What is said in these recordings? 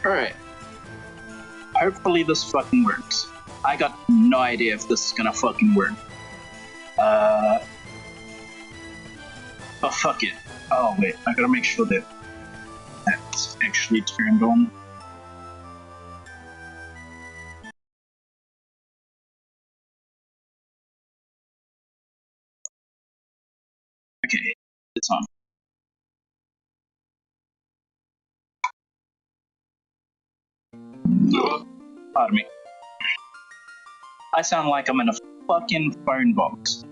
Alright. Hopefully this fucking works. I got no idea if this is gonna fucking work. But fuck it. Oh wait, I gotta make sure that that's actually turned on. Okay, it's on. Oh, pardon me. I sound like I'm in a fucking phone box.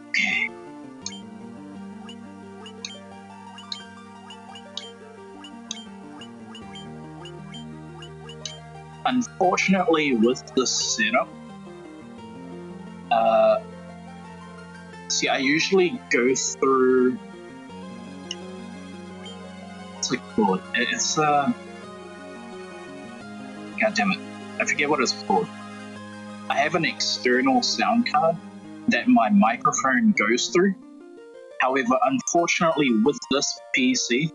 Okay. Unfortunately, with this setup, see, I usually go through. What's it called? It's God damn it, I forget what it's called. I have an external sound card that my microphone goes through. However, unfortunately, with this PC,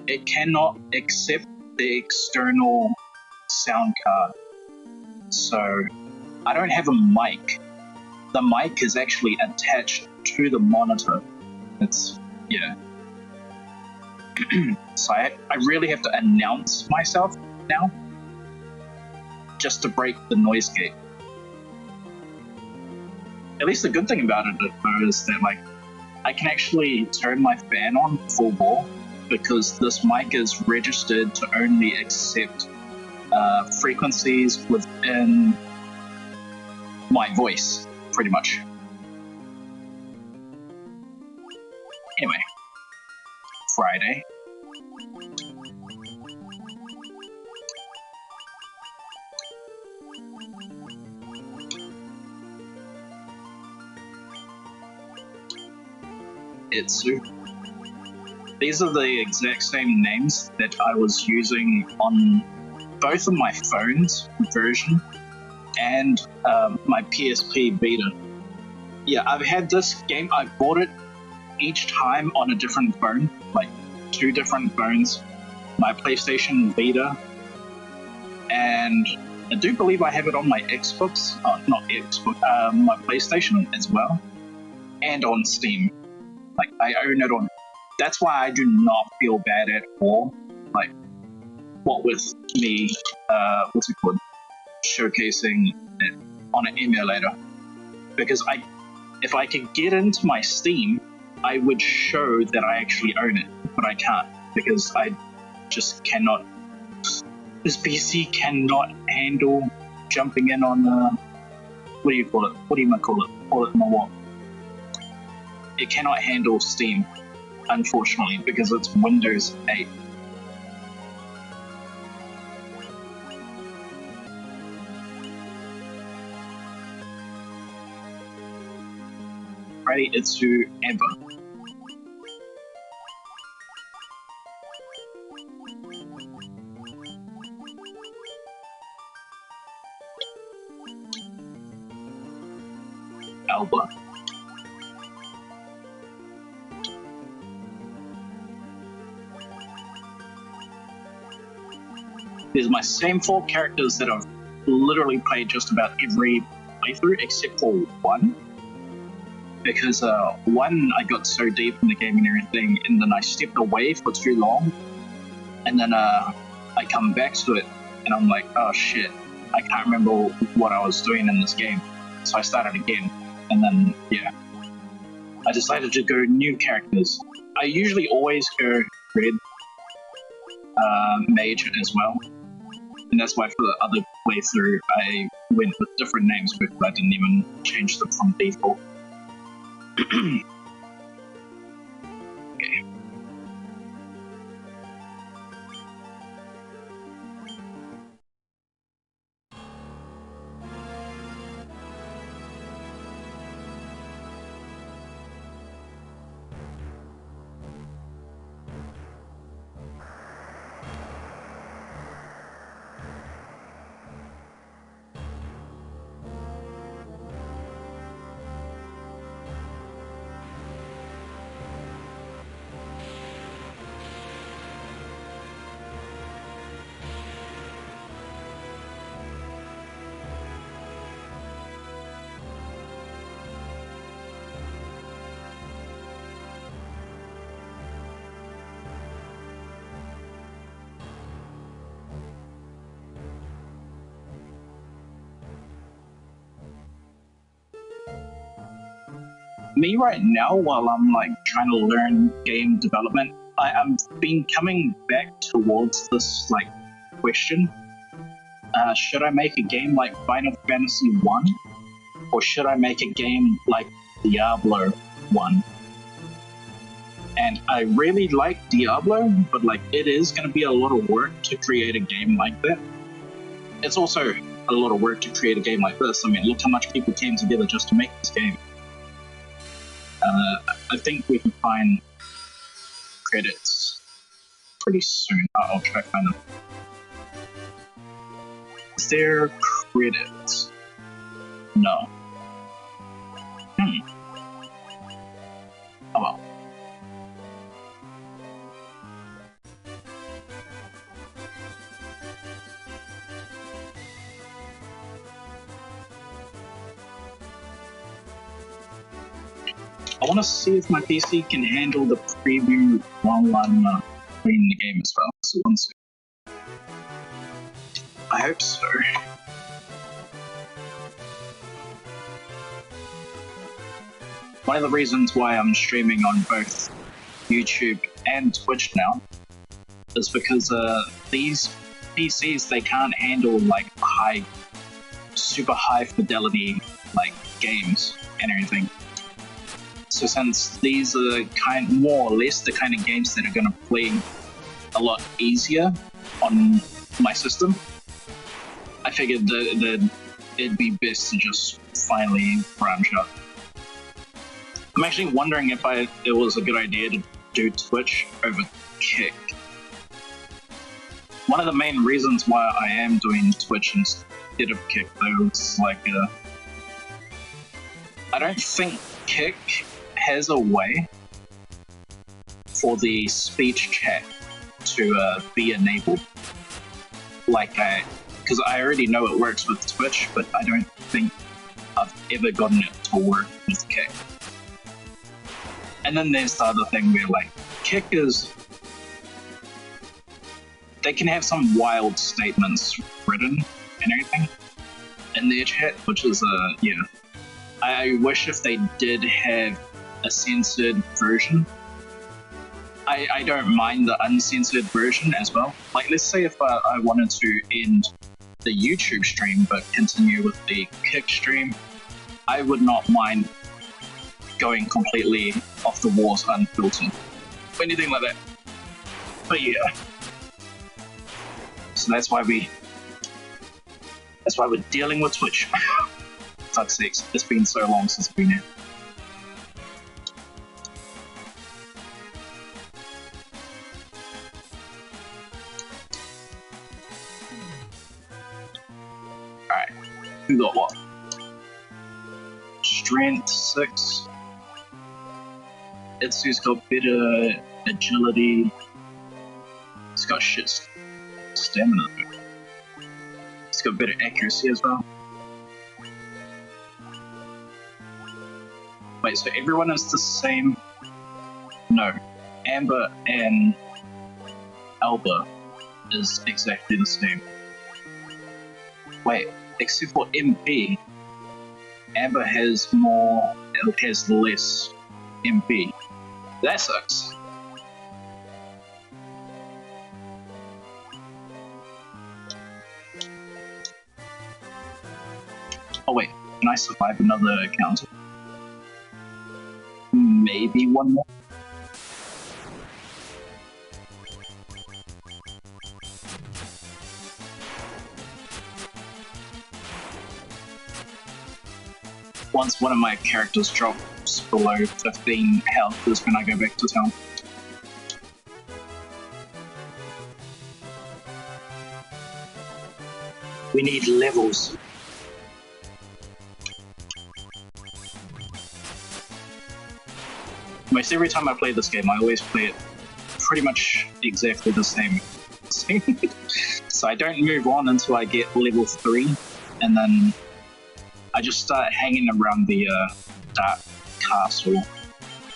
it cannot accept the external sound card. So I don't have a mic. The mic is actually attached to the monitor. It's, yeah. So I really have to announce myself now just to break the noise gate. At least the good thing about it though is that like I can actually turn my fan on full bore because this mic is registered to only accept frequencies within my voice, pretty much. Anyway, Friday. Itsu. These are the exact same names that I was using on both of my phones version and my PSP Vita. Yeah, I've had this game, I bought it each time on a different phone, like 2 different phones, my PlayStation Vita, and I do believe I have it on my Xbox, not Xbox, my PlayStation as well, and on Steam. Like, I own it on. That's why I do not feel bad at all. Like, what with me, what's it called? Showcasing it on an emulator. Because if I could get into my Steam, I would show that I actually own it. But I can't, because I just cannot. This PC cannot handle jumping in on, what do you call it? What do you call it? Call it my what? It cannot handle Steam, unfortunately, because it's Windows 8. Ready? It's to Amber. Alba. These are my same 4 characters that I've literally played just about every playthrough except for one. Because one, I got so deep in the game and everything, and then I stepped away for too long, and then I come back to it, and I'm like, oh shit, I can't remember what I was doing in this game. So I started again, and then, yeah. I decided to go new characters. I usually always go red, mage as well. And that's why for the other playthrough, I went with different names because I didn't even change them from default. Okay. me right now, while I'm like trying to learn game development, I'm been coming back towards this like question. Should I make a game like Final Fantasy 1? Or should I make a game like Diablo 1? And I really like Diablo, but like it is going to be a lot of work to create a game like that. It's also a lot of work to create a game like this. I mean, look how much people came together just to make this game. I think we can find credits pretty soon. I'll try to find them. Is there credits? No. Oh well. I want to see if my PC can handle the preview while I'm playing the game as well. So one second. I hope so. One of the reasons why I'm streaming on both YouTube and Twitch now is because these PCs, they can't handle like super high fidelity like games and everything. So since these are more or less the kind of games that are going to play a lot easier on my system, I figured that it'd be best to just finally branch out. I'm actually wondering if it was a good idea to do Twitch over Kick. One of the main reasons why I am doing Twitch instead of Kick, though, is like, I don't think Kick has a way for the speech chat to be enabled. Like, because I already know it works with Twitch, but I don't think I've ever gotten it to work with Kick. And then there's the other thing where, like, Kick is... They can have some wild statements written and everything in their chat, which is, yeah. I wish if they did have a censored version. I don't mind the uncensored version as well. Like, let's say if I wanted to end the YouTube stream but continue with the Kick stream, I would not mind going completely off the walls unfiltered. Anything like that. But yeah. So that's why we're dealing with Twitch. Fuck's sakes, it's been so long since I've been here. Alright, who got what? Strength 6. Itsu's got better agility. It's got shit stamina. It's got better accuracy as well. Wait, so everyone is the same? No. Amber and Alba is exactly the same. Wait, except for MP. Amber has less MP. That sucks. Oh wait, can I survive another encounter? Maybe one more? Once one of my characters drops below 15 health is when I go back to town. We need levels. Most every time I play this game, I always play it pretty much exactly the same. So I don't move on until I get level 3, and then I just start hanging around the Dark Castle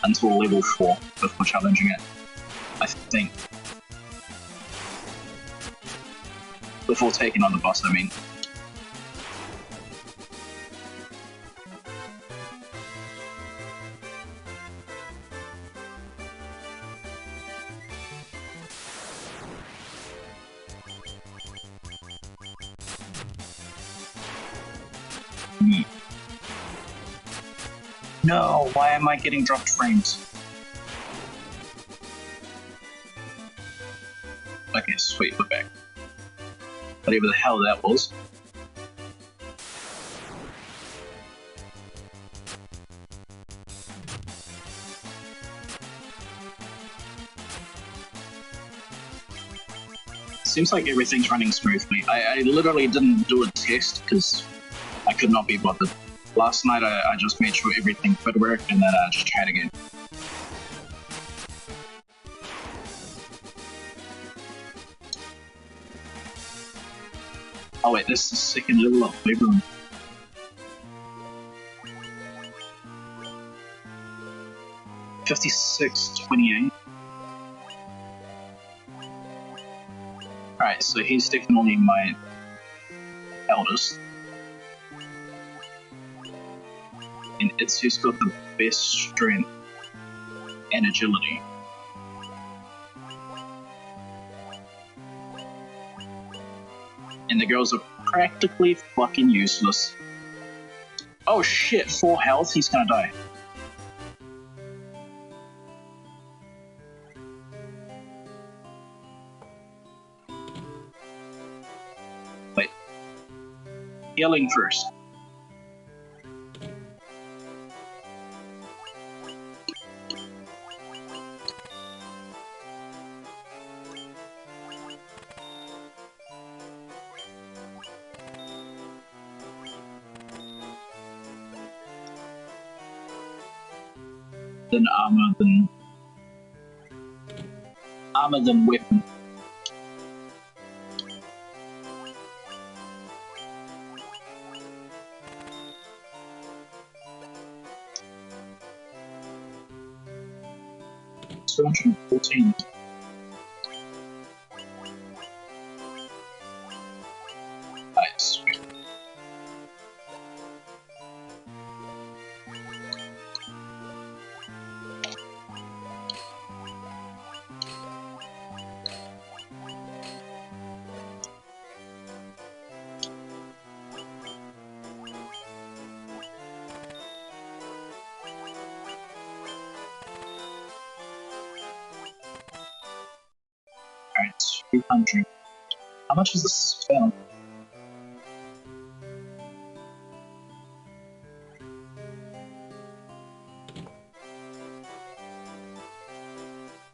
until level 4 before challenging it, I think. Before taking on the boss, I mean. me. No, why am I getting dropped frames? Okay, sweet, we're back. Whatever the hell that was. Seems like everything's running smoothly. I literally didn't do a test because I could not be bothered. Last night I just made sure everything could work and then I just tried again. Oh wait, this is the second level of Playroom. $56.28. Alright, so he's definitely my eldest. And it's who's got the best strength and agility. And the girls are practically fucking useless. Oh shit, 4 health, he's gonna die. Wait. Healing first. Then armor, then weapon. $214. Nice. Alright, 300. How much is this spell?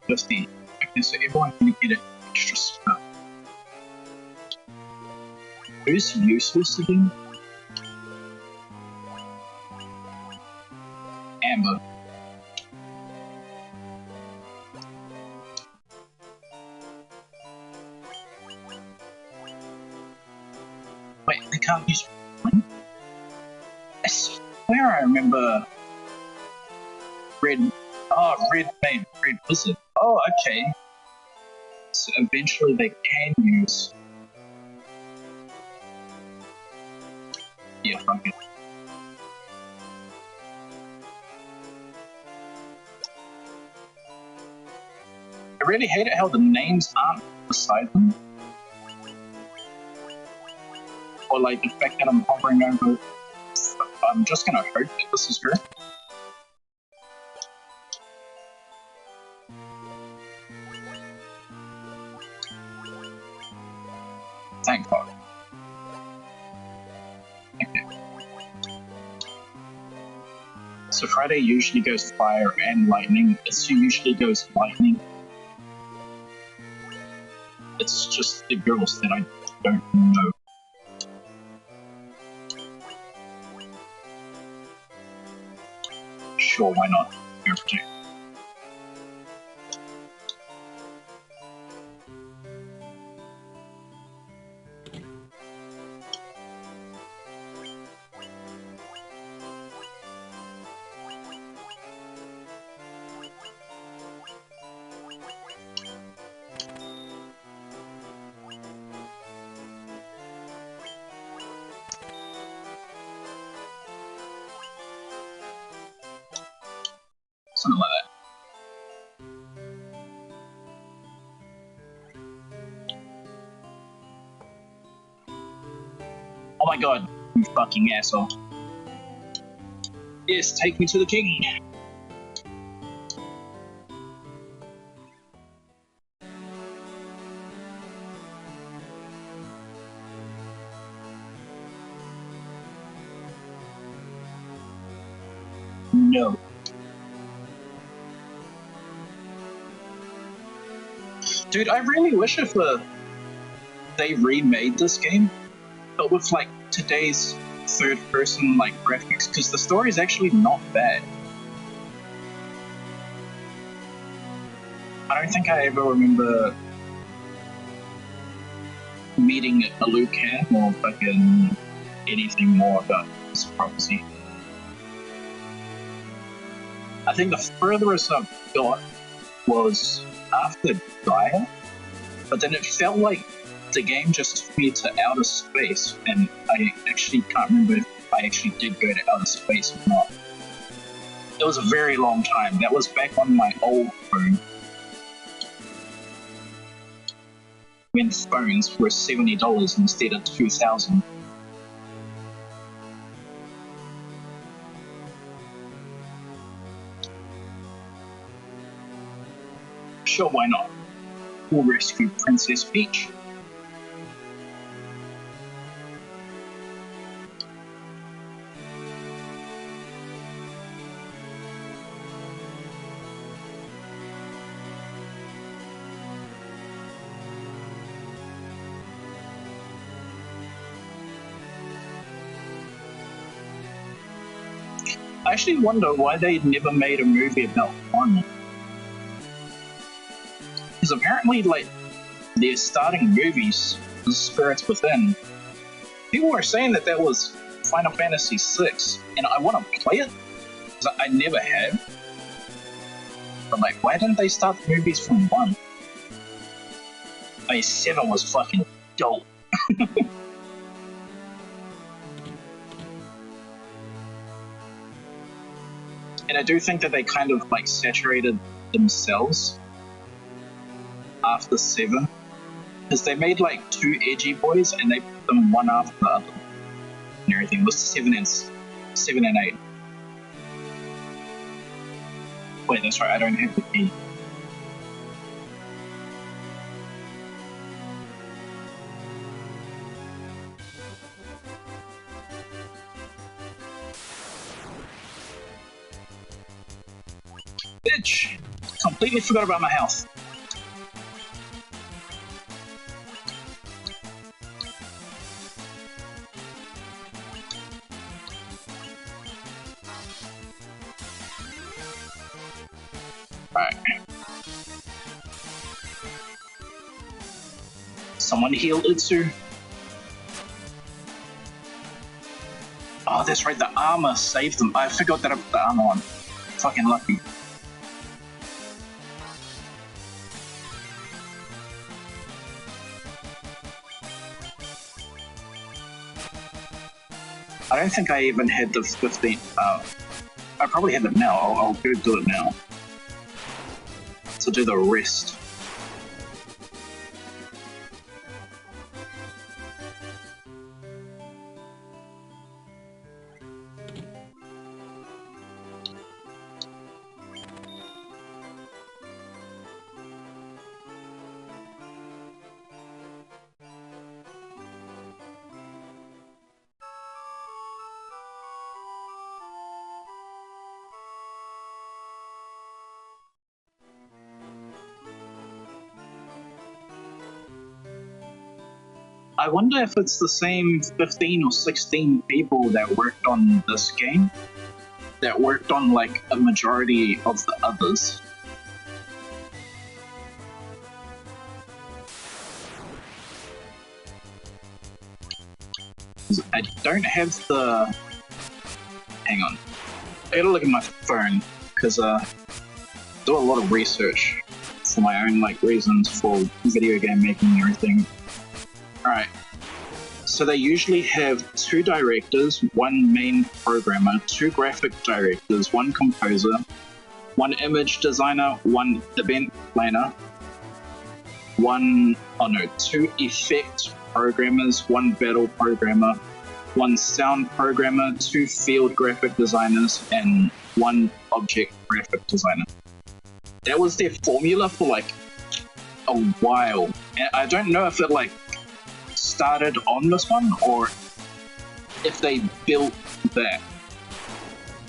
$50. Okay, so everyone can get an extra spell. Who's useless again? Amber. Wait, they can't use Twain? I swear I remember Red. Oh, Red made Red Wizard. Oh, okay. So eventually they can use. Yeah, fuck it. I really hate it how the names aren't beside them. Or like the fact that I'm hovering over. I'm just gonna hope that this is her. Thank God. Okay. So Friday usually goes fire and lightning. This usually goes lightning. It's just the girls that I don't know. Sure, why not? Air protect. Something like that. Oh my god, you fucking asshole. Yes, take me to the king. No. Dude, I really wish if they remade this game, but with like today's third-person like graphics, because the story is actually not bad. I don't think I ever remember meeting a Lucan or fucking anything more about this prophecy. I think the furthest I've got was after Gaia, but then it felt like the game just took me to outer space, and I actually can't remember if I actually did go to outer space or not. It was a very long time. That was back on my old phone, when phones were $70 instead of $2,000. Sure, why not? We'll rescue Princess Peach. I actually wonder why they never made a movie about Twain. Because apparently, like, their starting movies, The Spirits Within, people were saying that that was Final Fantasy VI, and I want to play it, because I never have. But, like, why didn't they start the movies from 1? I mean, 7 was fucking dope. And I do think that they kind of, like, saturated themselves after 7, because they made like 2 edgy boys and they put them one after the other and everything. It was 7 and 8. Wait, that's right, I don't have the key. Bitch! Completely forgot about my health. Someone heal Itsu. Oh, that's right, the armor saved them. I forgot that I put the armor on. Fucking lucky. I don't think I even had the 15. I probably have it now. I'll go do it now. So do the rest. I wonder if it's the same 15 or 16 people that worked on this game that worked on like a majority of the others. I don't have the... Hang on. I gotta look at my phone, because I do a lot of research for my own like reasons for video game making and everything. Alright, so they usually have 2 directors, 1 main programmer, 2 graphic directors, 1 composer, 1 image designer, 1 event planner, 2 effect programmers, 1 battle programmer, one sound programmer, 2 field graphic designers, and 1 object graphic designer. That was their formula for like a while. And I don't know if it like started on this one or if they built that.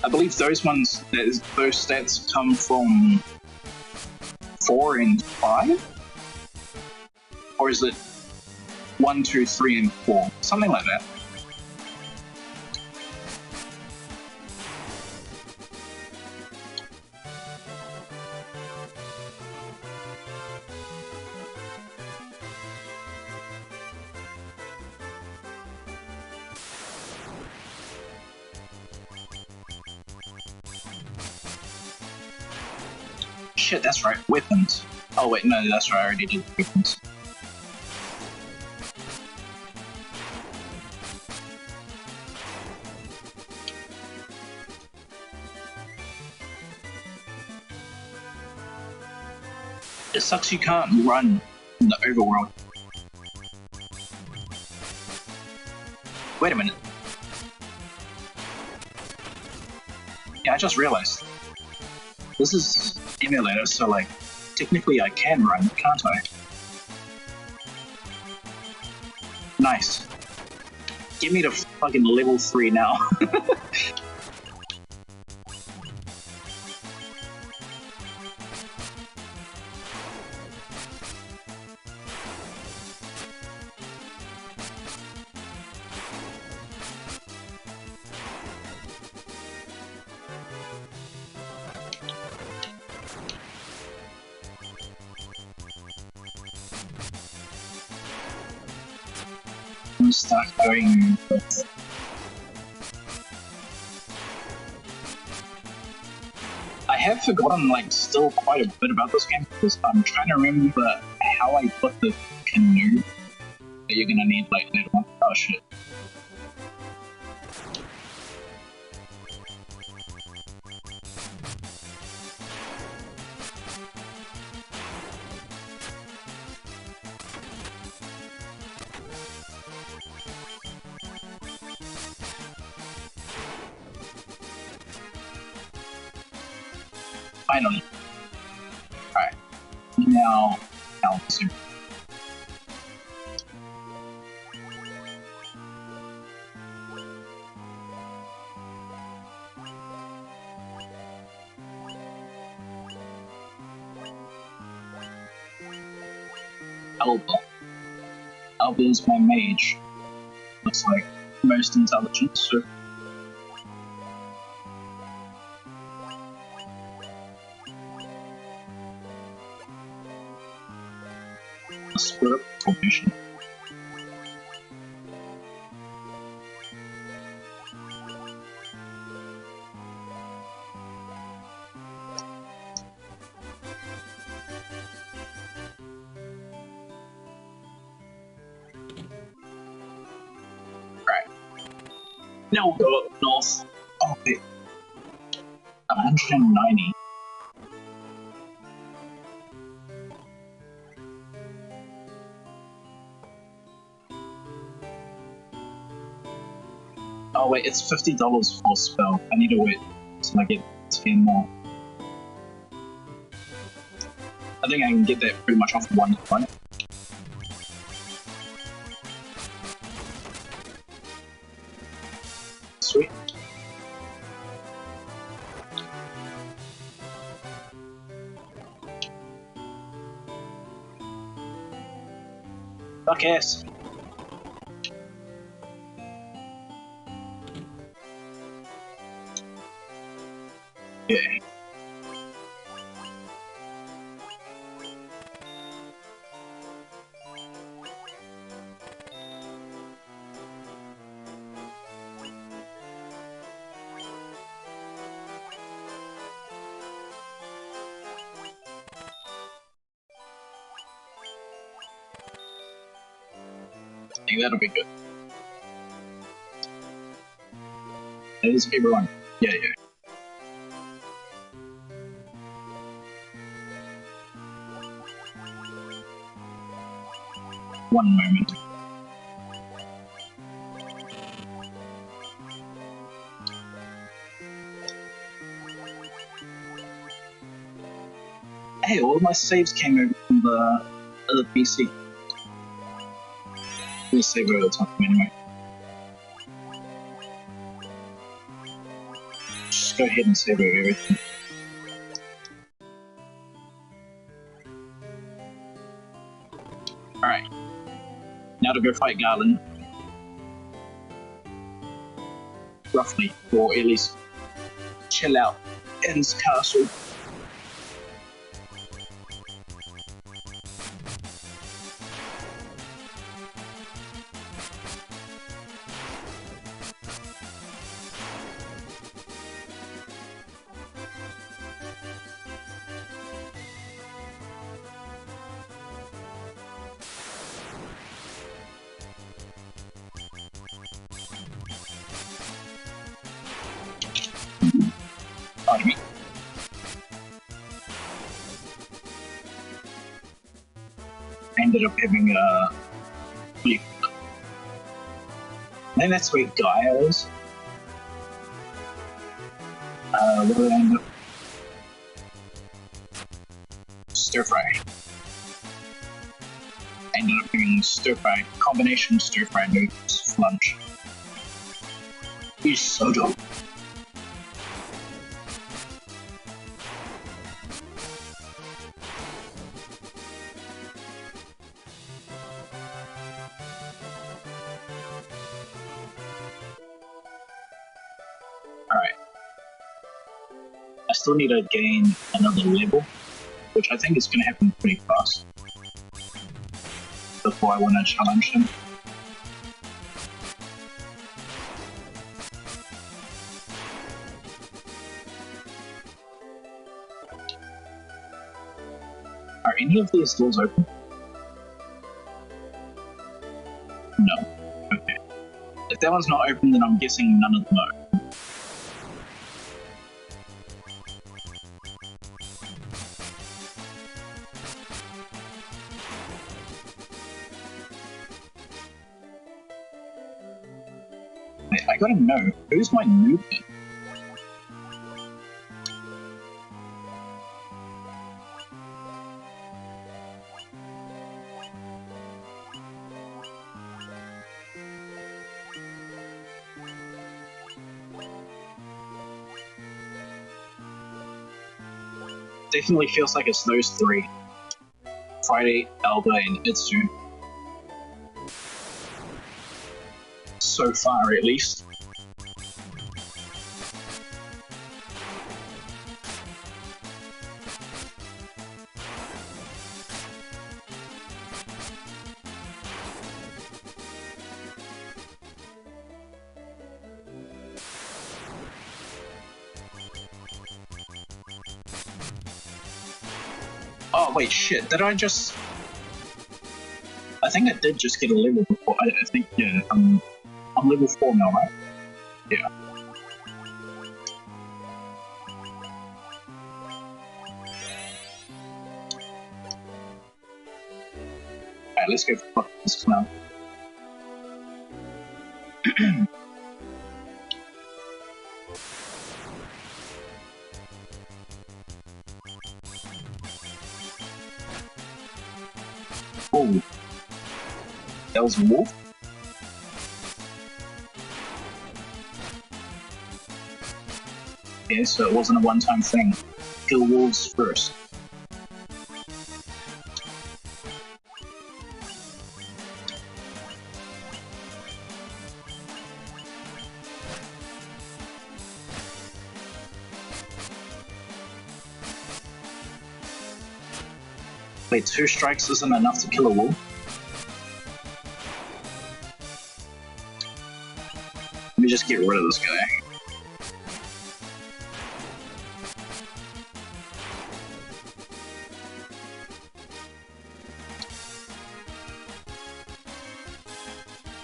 I believe those stats come from 4 and 5? Or is it 1, 2, 3, and 4? Something like that. Shit, that's right, weapons. Oh wait, no, that's right, I already did weapons. It sucks you can't run in the overworld. Wait a minute. Yeah, I just realized. This is emulator, so like, technically I can run, can't I? Nice. Get me to fucking level 3 now. Start going. I have forgotten like still quite a bit about this game because I'm trying to remember how I put the canoe that you're gonna need like later on. Oh shit. Finally. Alright. Now, zoom. Alba. Alba is my mage. Looks like most intelligent, so. Split up formation. Right. Now we'll go up north. Oh wait. 190. Oh wait, it's $50 for a spell. I need to wait till I get 10 more. I think I can get that pretty much off one fight. Sweet. Fuck yes. Yeah. I think that'll be good. That is everyone. Yeah, yeah. One moment. Hey, all my saves came over from the other PC. We'll save over the top anyway. Just go ahead and save over everything. Alright. Now to go fight Garland. Roughly, or at least chill out in his castle. Pardon me. Ended up having a flip. I think that's where Gaia is. What did I end up? Stir fry. Ended up doing stir fry, combination stir fry noodles for lunch. He's so dope. Alright. I still need to gain another level, which I think is going to happen pretty fast before I want to challenge him. Are any of these doors open? No. Okay. If that one's not open, then I'm guessing none of them are open. Wait, I gotta know, who's my movement? Definitely feels like it's those three. Friday, Alba, and Itsu. So far, at least. Oh wait, shit, did I just... I think I did just get a level before. I think, yeah, I'm level 4 now, right? Yeah. Alright, let's go fuck this clown. Oh, that was a wolf? Okay, so it wasn't a one-time thing. Kill wolves first. Wait, 2 strikes isn't enough to kill a wolf? Let me just get rid of this guy.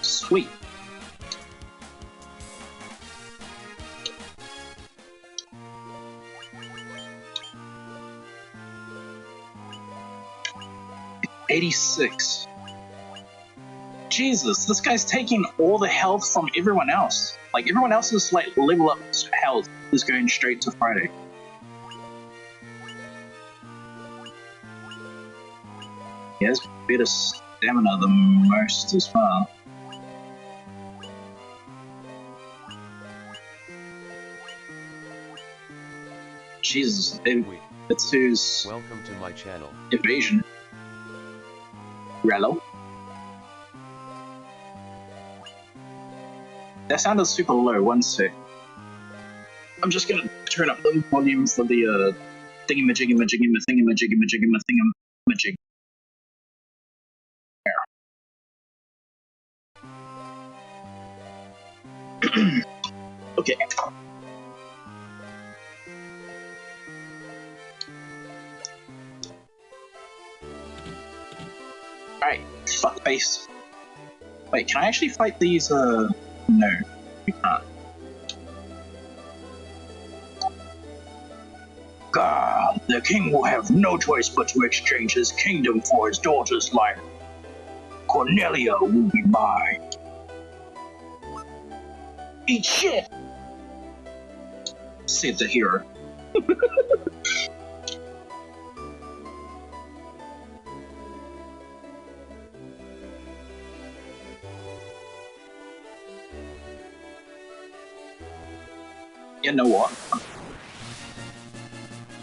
Sweet. $86. Jesus, this guy's taking all the health from everyone else. Like, everyone else's, like, level up health is going straight to Friday. He has better stamina than most as well. Jesus, it's who's welcome to my channel. Evasion. Rello. That sounded super low, one sec. I'm just gonna turn up the volume for the thingamajiggy. Okay. Alright, fuck face. Wait, can I actually fight these, No, we can't. God, the king will have no choice but to exchange his kingdom for his daughter's life. Cornelia will be mine. Eat shit! Said the hero. You know what?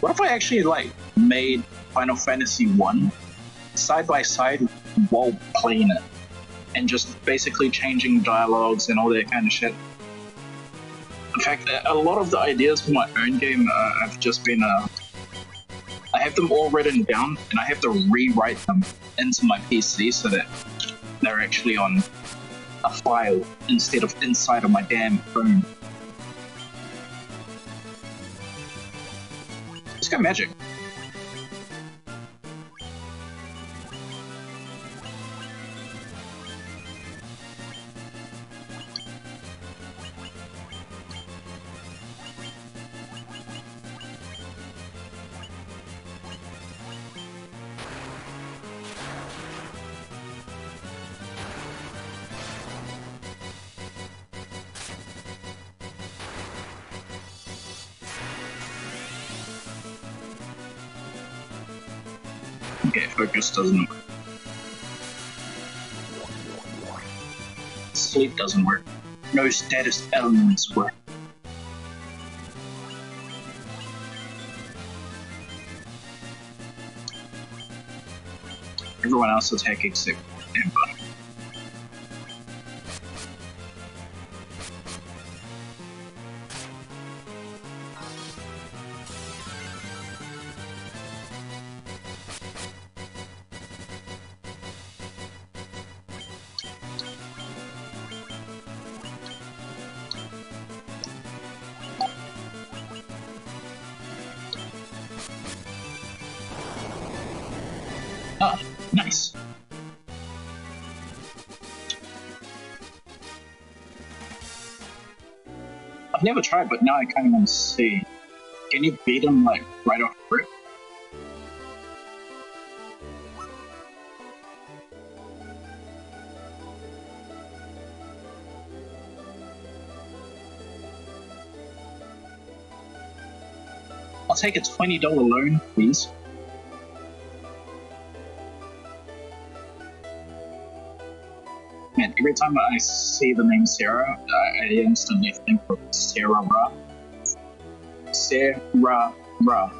What if I actually, like, made Final Fantasy 1 side by side while playing it? And just basically changing dialogues and all that kind of shit. In fact, a lot of the ideas for my own game have just been, I have them all written down, and I have to rewrite them into my PC so that they're actually on a file instead of inside of my damn phone. Let's go magic. Okay, focus doesn't work. Sleep doesn't work. No status elements work. Everyone else attack except Amber. Ah, nice. I've never tried, but now I kind of want to see. Can you beat him, like, right off rip? I'll take a $20 loan, please. Man, every time I see the name Sarah, I instantly think of Sarah Ra. Sarah Ra.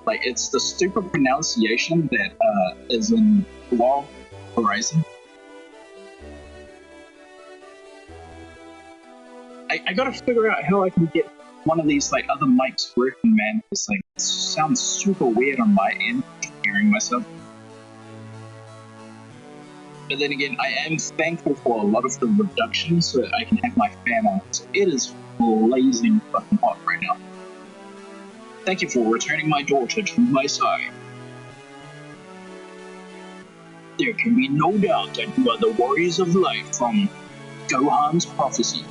Like, it's the stupid pronunciation that is in Walt Horizon. I gotta figure out how I can get one of these, like, other mics working, man. It's like, it sounds super weird on my end, hearing myself. But then again, I am thankful for a lot of the reductions so that I can have my fan on. So it is blazing fucking hot right now. Thank you for returning my daughter to my side. There can be no doubt that you are the warriors of life from Gohan's prophecy.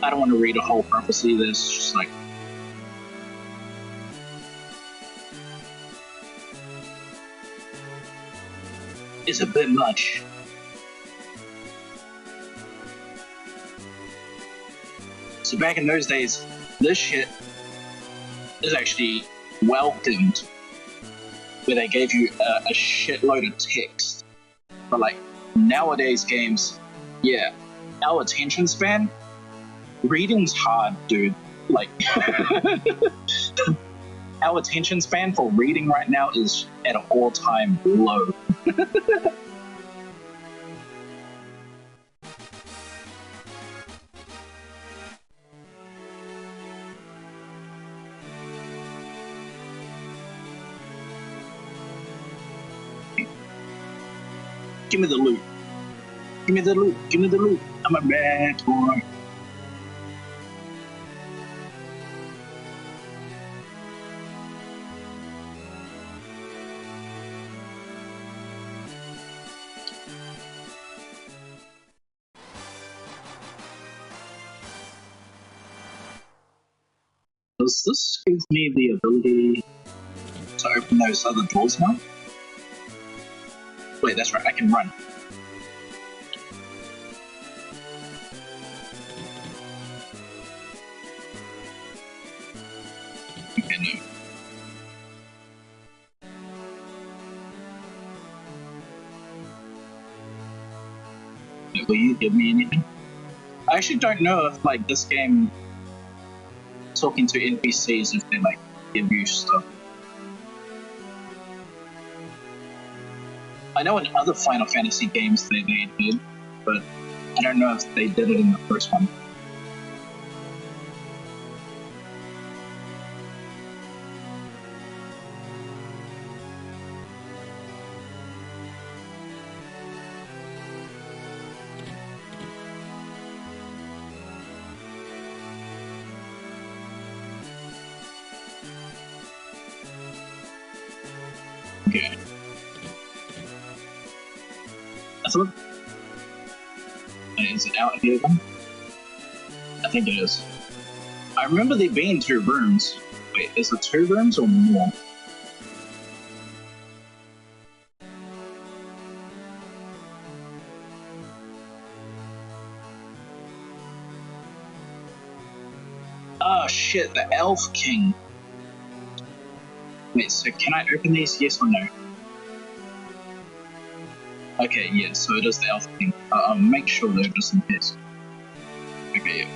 I don't want to read a whole prophecy. That's just like, it's a bit much. So back in those days, this shit is actually welcomed, where they gave you a shitload of text. But like nowadays games, yeah, our attention span, reading's hard, dude. Like our attention span for reading right now is at an all-time low. Give me the loot. Give me the loot. Give me the loot. I'm a bad boy. Does this give me the ability to open those other doors now? Wait, that's right, I can run. Okay, no. Will you give me anything? I actually don't know if, like, this game, talking to NPCs, if they, like, give you stuff. I know in other Final Fantasy games they did, but I don't know if they did it in the first one. Okay. That's what. Is it out here then? I think it is. I remember there being 2 rooms. Wait, is it 2 rooms or more? Oh shit, the Elf King. Wait, so can I open these, yes or no? Okay, yeah, so it is the Elf King. I'll make sure though, just in case. Okay, yeah.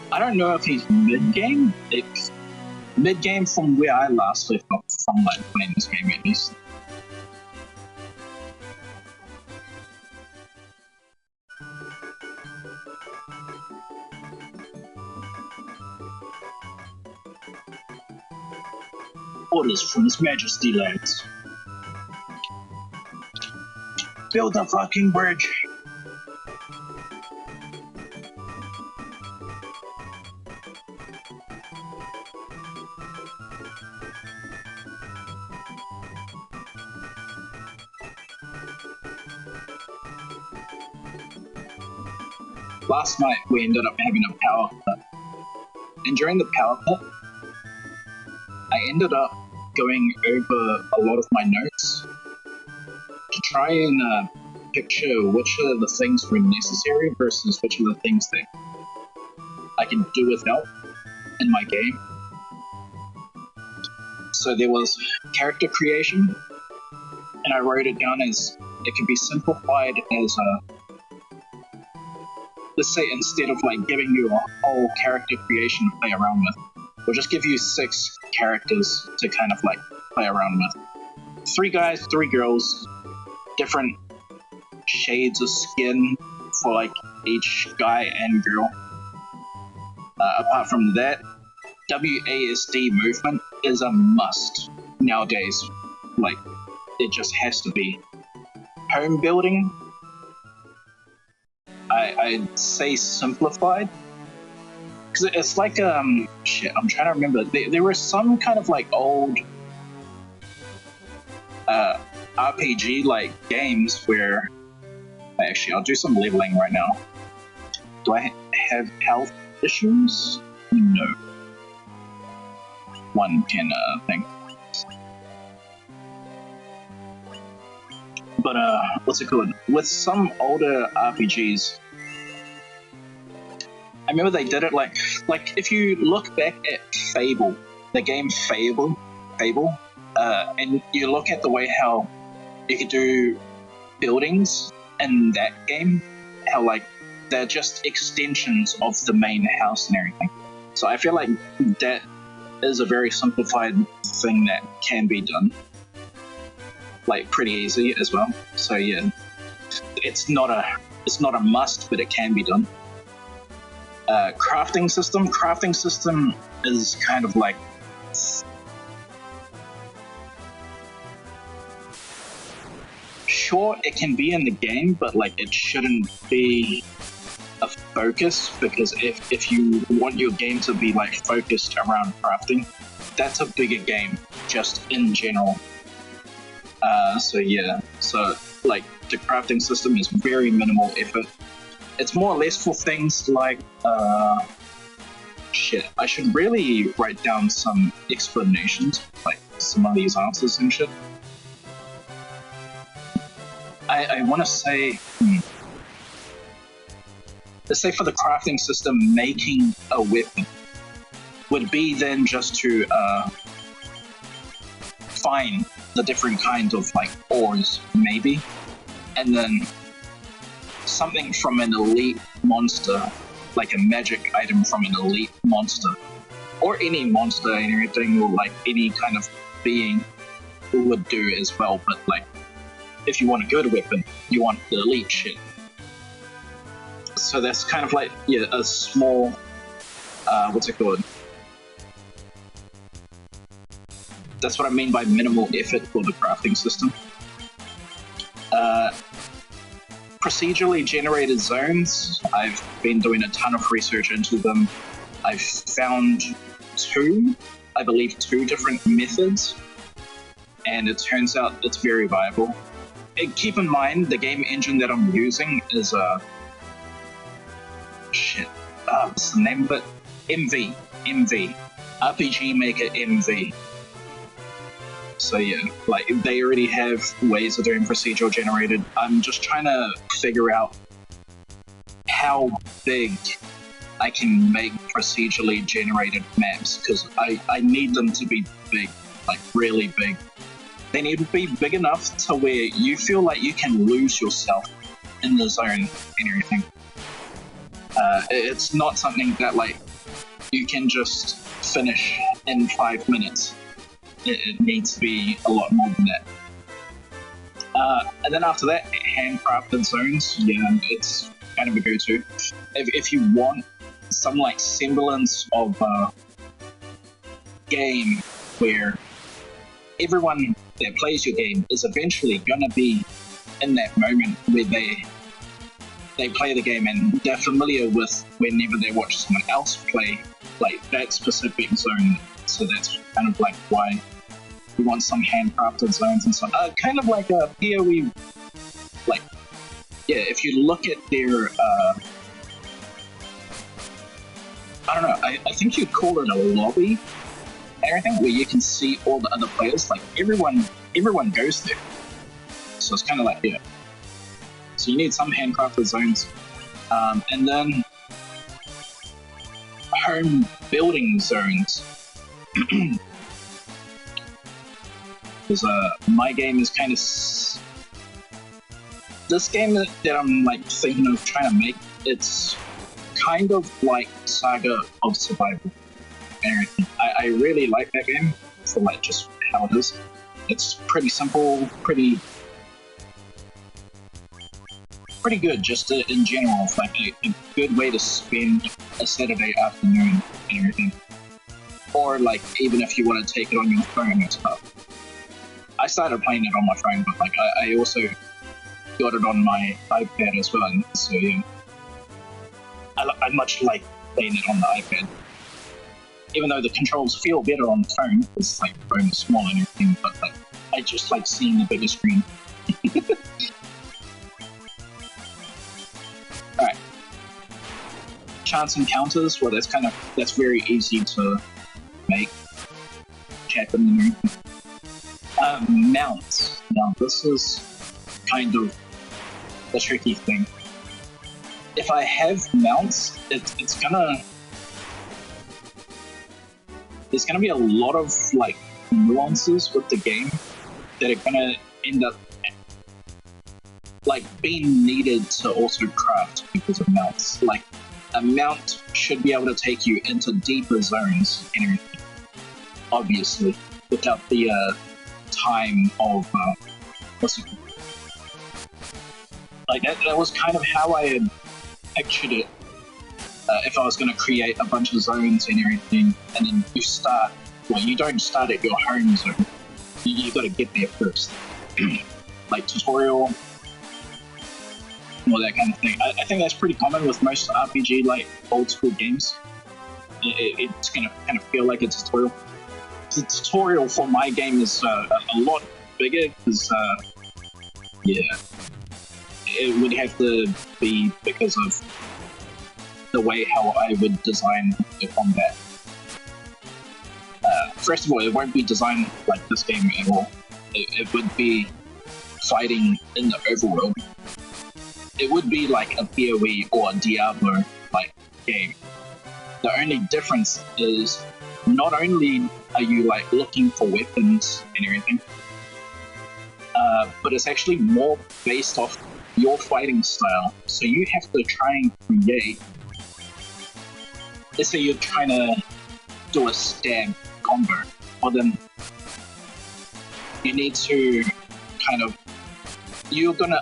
I don't know if he's mid-game. Mid-game from where I last left off from like playing this game at least. Orders from His Majesty, lads. Build the fucking bridge! Last night we ended up having a power cut. And during the power cut, I ended up going over a lot of my notes to try and picture which of the things were necessary versus which of the things that I can do without in my game. So there was character creation, and I wrote it down as it can be simplified as let's say instead of like giving you a whole character creation to play around with, we'll just give you 6 characters to kind of like play around with. 3 guys, 3 girls, different shades of skin for like each guy and girl. Apart from that, WASD movement is a must nowadays. Like, it just has to be. Home building, I'd say simplified. Because it's like, shit, I'm trying to remember. There were some kind of like old RPG-like games where... Actually, I'll do some leveling right now. Do I have health issues? No. One can think. But what's it called? With some older RPGs, I remember they did it like if you look back at Fable, the game Fable, and you look at the way how you could do buildings in that game, how like they're just extensions of the main house and everything. So I feel like that is a very simplified thing that can be done, like pretty easy as well. So yeah, it's not a must, but it can be done. Crafting system is kind of like sure it can be in the game, but like it shouldn't be a focus, because if you want your game to be like focused around crafting, that's a bigger game just in general. So yeah, so like the crafting system is very minimal effort. It's more or less for things like shit. I should really write down some explanations, like some of these answers and shit. I want to say, let's say for the crafting system, making a weapon would be then just to find the different kinds of like ores, maybe, and then something from an elite monster, like a magic item from an elite monster, or any monster and everything, or like any kind of being would do as well. But like, if you want a good weapon, you want the elite shit. So that's kind of like, yeah, a small, what's it called? That's what I mean by minimal effort for the crafting system. Procedurally generated zones, I've been doing a ton of research into them. I've found two different methods, and it turns out it's very viable. And keep in mind, the game engine that I'm using is what's the name of it? MV. RPG Maker MV. So yeah, like they already have ways of doing procedural generated. I'm just trying to figure out how big I can make procedurally generated maps, because I need them to be big, like really big. They need to be big enough to where you feel like you can lose yourself in the zone and everything. It's not something that like you can just finish in 5 minutes. It needs to be a lot more than that. And then after that, handcrafted zones, yeah, it's kind of a go-to. If you want some like semblance of game where everyone that plays your game is eventually gonna be in that moment where they play the game and they're familiar with whenever they watch someone else play like that specific zone. So that's kind of like why we want some handcrafted zones and stuff. Kind of like a PoE, like, yeah, if you look at their, I don't know, I think you'd call it a lobby and everything, where you can see all the other players, like everyone goes there. So it's kind of like, yeah. So you need some handcrafted zones. And then home building zones. Because my game is kind of... This game that I'm like thinking of trying to make, it's kind of like Saga of Survival. I really like that game for like just how it is. It's pretty simple, pretty good just in general. It's like a good way to spend a Saturday afternoon and everything. Or like even if you want to take it on your phone and stuff. I started playing it on my phone, but like I also got it on my iPad as well, and so yeah. I much like playing it on the iPad. Even though the controls feel better on the phone, because like the phone is small and everything, but like I just like seeing the bigger screen. Alright. Chance encounters, well that's very easy to make. Check them and everything. Mounts. Now this is kind of the tricky thing. if I have mounts, there's gonna be a lot of like nuances with the game that are gonna end up like being needed to also craft because of mounts. Like a mount should be able to take you into deeper zones and everything, obviously, without the time of what's it called? Like that was kind of how I had pictured it. If I was going to create a bunch of zones and everything, and then you don't start at your home zone. You got to get there first. Like tutorial, all that kind of thing. I think that's pretty common with most RPG, like old school games. It's going to kind of feel like a tutorial. The tutorial for my game is a lot bigger because, it would have to be because of the way how I would design the combat. First of all, it won't be designed like this game at all. It would be fighting in the overworld. It would be like a PoE or a Diablo like game. The only difference is not only are you like looking for weapons and everything, but it's actually more based off your fighting style. So you have to try and create. Let's say you're trying to do a stab combo, well then you need to you're gonna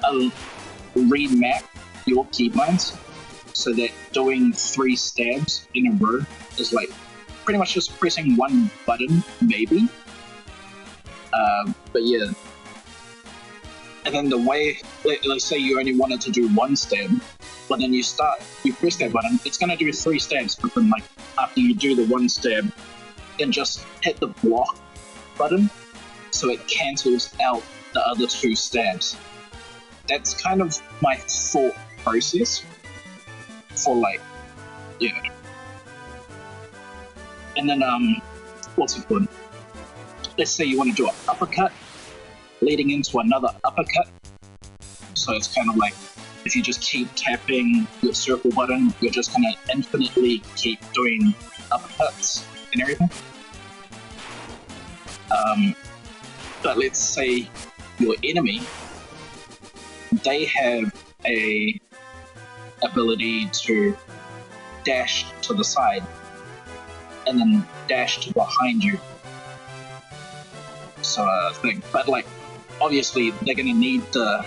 remap your keybinds so that doing 3 stabs in a row is like pretty much just pressing one button, maybe. But yeah. And then the way, let's say you only wanted to do 1 stab, but then you press that button, it's going to do 3 stabs, but then like after you do the 1 stab, then just hit the block button so it cancels out the other 2 stabs. That's kind of my thought process for like, yeah. And then, what's it called? Let's say you want to do an uppercut leading into another uppercut. So it's kind of like, if you just keep tapping your circle button, you're just going to infinitely keep doing uppercuts and everything. But let's say your enemy, they have a ability to dash to the side and then dash to behind you. So but like obviously they're gonna need the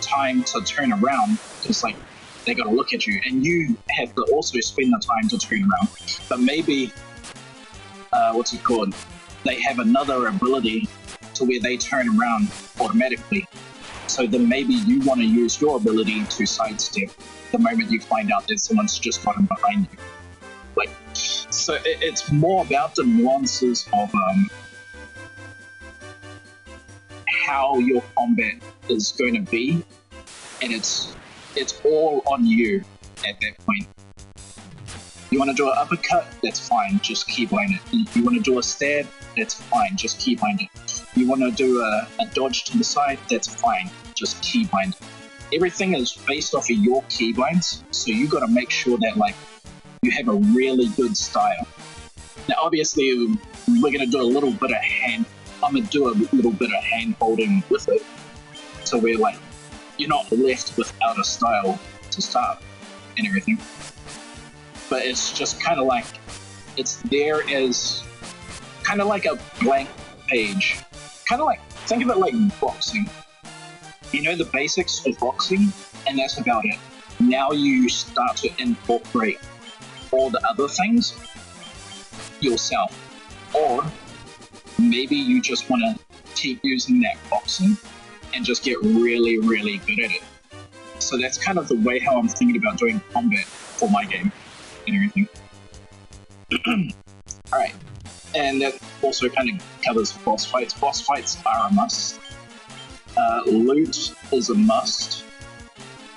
time to turn around because like they gotta look at you, and you have to also spend the time to turn around. But maybe what's it called? They have another ability to where they turn around automatically. So then maybe you want to use your ability to sidestep the moment you find out that someone's just gotten behind you. Like, so it's more about the nuances of how your combat is going to be, and it's all on you at that point. You want to do an uppercut? That's fine, just keybind it. You want to do a stab? That's fine, just keybind it. You want to do a dodge to the side? That's fine, just keybind it. Everything is based off of your keybinds, so you got to make sure that like you have a really good style. Now, obviously, we're going to do a little bit of I'm going to do a little bit of hand holding with it, so we're like, you're not left without a style to start and everything. But it's just kind of like, it's there as kind of like a blank page. Kind of like, think of it like boxing. You know the basics of boxing, and that's about it. Now you start to incorporate all the other things yourself. Or maybe you just want to keep using that boxing and just get really, really good at it. So that's kind of the way how I'm thinking about doing combat for my game and everything. Alright, and that also kind of covers boss fights. Boss fights are a must. Loot is a must.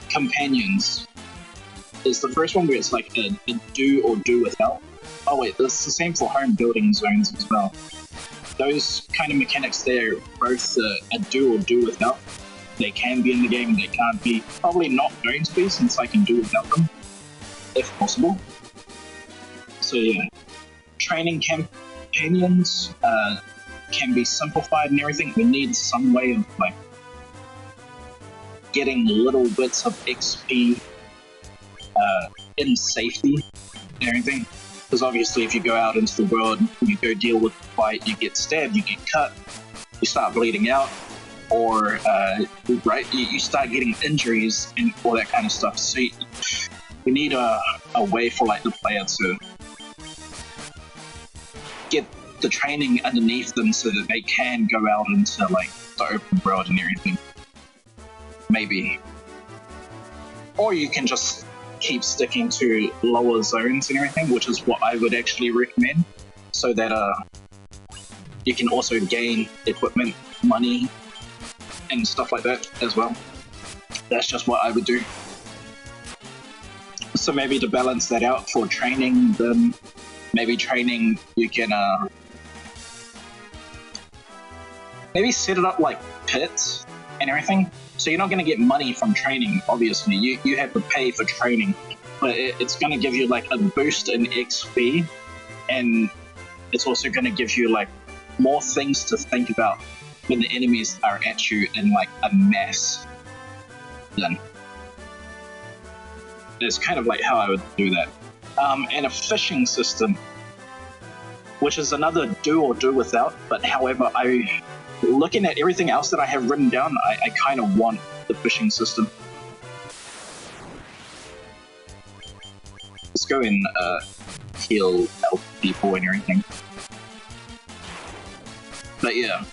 Companions is the first one where it's like a do or do without. Oh wait, it's the same for home building zones as well. Those kind of mechanics there, both a do or do without. They can be in the game, they can't be. Probably not going to be, since I can do without them, if possible. So yeah, training companions can be simplified and everything. We need some way of like getting little bits of XP in safety and everything. Because obviously if you go out into the world, you go deal with the fight, you get stabbed, you get cut, you start bleeding out, or right, you start getting injuries and all that kind of stuff. So we need a way for like the player to get the training underneath them so that they can go out into like the open world and everything. Maybe. Or you can just keep sticking to lower zones and everything, which is what I would actually recommend, so that you can also gain equipment, money, and stuff like that as well. That's just what I would do. So maybe to balance that out for training, then maybe training you can maybe set it up like pits and everything. So you're not going to get money from training, obviously. You have to pay for training, but it's going to give you like a boost in XP, and it's also going to give you like more things to think about when the enemies are at you in like a mass. Then it's kind of like how I would do that. And a fishing system, which is another do or do without, but however, looking at everything else that I have written down, I kind of want the fishing system. Let's go and heal health people and everything. But yeah,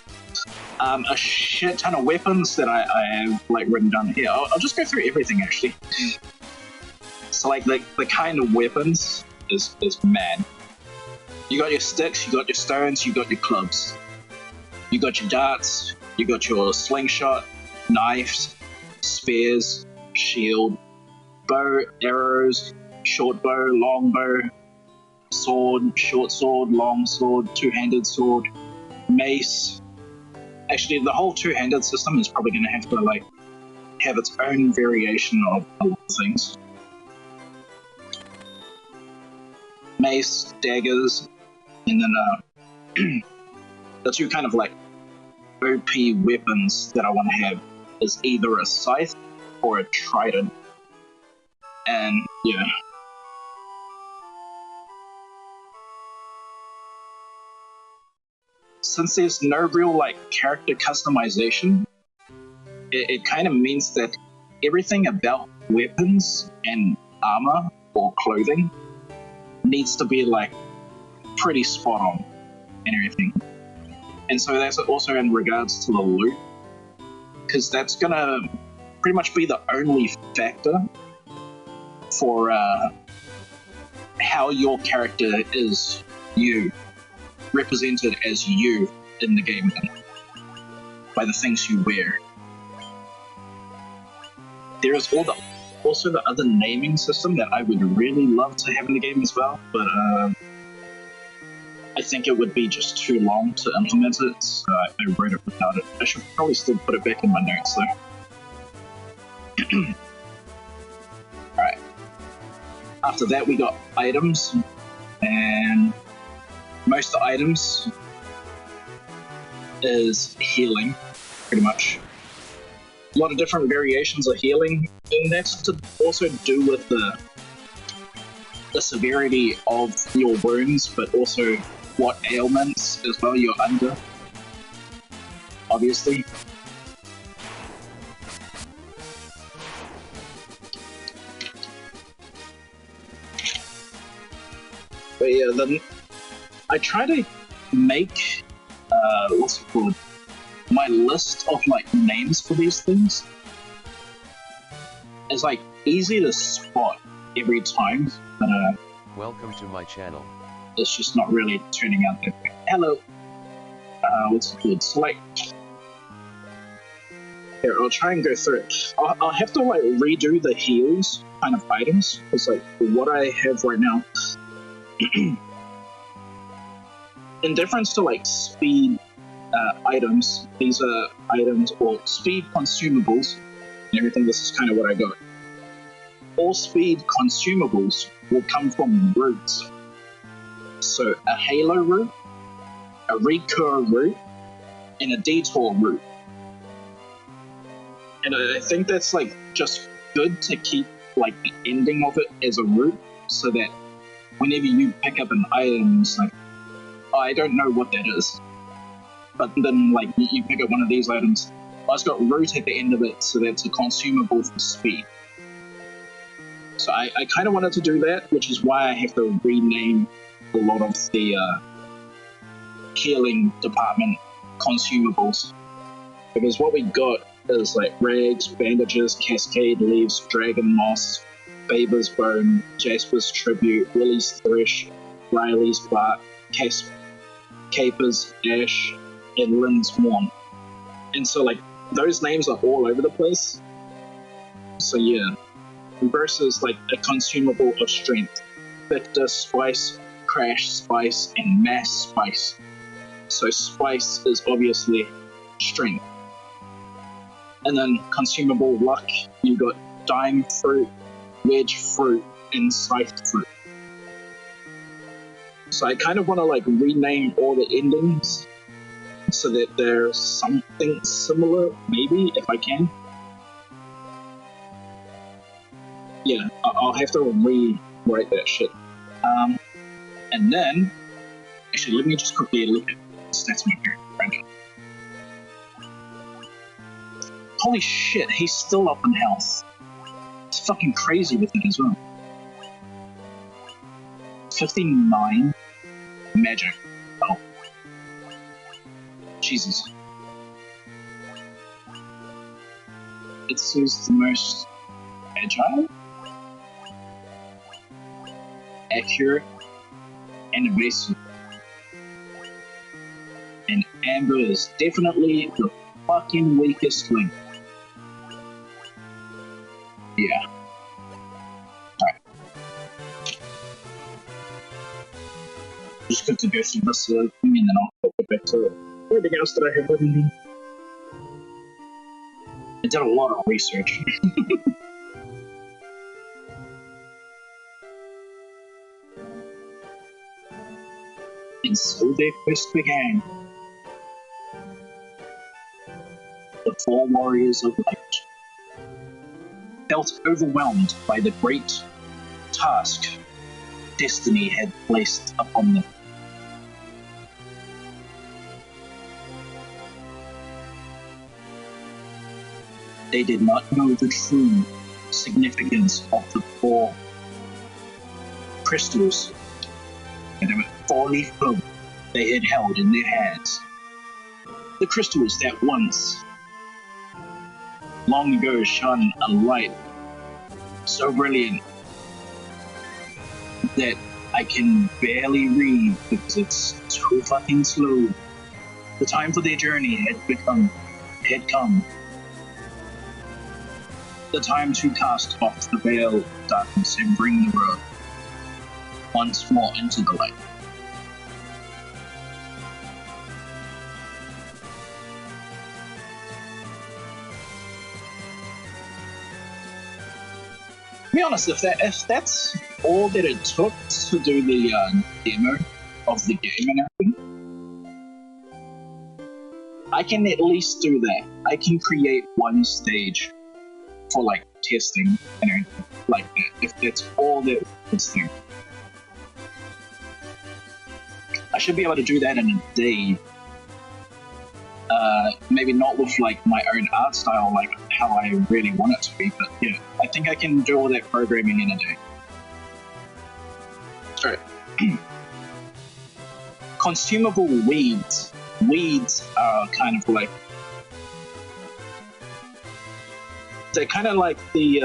a shit ton of weapons that I have like written down here. I'll just go through everything actually. So like the kind of weapons is mad. You got your sticks, you got your stones, you got your clubs. You got your darts, you got your slingshot, knives, spears, shield, bow, arrows, short bow, long bow, sword, short sword, long sword, two-handed sword, mace. Actually, the whole two-handed system is probably going to have to like have its own variation of a lot of things. Mace, daggers, and then the two kind of like OP weapons that I want to have is either a scythe or a trident. And yeah. Since there's no real like character customization, it kind of means that everything about weapons and armor or clothing needs to be like pretty spot on and everything. And so that's also in regards to the loot, because that's gonna pretty much be the only factor for how your character is represented as you in the game, by the things you wear. There is also the other naming system that I would really love to have in the game as well, but I think it would be just too long to implement it, so I wrote it without it. I should probably still put it back in my notes though. Alright. After that we got items, and most of the items is healing, pretty much. A lot of different variations of healing, and that's to also do with the severity of your wounds, but also what ailments as well you're under, obviously. But yeah, then I try to make what's it called? My list of like names for these things is like easy to spot every time, but welcome to my channel. It's just not really turning out that way. Hello. What's it called? So like, here, I'll try and go through it. I'll have to like redo the heals kind of items, because like what I have right now, in difference to like speed items. These are items or speed consumables and everything. This is kind of what I got. All speed consumables will come from routes. So a halo route, a recur route, and a detour route. And I think that's like just good to keep like the ending of it as a route, so that whenever you pick up an item, it's like, oh, I don't know what that is. But then like you pick up one of these items, oh, it's got route at the end of it, so that's a consumable for speed. So I kind of wanted to do that, which is why I have to rename a lot of the healing department consumables. Because what we got is like rags, bandages, cascade leaves, dragon moss, Faber's bone, Jasper's tribute, Willie's thresh, Riley's bark, Caper's ash, and Lynn's mourn. And so like those names are all over the place. So yeah. Versus like a consumable of strength. Victor, spice, crash, spice, and mass spice. So spice is obviously strength. And then consumable luck, you got dime fruit, wedge fruit, and scythe fruit. So I kind of want to like rename all the endings so that there's something similar, maybe, if I can. Yeah, I'll have to rewrite that shit. And then, actually, let me just quickly look at the stats of my character right now. Holy shit, he's still up in health. It's fucking crazy with it as well. 59 magic. Oh. Jesus. It says the most agile, accurate, and evasive. And Amber is definitely the fucking weakest link. Yeah. Alright. Just good to go through this thing and then I'll get back to everything else that I have written. I did a lot of research. And so their quest began. The four warriors of light felt overwhelmed by the great task destiny had placed upon them. They did not know the true significance of the four crystals and the four-leaf cloak they had held in their hands. The crystals that once, long ago, shone a light so brilliant that I can barely read because it's too fucking slow. The time for their journey had come. The time to cast off the veil of darkness and bring the road once more into the light. To be honest, if that's all that it took to do the demo of the game and everything, I can at least do that. I can create one stage for like testing and everything like that, if that's all that it's doing. I should be able to do that in a day. Maybe not with like my own art style, like how I really want it to be, but yeah, I think I can do all that programming in a day. Alright. Consumable weeds. Weeds are kind of like, they're kind of like the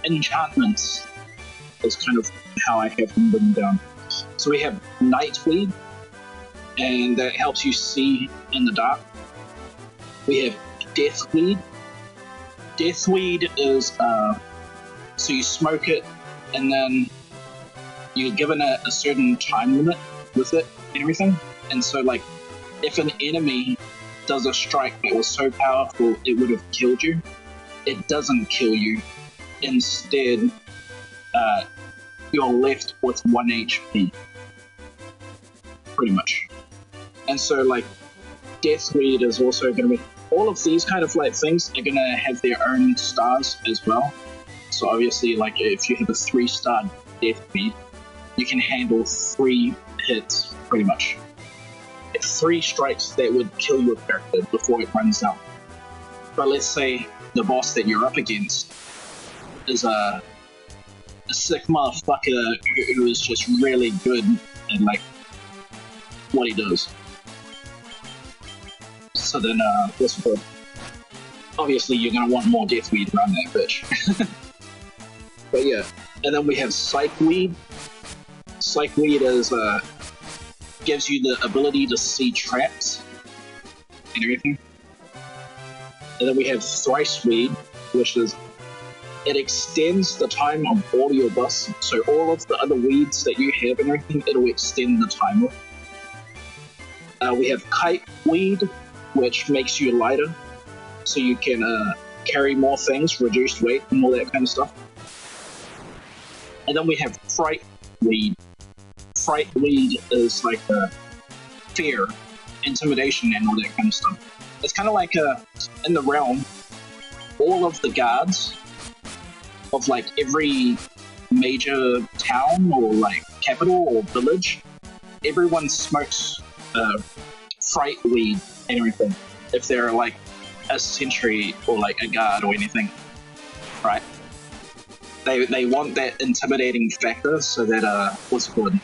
enchantments is kind of how I have them written down. So we have Nightweed, and that helps you see in the dark. We have Deathweed. Deathweed is, so you smoke it, and then you're given a certain time limit with it and everything. And so, like, if an enemy does a strike that was so powerful it would have killed you, it doesn't kill you. Instead, you're left with 1 HP, pretty much. And so, like, Deathweed is also going to be... All of these kind of, like, things are going to have their own stars as well. So obviously, like, if you have a 3-star Deathweed, you can handle 3 hits, pretty much. 3 strikes that would kill your character before it runs out. But let's say the boss that you're up against is a sick motherfucker who is just really good at, like, what he does. So then, what's it called? Obviously, you're gonna want more Deathweed around that bitch. But yeah, and then we have Psychweed. Psychweed is, gives you the ability to see traps and everything. And then we have Thriceweed, which is, it extends the time of all your buffs. So all of the other weeds that you have and everything, it'll extend the timer. We have Kiteweed, which makes you lighter, so you can carry more things, reduced weight, and all that kind of stuff. And then we have Frightweed. Frightweed is like fear, intimidation, and all that kind of stuff. It's kind of like in the realm, all of the guards of like every major town or like capital or village, everyone smokes Frightweed and everything. If they're like a sentry or like a guard or anything, right? They want that intimidating factor so that what's it called?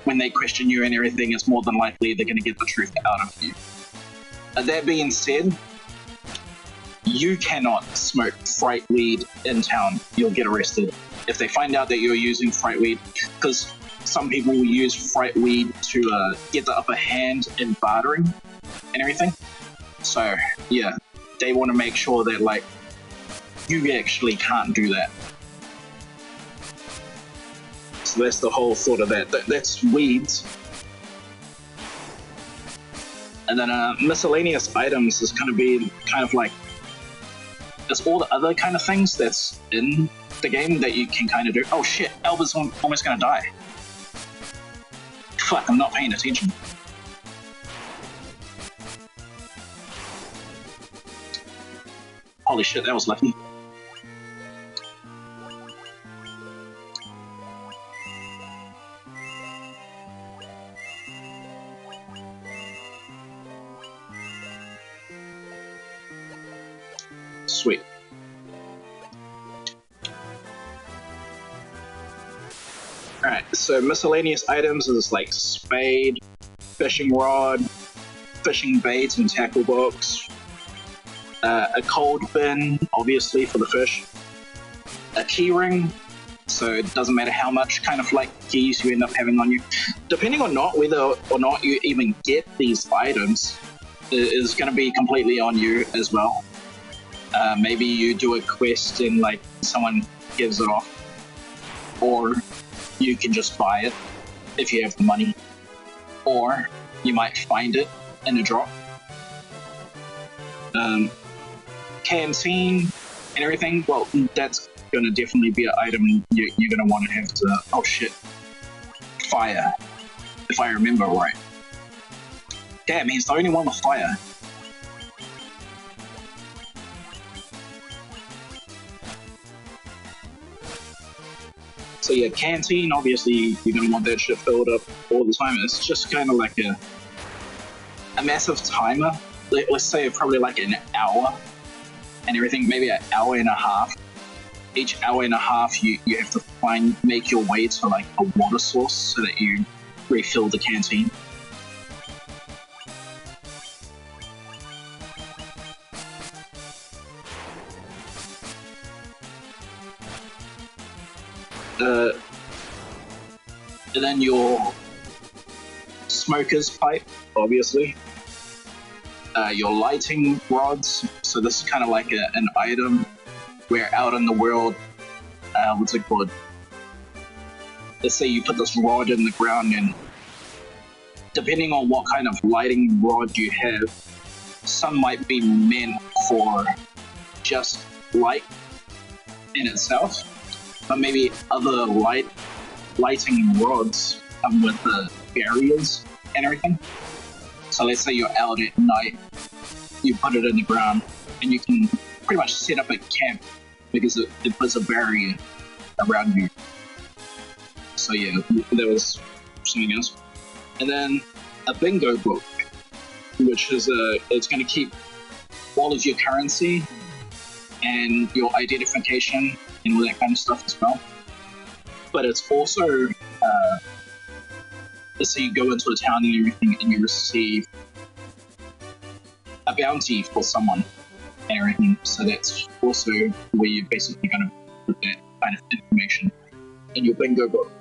When they question you and everything, it's more than likely they're going to get the truth out of you. That being said, you cannot smoke Frightweed in town. You'll get arrested if they find out that you're using Frightweed, because some people will use Frightweed to get the upper hand in bartering and everything. So yeah, they want to make sure that like you actually can't do that. So that's the whole thought of that. That's weeds. And then miscellaneous items is going to be kind of like, it's all the other kind of things that's in the game that you can kind of do. Oh shit, Alba's almost going to die. Fuck, I'm not paying attention. Holy shit, that was lucky. Sweet. Alright, so miscellaneous items is like spade, fishing rod, fishing bait and tackle box, a cold bin, obviously for the fish, a key ring, so it doesn't matter how much kind of like keys you end up having on you. Depending on whether or not you even get these items is going to be completely on you as well. Maybe you do a quest and like someone gives it off, or you can just buy it if you have the money, or you might find it in a drop. Canteen and everything, well, that's going to definitely be an item you're going to want to have to... Oh shit. Fire, if I remember right. Damn, he's the only one with fire. So yeah, canteen, obviously you're going to want that shit filled up all the time. It's just kind of like a massive timer. Let's say probably like an hour and everything, maybe an hour and a half. Each hour and a half you have to make your way to like a water source so that you refill the canteen. And then your smoker's pipe, obviously. Your lighting rods, so this is kind of like an item where out in the world, what's it called? Let's say you put this rod in the ground and depending on what kind of lighting rod you have, some might be meant for just light in itself, but maybe other lighting rods come with the barriers and everything. So let's say you're out at night, you put it in the ground, and you can pretty much set up a camp because it puts a barrier around you. So yeah, there was something else. And then a bingo book, which is it's going to keep all of your currency and your identification and all that kind of stuff as well. But it's also, let's say you go into a town and everything and you receive a bounty for someone and everything. So that's also where you're basically going to put that kind of information in your bingo book.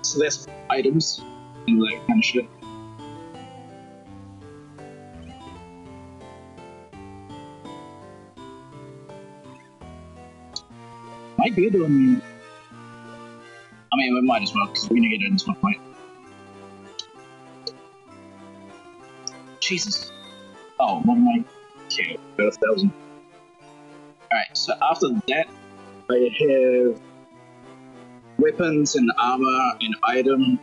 So that's items and all that kind of shit. Might be doing. I mean, we might as well because we're gonna get into a point. Jesus. Oh, what am I? Okay, about 1,000. Alright, so after that, I have weapons and armor and item.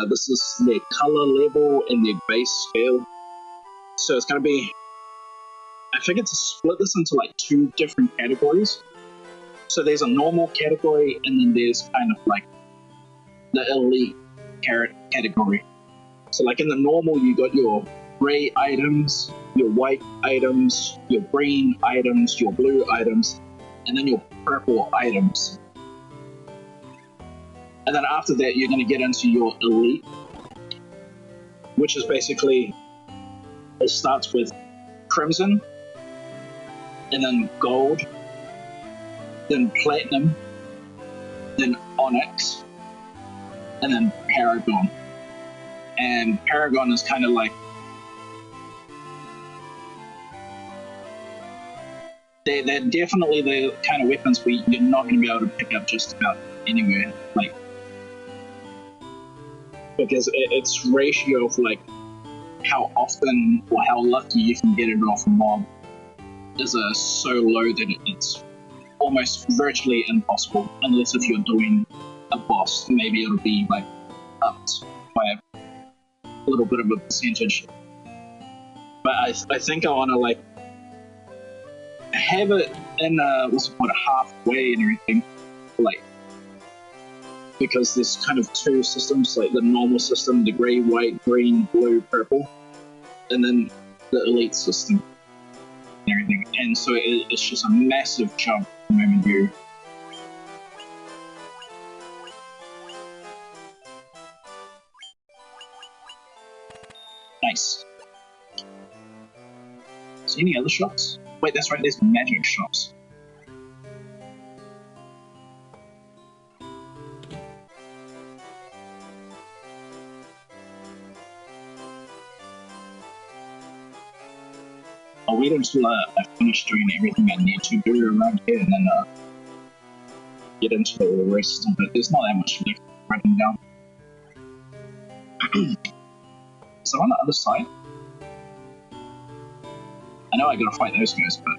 This is their color level and their base scale. So it's gonna be. I figured to split this into like 2 different categories. So there's a normal category, and then there's kind of like the elite category. So like in the normal, you got your gray items, your white items, your green items, your blue items, and then your purple items. And then after that, you're going to get into your elite, which is basically, it starts with crimson, and then gold, then platinum, then onyx, and then paragon. And paragon is kind of like they're definitely the kind of weapons where you're not going to be able to pick up just about anywhere, like, because its ratio of like how often or how lucky you can get it off a mob is so low that it's almost virtually impossible, unless if you're doing a boss, maybe it'll be like upped by a little bit of a percentage. But I think I want to like have it in what's it called, halfway and everything, like, because there's kind of 2 systems, like the normal system, the grey, white, green, blue, purple, and then the elite system and everything. And so it's just a massive jump from MMU. Nice. Is there any other shops? Wait, that's right, there's magic shops. I'll wait until I finish doing everything I need to do around here and then get into the rest of it. There's not that much left writing down. Is it on the other side? I know I gotta fight those guys, but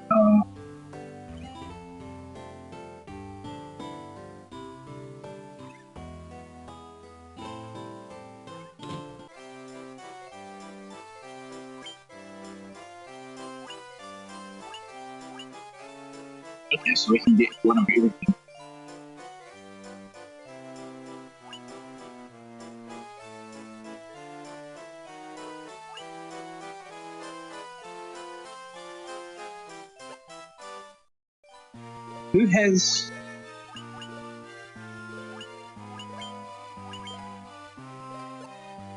okay, so we can get one of everything. Who has...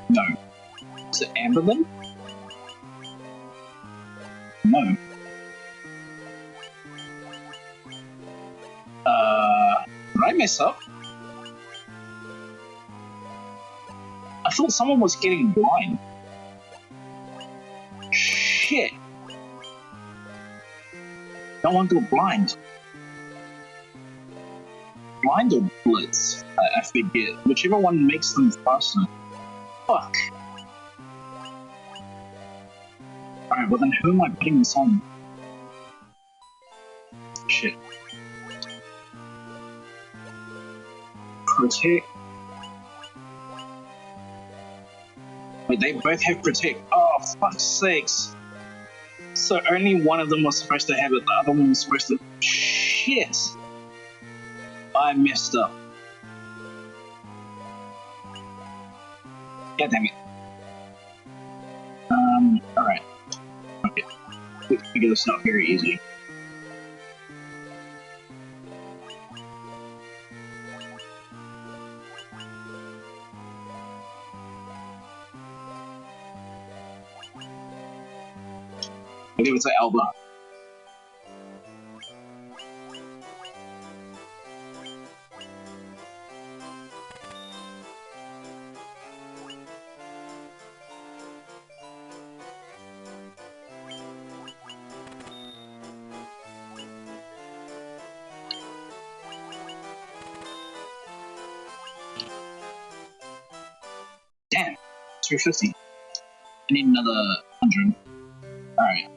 No. Is it Amberlin? No. Did I mess up? I thought someone was getting blind. Shit. No one got blind. Blind or blitz? I forget. Whichever one makes them faster. Fuck. Alright, well then who am I putting this on? Shit. Protect. Wait, they both have protect. Oh, fuck's sakes. So only one of them was supposed to have it, the other one was supposed to... Shit! I messed up. God damn it. Alright. Okay. We can figure this out very easy. I'll give it to Alba. Damn, 250. I need another 100. Alright.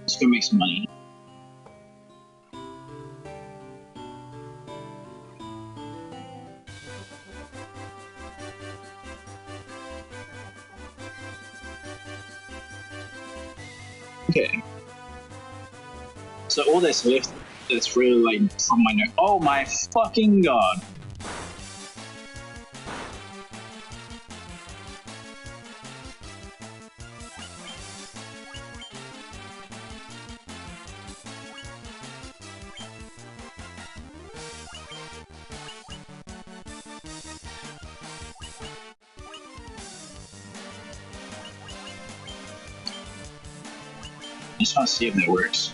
Let's go make some money. Okay. So all that's left that's really like from my note. Oh my fucking god. I just want to see if that works.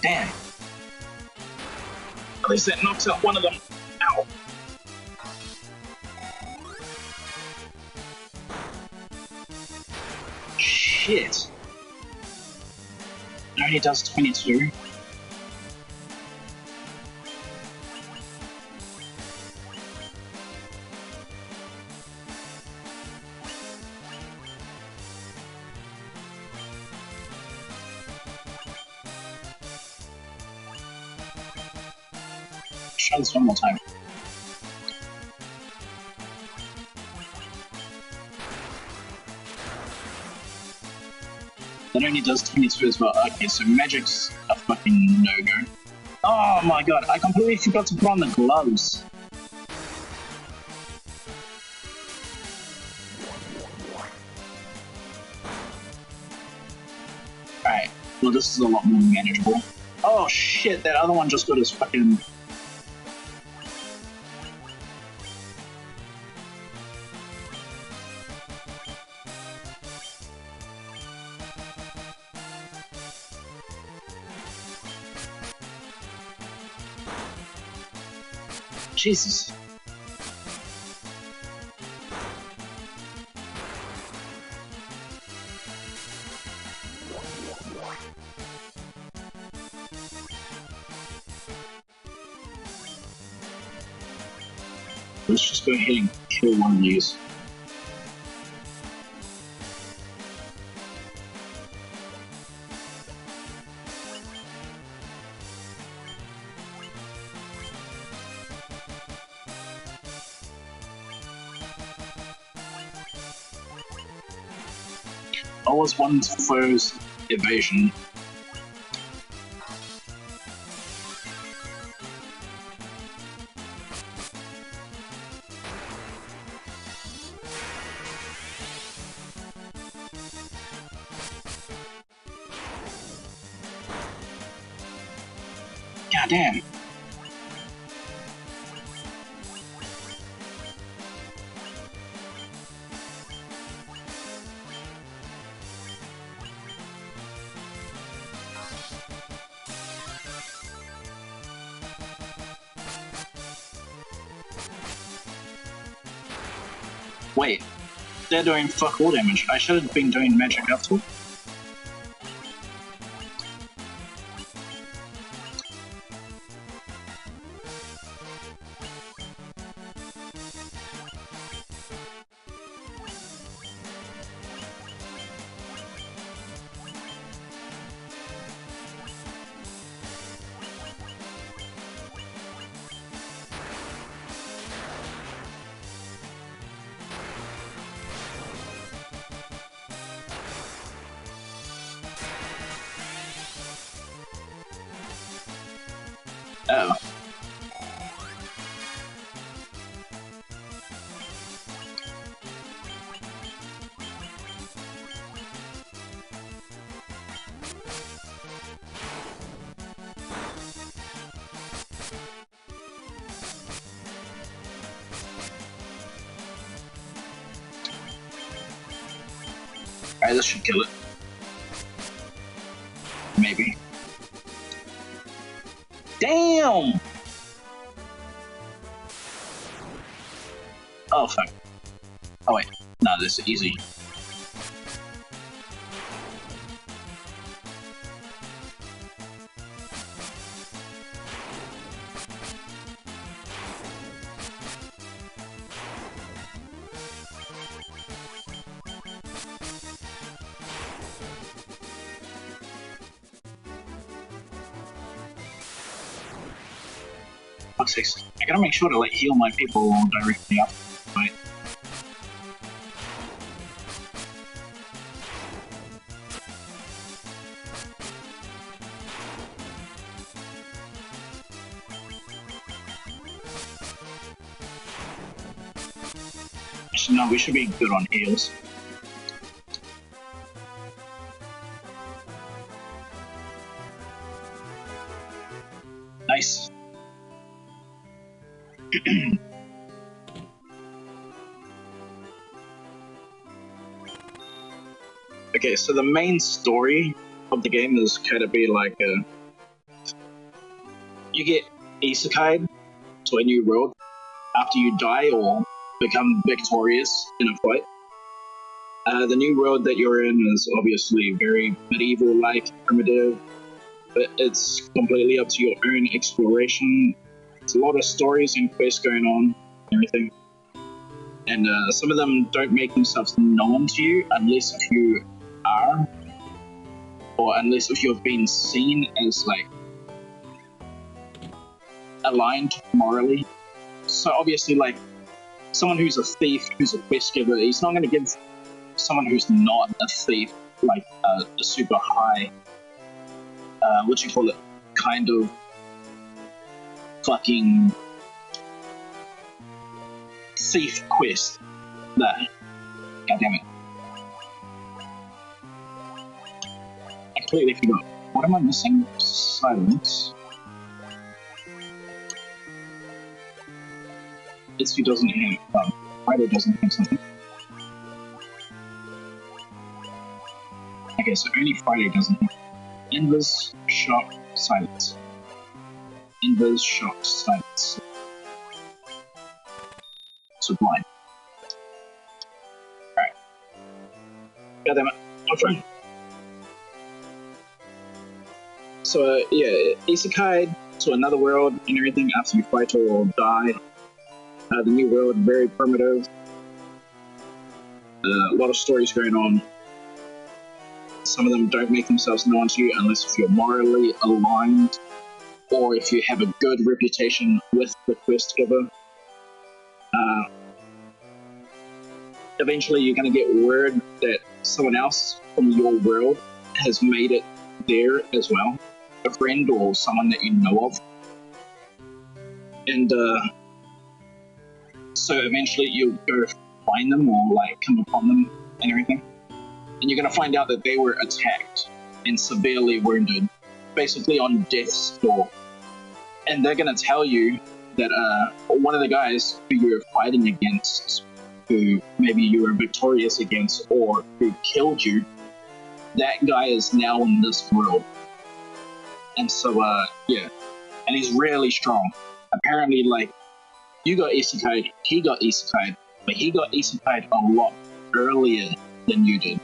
Damn. At least that knocks out one of them. Ow. Shit. It only does 22. Try this one more time. That only does 22 as well. Okay, so magic's a fucking no-go. Oh my god, I completely forgot to put on the gloves. Alright, well this is a lot more manageable. Oh shit, that other one just got his fucking... Jesus. Let's just go ahead and kill one of these. I was one first evasion. God damn. Wait, they're doing fuck all damage. I should have been doing magic after. Oh. Alright, this should kill it. Maybe. Damn! Oh, fuck. Oh, wait. No, this is easy. Fuck's sakes. I gotta make sure to, like, heal my people directly up. Right? Actually, no, we should be good on heals. Nice. Okay, so the main story of the game is kind of be like you get isekai to a new world after you die or become victorious in a fight. The new world that you're in is obviously very medieval-like, primitive, but it's completely up to your own exploration. There's a lot of stories and quests going on and everything. And some of them don't make themselves known to you unless if you are, or unless if you've been seen as, like, aligned morally. So obviously, like, someone who's a thief, who's a quest giver, he's not going to give someone who's not a thief, like, a super high, what you call it, kind of fucking thief quest. Nah. God damn it. I completely forgot. What am I missing? Silence. Itsu doesn't have, Friday doesn't have something. Okay, so only Friday doesn't have. Invis, shock, silence. Invis, shock, silence. Sublime. Alright. Goddammit. My friend. So, yeah, isekai to another world and everything after you fight or die. The new world, very primitive. A lot of stories going on. Some of them don't make themselves known to you unless if you're morally aligned or if you have a good reputation with the quest giver. Eventually you're going to get word that someone else from your world has made it there as well. A friend or someone that you know of. And so eventually you'll go find them or, like, come upon them and everything. And you're going to find out that they were attacked and severely wounded, basically on death's door. And they're going to tell you that one of the guys who you're fighting against, who maybe you were victorious against, or who killed you, that guy is now in this world. And so, yeah. And he's really strong. Apparently, like, you got isekai, he got isekai, but he got isekai'd a lot earlier than you did.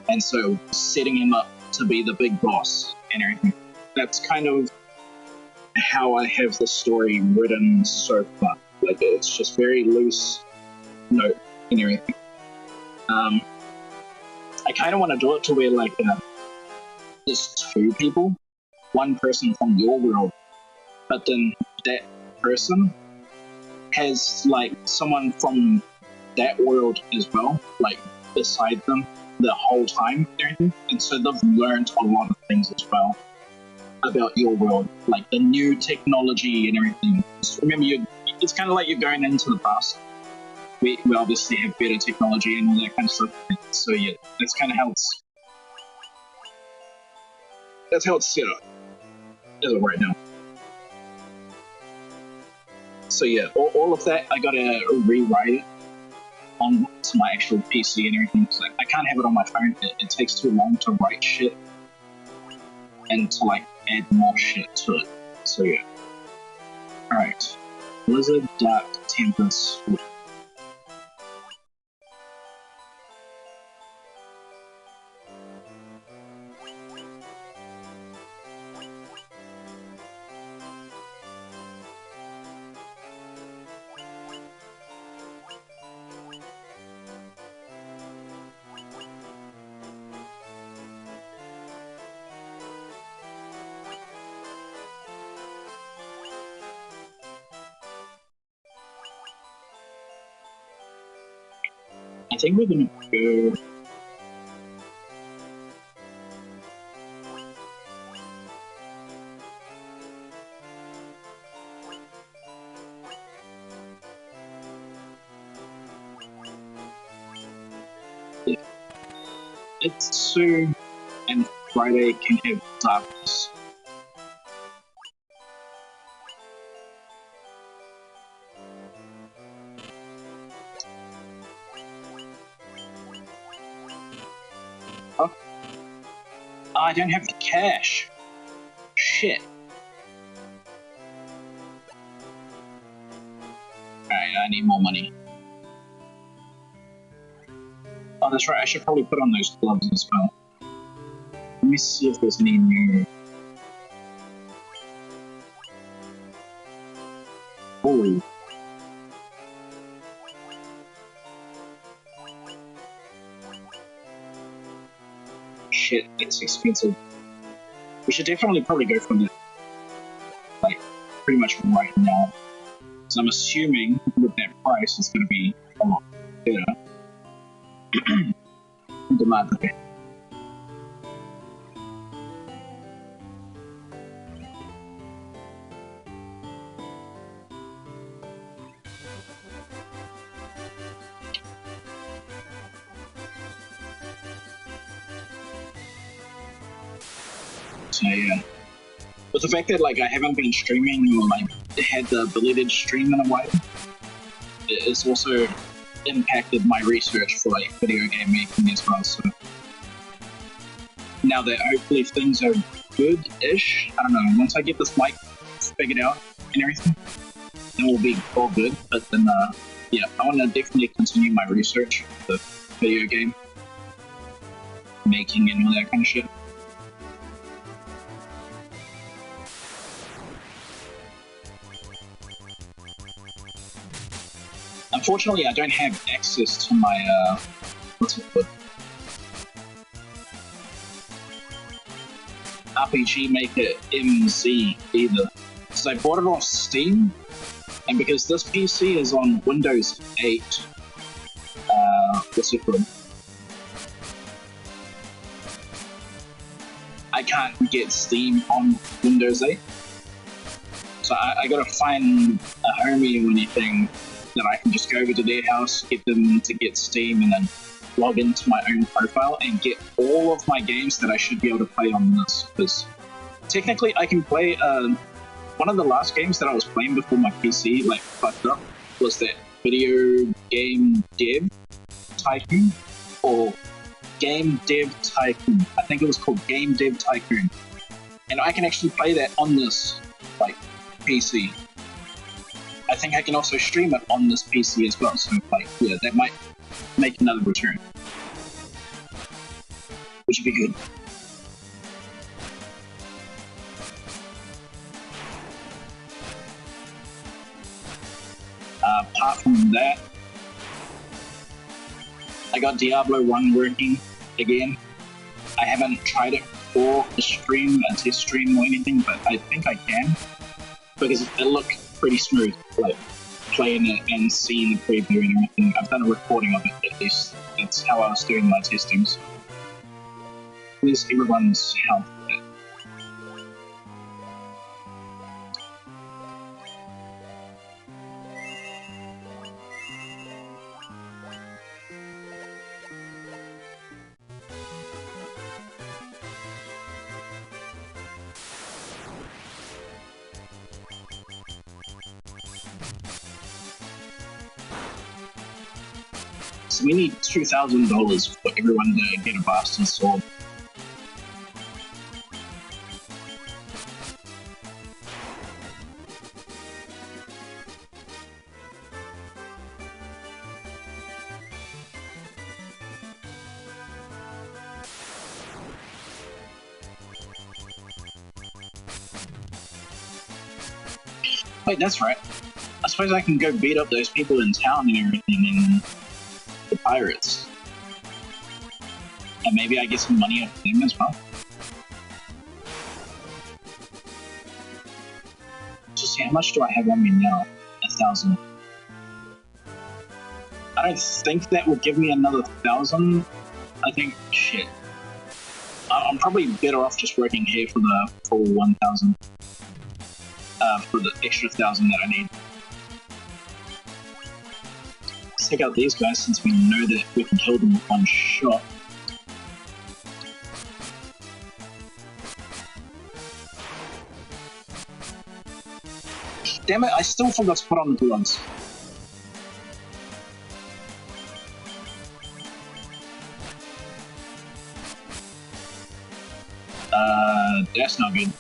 And so setting him up to be the big boss and everything. That's kind of how I have the story written so far. Like, it's just very loose note and everything. I kind of want to do it to where, like, there's two people, one person from your world, but then that person has, like, someone from that world as well, like, beside them the whole time and everything. And so they've learned a lot of things as well about your world, like the new technology and everything. Just remember, it's kind of like you're going into the past. We obviously have better technology and all that kind of stuff. So yeah, that's kind of how it's set up as of right now. So yeah, all of that I gotta rewrite it on to my actual PC and everything. So I can't have it on my phone. It takes too long to write shit and to like add more shit to it. So yeah. Alright. Blizzard, Dark, Tempest. I think we're gonna go. Yeah. It's soon, and Friday can have darkness. Oh. I don't have the cash. Shit. Alright, I need more money. Oh, that's right, I should probably put on those gloves as well. Let me see if there's any new... Oh. Shit, it's expensive. We should definitely probably go from it, like, pretty much right now. So I'm assuming with that price it's going to be a lot better. Demand. So yeah, but the fact that like I haven't been streaming or like had the ability to stream in a while, it's also impacted my research for like video game making as well. So now that hopefully things are good-ish, I don't know, once I get this mic figured out and everything, then we'll be all good. But then yeah, I want to definitely continue my research for video game making and all that kind of shit. Unfortunately, I don't have access to my, what's it called? RPG Maker MZ either. So I bought it off Steam, and because this PC is on Windows 8, what's it called? I can't get Steam on Windows 8. So I gotta find a homie or anything that I can just go over to their house, get them to get Steam, and then log into my own profile and get all of my games that I should be able to play on this. Because technically I can play, one of the last games that I was playing before my PC like fucked up was that Video Game Dev Tycoon, or Game Dev Tycoon. I think it was called Game Dev Tycoon. And I can actually play that on this, like, PC. I think I can also stream it on this PC as well. So, like, yeah, that might make another return, which would be good. Apart from that, I got Diablo 1 working again. I haven't tried it for a stream, a test stream or anything, but I think I can, because it looked pretty smooth, like playing it and seeing the preview and everything. I've done a recording of it at least. That's how I was doing my testings. Where's everyone's health at? So we need $2,000 for everyone to get a bastard sword. Wait, that's right. I suppose I can go beat up those people in town and everything and the pirates. And maybe I get some money off them as well. So see, how much do I have on me now? 1,000. I don't think that will give me another 1,000. I think, shit. I'm probably better off just working here for the full 1,000. For the extra 1,000 that I need. Let's take out these guys since we know that we can kill them with one shot. Damn it, I still forgot to put on the gloves. That's not good.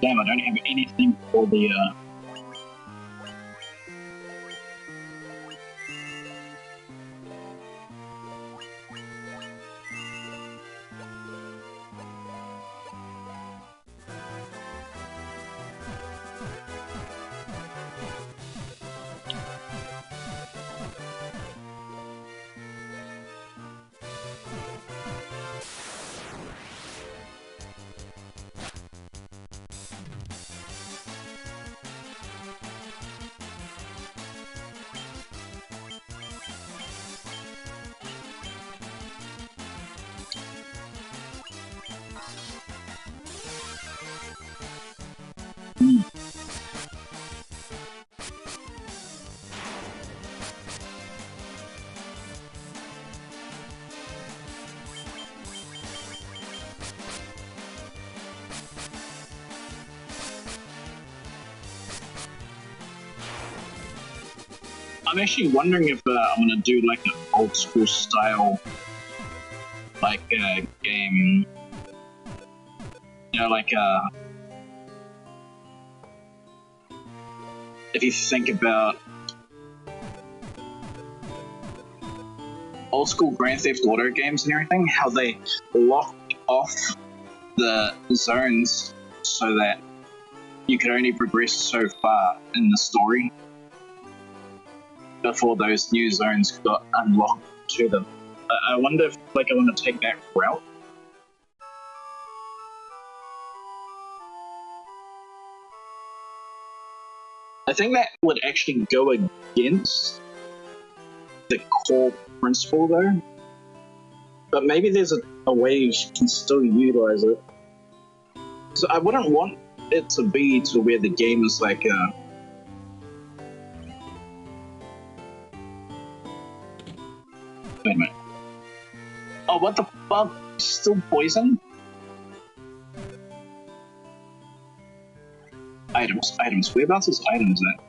Damn, I don't have anything for the, I'm actually wondering if I'm gonna do like an old school style, like game, you know, like if you think about old school Grand Theft Auto games and everything, how they locked off the zones so that you could only progress so far in the story before those new zones got unlocked to them. I wonder if like I want to take that route. I think that would actually go against the core principle though. But maybe there's a way you can still utilize it. So I wouldn't want it to be to where the game is like wait a minute. Oh, what the fuck? Still poison? Items. Whereabouts is items at?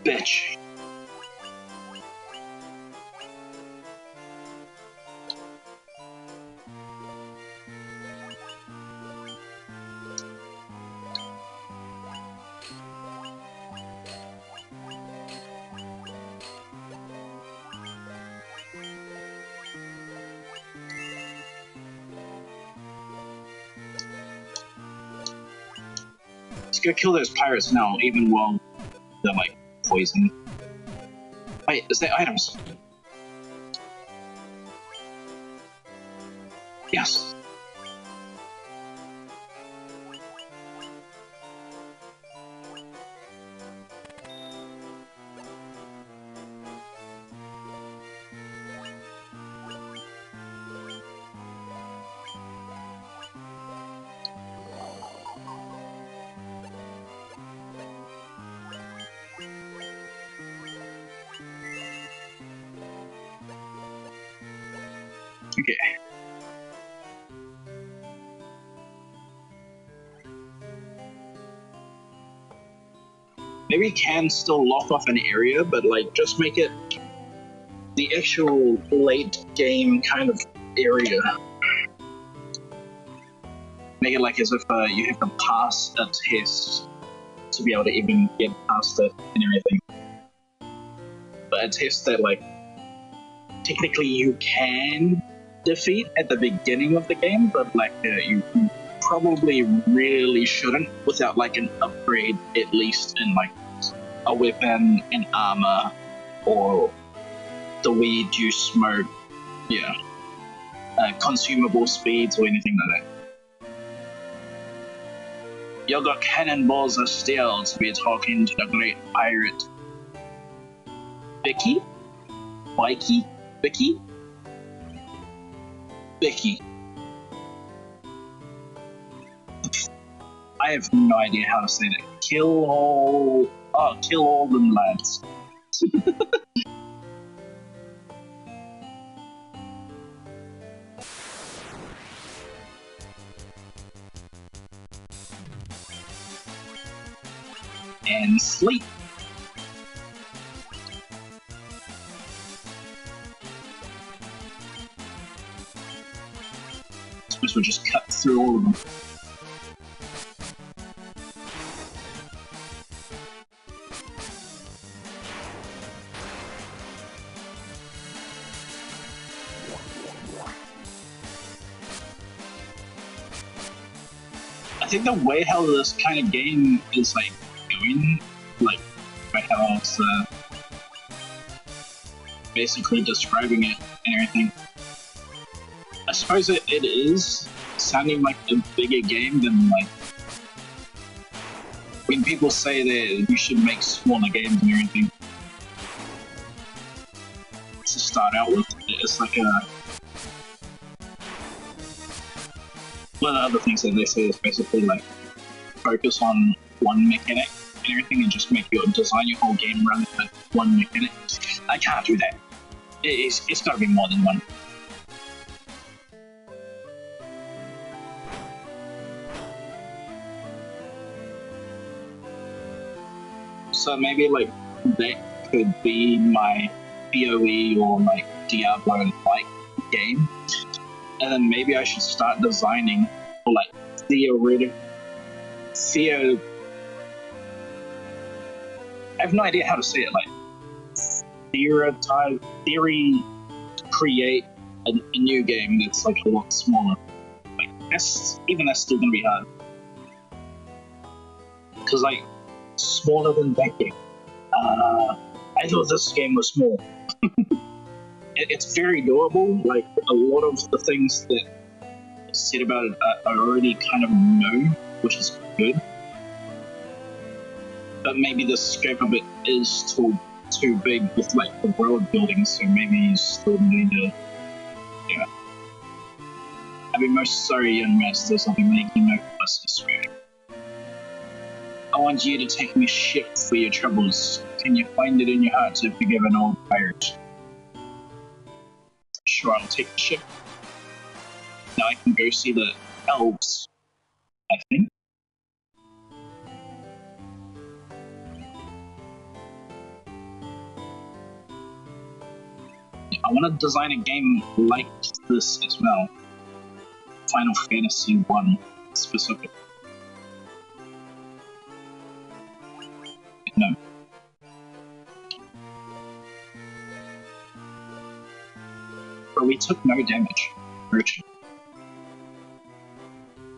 Bitch. Let's go kill those pirates now, even while they're like poisoned. Wait, is there items? Yes. Okay. Maybe you can still lock off an area, but like just make it the actual late game kind of area. Make it like as if you have to pass a test to be able to even get past it and everything. But a test that like technically you can defeat at the beginning of the game, but like you probably really shouldn't without like an upgrade at least in like a weapon and armor or the weed you smoke, yeah, consumable speeds or anything like that. You got cannonballs of steel to be talking to the great pirate. Vicky? Vicky? Vicky? Vicky. I have no idea how to say that. Kill all them lads. And sleep. Suppose we'll just cut through all of them. I think the way how this kind of game is like going, like how it's basically describing it and everything. I suppose it is sounding like a bigger game than like when people say that you should make smaller games and everything. To start out with, it's like a one of the other things that they say is basically like focus on one mechanic and everything and just design your whole game around that one mechanic. I can't do that. It's gotta be more than one. So maybe like that could be my PoE or like Diablo-like game. And then maybe I should start designing for like I have no idea how to say it, like create a new game that's like a lot smaller. Like that's still gonna be hard. Cause like smaller than that game. I thought this game was small. It's very doable. Like a lot of the things that are said about it I already kind of know, which is good. But maybe the scope of it is too big with like the world building, so maybe you still need to I'd be most sorry, young masters. I'll be making no fuss. I want you to take me ship for your troubles. Can you find it in your heart to forgive an old pirate? Sure, I'll take the ship. Now I can go see the elves, I think. I want to design a game like this as well. Final Fantasy 1 specifically. No. But we took no damage. Virtually.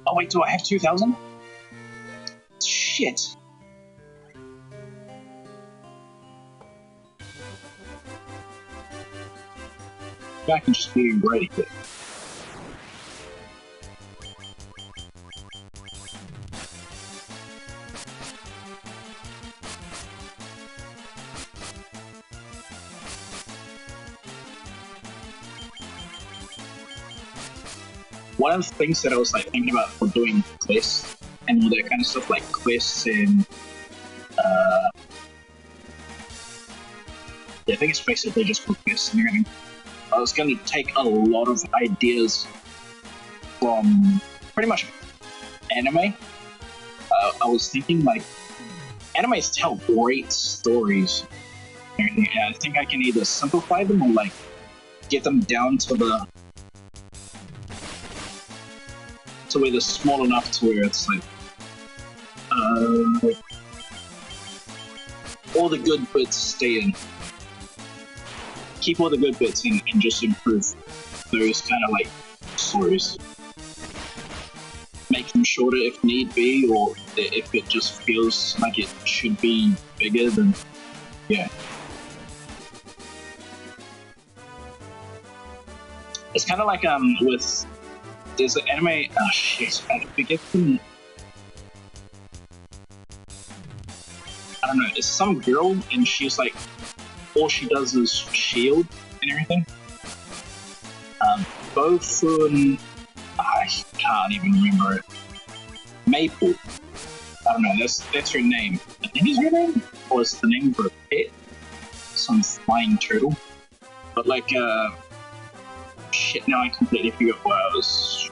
Oh wait, do I have 2,000? Shit. I can just be ready here. One of the things that I was like thinking about for doing quests and all that kind of stuff, like quests and yeah, I think it's basically just for quests and everything. I was going to take a lot of ideas from pretty much anime. I was thinking like animes tell great stories, and I think I can either simplify them or like get them down to where they're small enough to where it's like all the good bits stay in. Keep all the good bits in and just improve those kind of like stories. Make them shorter if need be, or if it just feels like it should be bigger, then yeah. It's kind of like with there's an anime. Oh shit, I forget the. I don't know. It's some girl and she's like. All she does is shield and everything. Bofun, I can't even remember it. Maple, I don't know. That's her name. I think is her name, or is the name of her pet? Some flying turtle. But like, shit. Now I completely forgot what I was.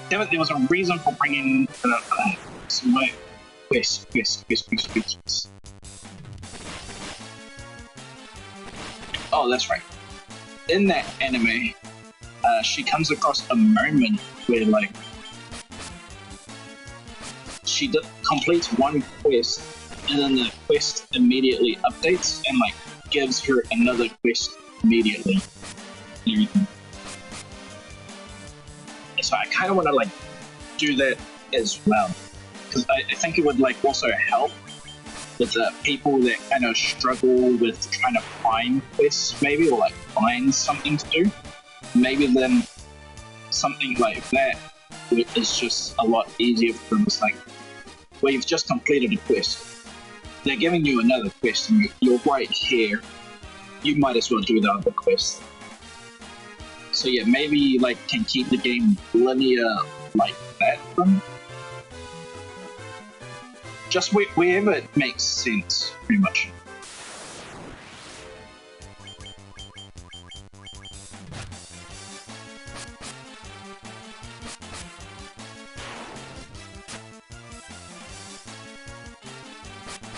Damn it! There was a reason for bringing some quest. Oh, that's right. In that anime, she comes across a moment where, like, she completes one quest, and then the quest immediately updates and, like, gives her another quest immediately. And everything. So I kind of want to, like, do that as well. Because I think it would, like, also help with the people that kind of struggle with trying to find quests, maybe, or like find something to do. Maybe then something like that is just a lot easier for them. It's like, well, you've just completed a quest. They're giving you another quest, and you're right here. You might as well do the other quest. So yeah, maybe like can keep the game linear like that for them. Just wherever it makes sense, pretty much.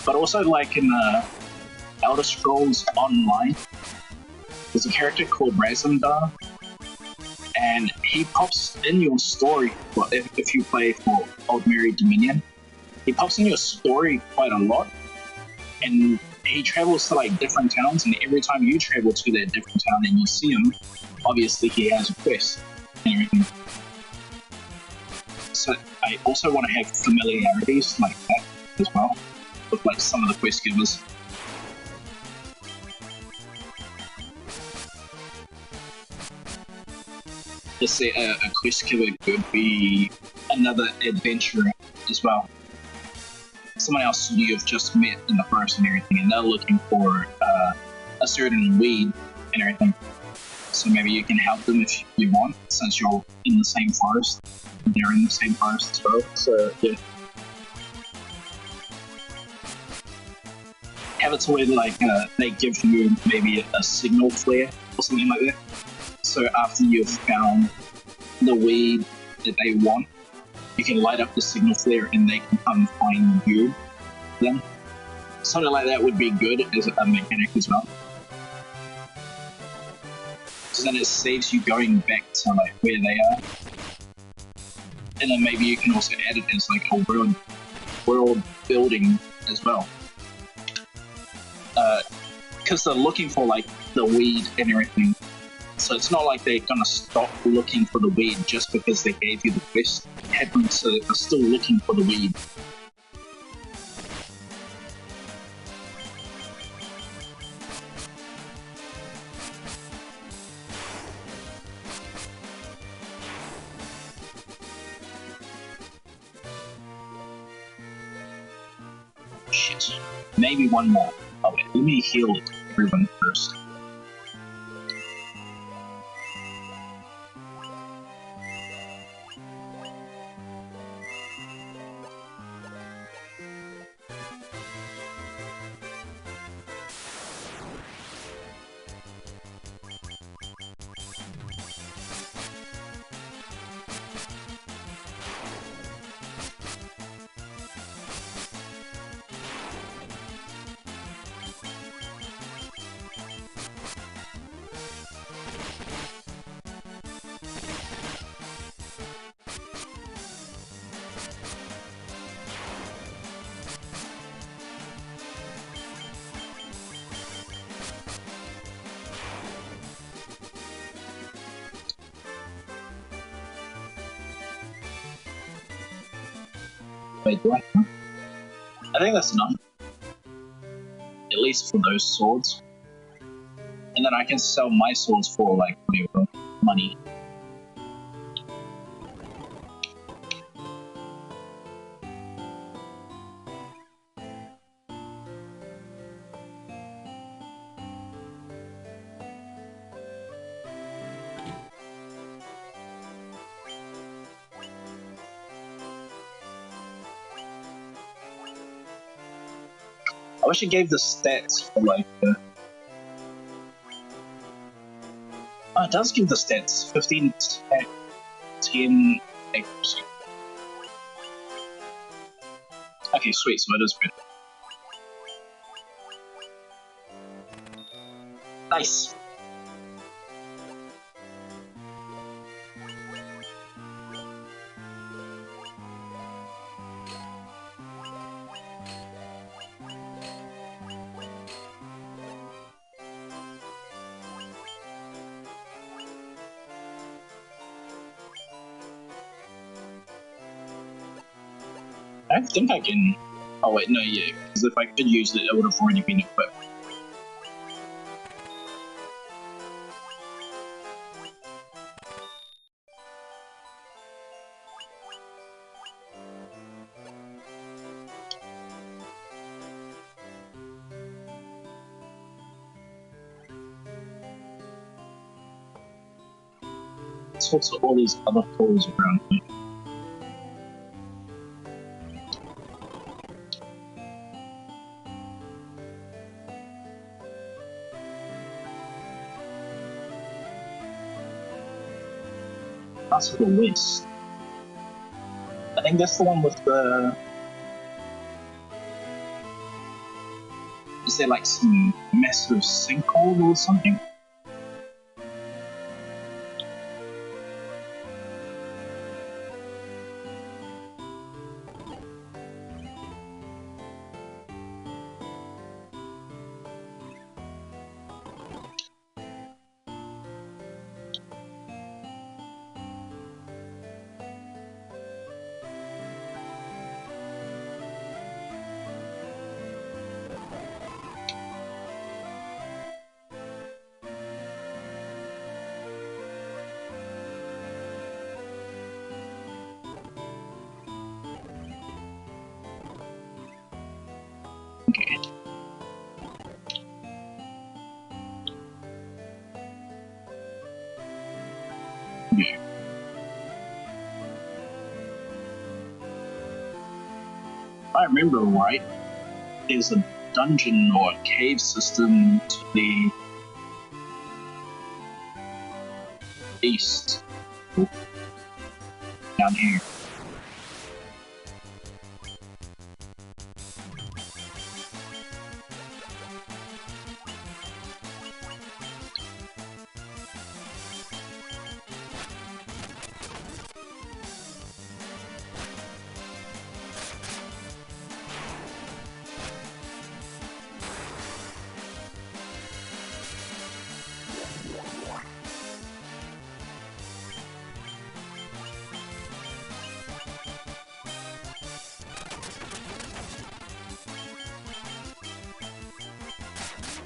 But also, like in Elder Scrolls Online, there's a character called Razandar, and he pops in your story. Well, if you play for Old Mary Dominion, he pops in your story quite a lot, and he travels to like different towns, and every time you travel to that different town and you see him, obviously he has a quest and everything. So I also want to have familiarities like that as well, with like some of the quest givers. Let's say a quest giver could be another adventurer as well. Someone else you've just met in the forest and everything, and they're looking for a certain weed and everything. So maybe you can help them if you want, since you're in the same forest. They're in the same forest as well. So yeah. Have it to where like they give you maybe a signal flare or something like that. So after you've found the weed that they want, you can light up the signal flare and they can come find you. Then something like that would be good as a mechanic as well. So then it saves you going back to like where they are. And then maybe you can also add it as like a world building as well. Because they're looking for like the weed and everything. So it's not like they're gonna stop looking for the weed just because they gave you the quest happen, so they're still looking for the weed. Shit. Maybe one more. Oh wait, let me heal everyone first. Wait, do I? I think that's enough. At least for those swords. And then I can sell my swords for like whatever money. I wish it gave the stats for like oh, it does give the stats. 15 attack, 10 accuracy. Okay, sweet, so it is good. Nice. I think I can... Oh wait, no, yeah, because if I could use it, it would have already been equipped. There's also all these other tools around me. That's the West. I think that's the one with the... Is there like some massive sinkhole or something? Yeah. If I remember right, there's a dungeon or a cave system to the east down here.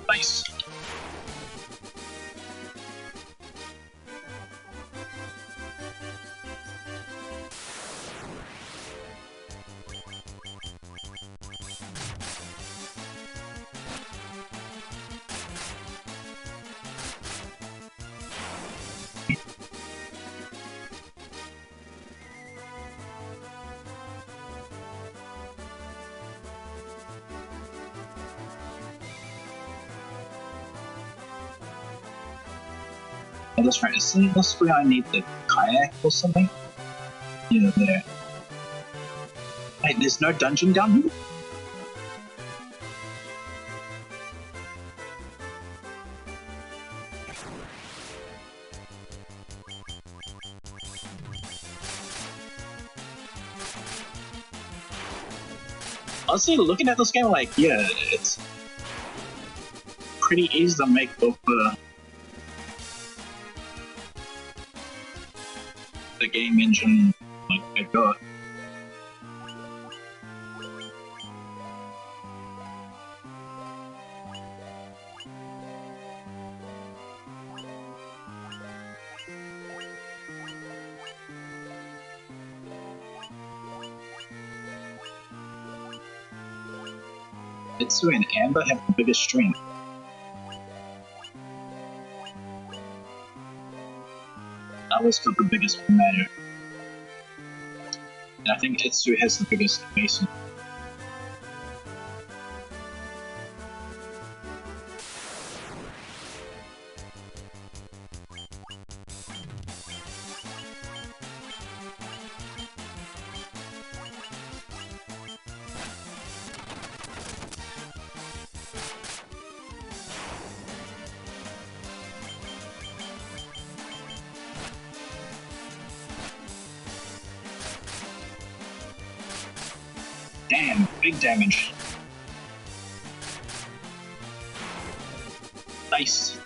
Nice. Oh, that's right. Isn't this where I need the kayak or something? Yeah, there. Wait, there's no dungeon down here? Honestly, looking at this game, like, yeah, it's pretty easy to make both the game engine like I got. Itsu and Amber have the biggest strength. I always got the biggest matter. And I think Itsu has the biggest basin. Damn, big damage. Nice.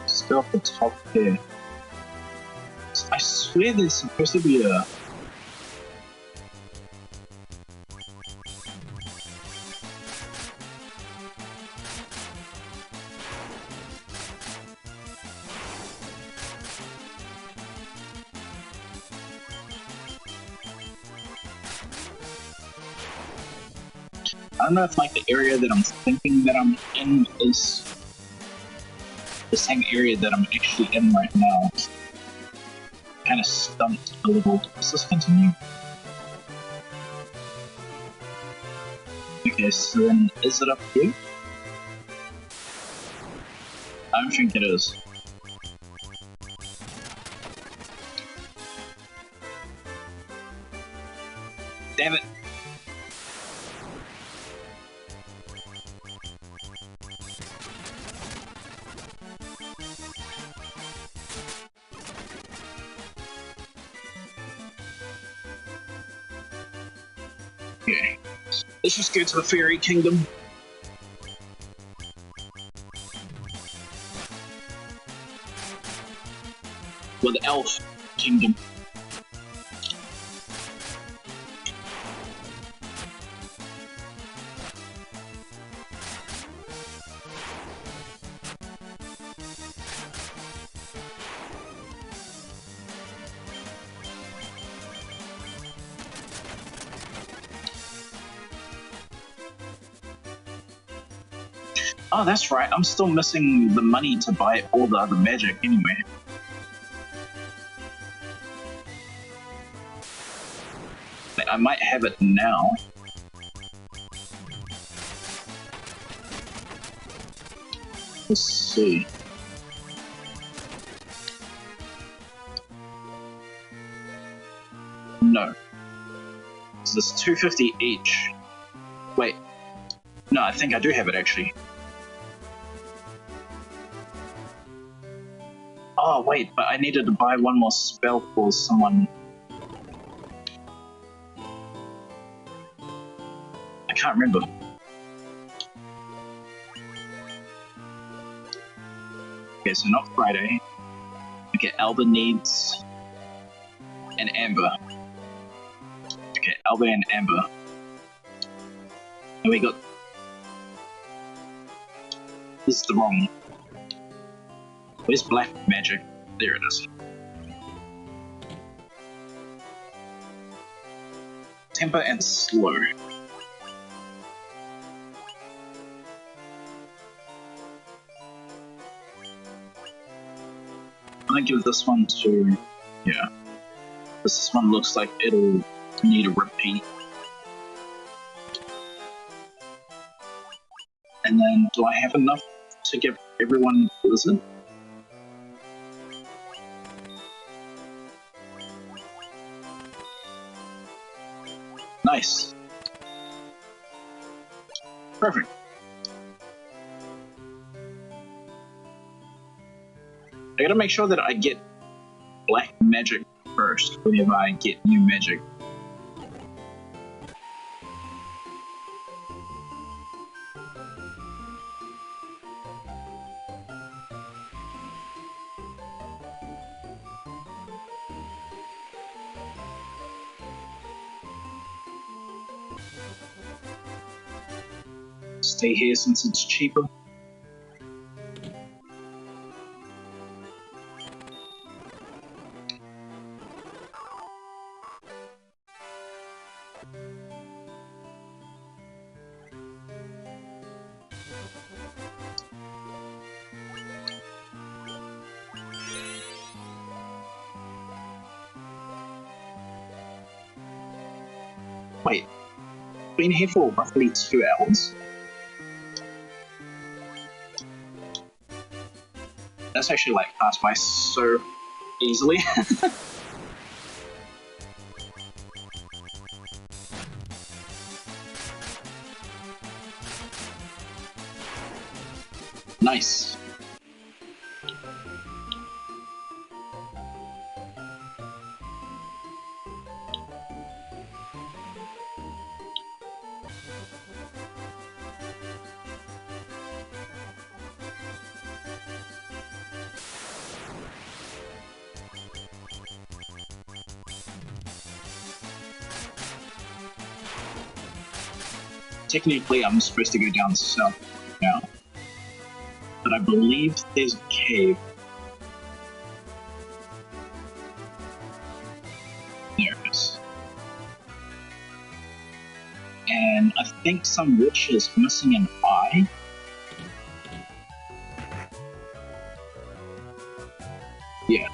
Still at the top here. I swear there's supposed to be a... I don't know if like the area that I'm thinking that I'm in is the same area that I'm actually in right now. Kind of stumped a little. Does this continue? Okay, so then is it up here? I don't think it is. Damn it! Okay, let's just go to the Fairy Kingdom. Well, the Elf Kingdom. Oh, that's right. I'm still missing the money to buy all the other magic anyway. I might have it now. Let's see. No. So there's 250 each. Wait. No, I think I do have it actually. Oh, wait, but I needed to buy one more spell for someone. I can't remember. Okay, so not Friday. Okay, Alba needs an Amber. Okay, Alba and Amber. And we got... This is the wrong... Where's Black Magic? There it is. Temper and Slow. I'm gonna give this one to... Yeah. This one looks like it'll need a repeat. And then, do I have enough to give everyone Blizzard? Nice. Perfect. I gotta make sure that I get Black Magic first whenever I get new magic. Stay here since it's cheaper. Wait, been here for roughly 2 hours? That's actually like passed by so easily. Nice. Technically, I'm supposed to go down south now, but I believe there's a cave. There it is. And I think some witch is missing an eye. Yeah.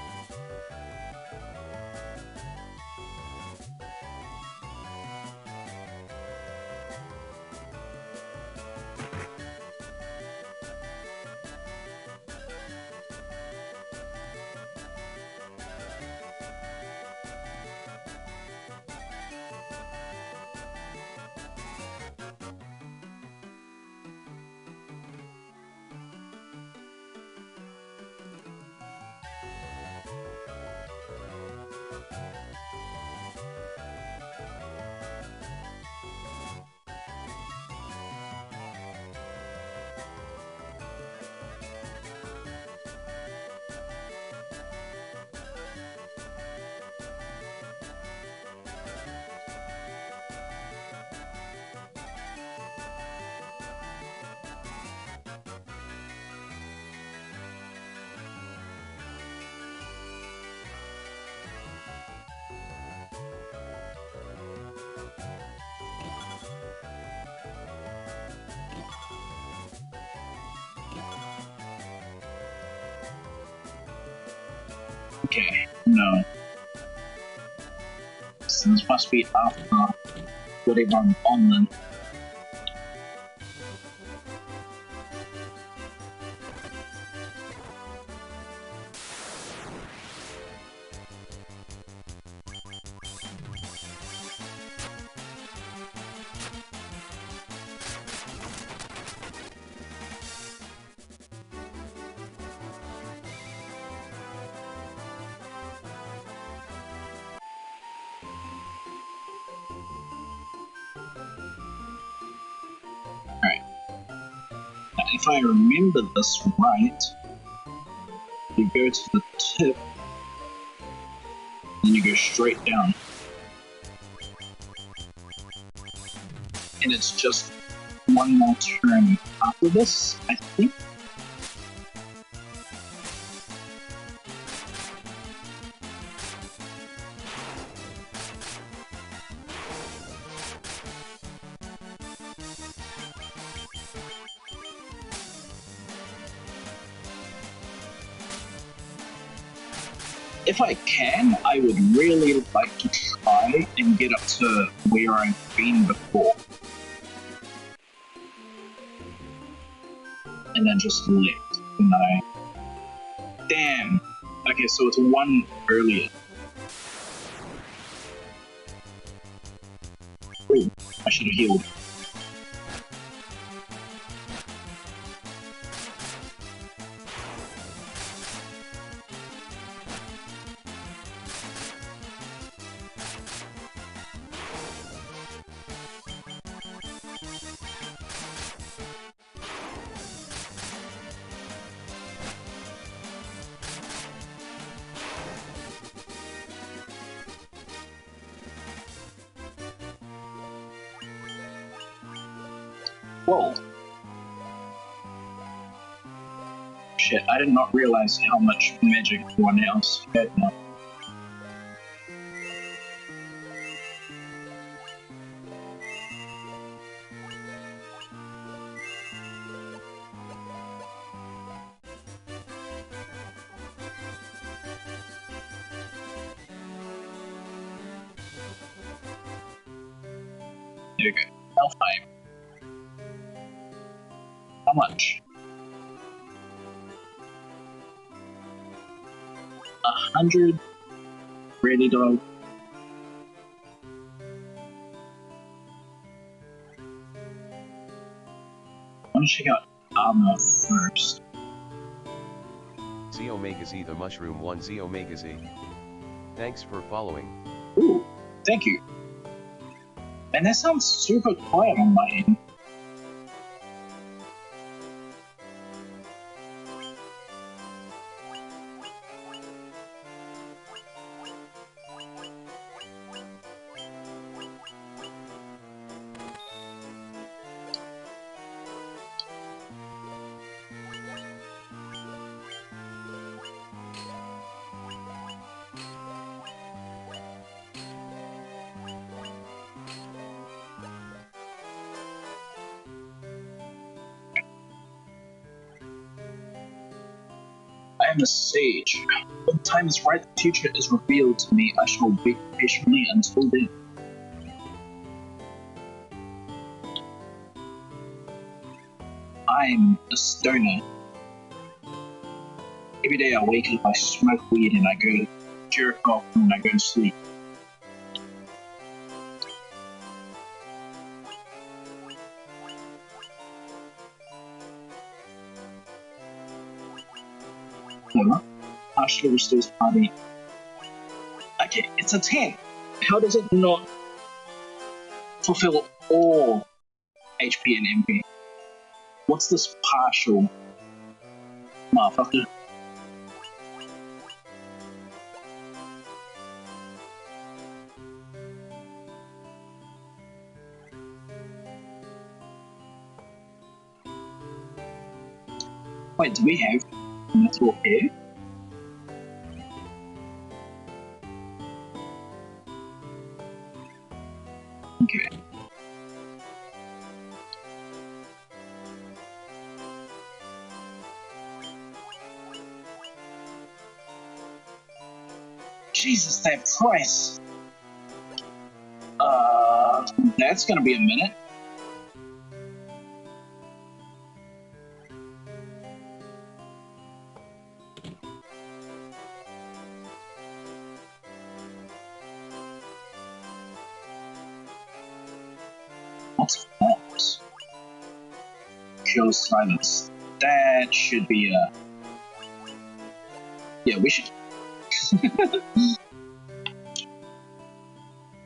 Okay, no. So this must be after whatever I'm on then. If I remember this right, you go to the tip, and you go straight down. And it's just one more turn after this, I think. If I can, I would really like to try and get up to where I've been before. And then just left, no. Damn. Okay, so it's one earlier. Ooh, I should have healed. Whoa. Shit, I did not realize how much magic everyone else had now. There we go. L5. How much? 100. Really, dog? I want to check out armor first. Z Omega Z the Mushroom 1 Z Omega Z. Thanks for following. Ooh, thank you. And that sounds super quiet on my end. I am a sage. When the time is right, the future is revealed to me. I shall wait patiently until then. I'm a stoner. Every day I wake up, I smoke weed, and I go jerk off when I go to sleep. Partially restores party. Okay, it's a 10. How does it not fulfill all HP and MP? What's this partial? Motherfucker. Wait, do we have metal here? Okay. Jesus, that price. That's gonna be a minute. What's that? Kill silence. That should be a... Yeah, we should...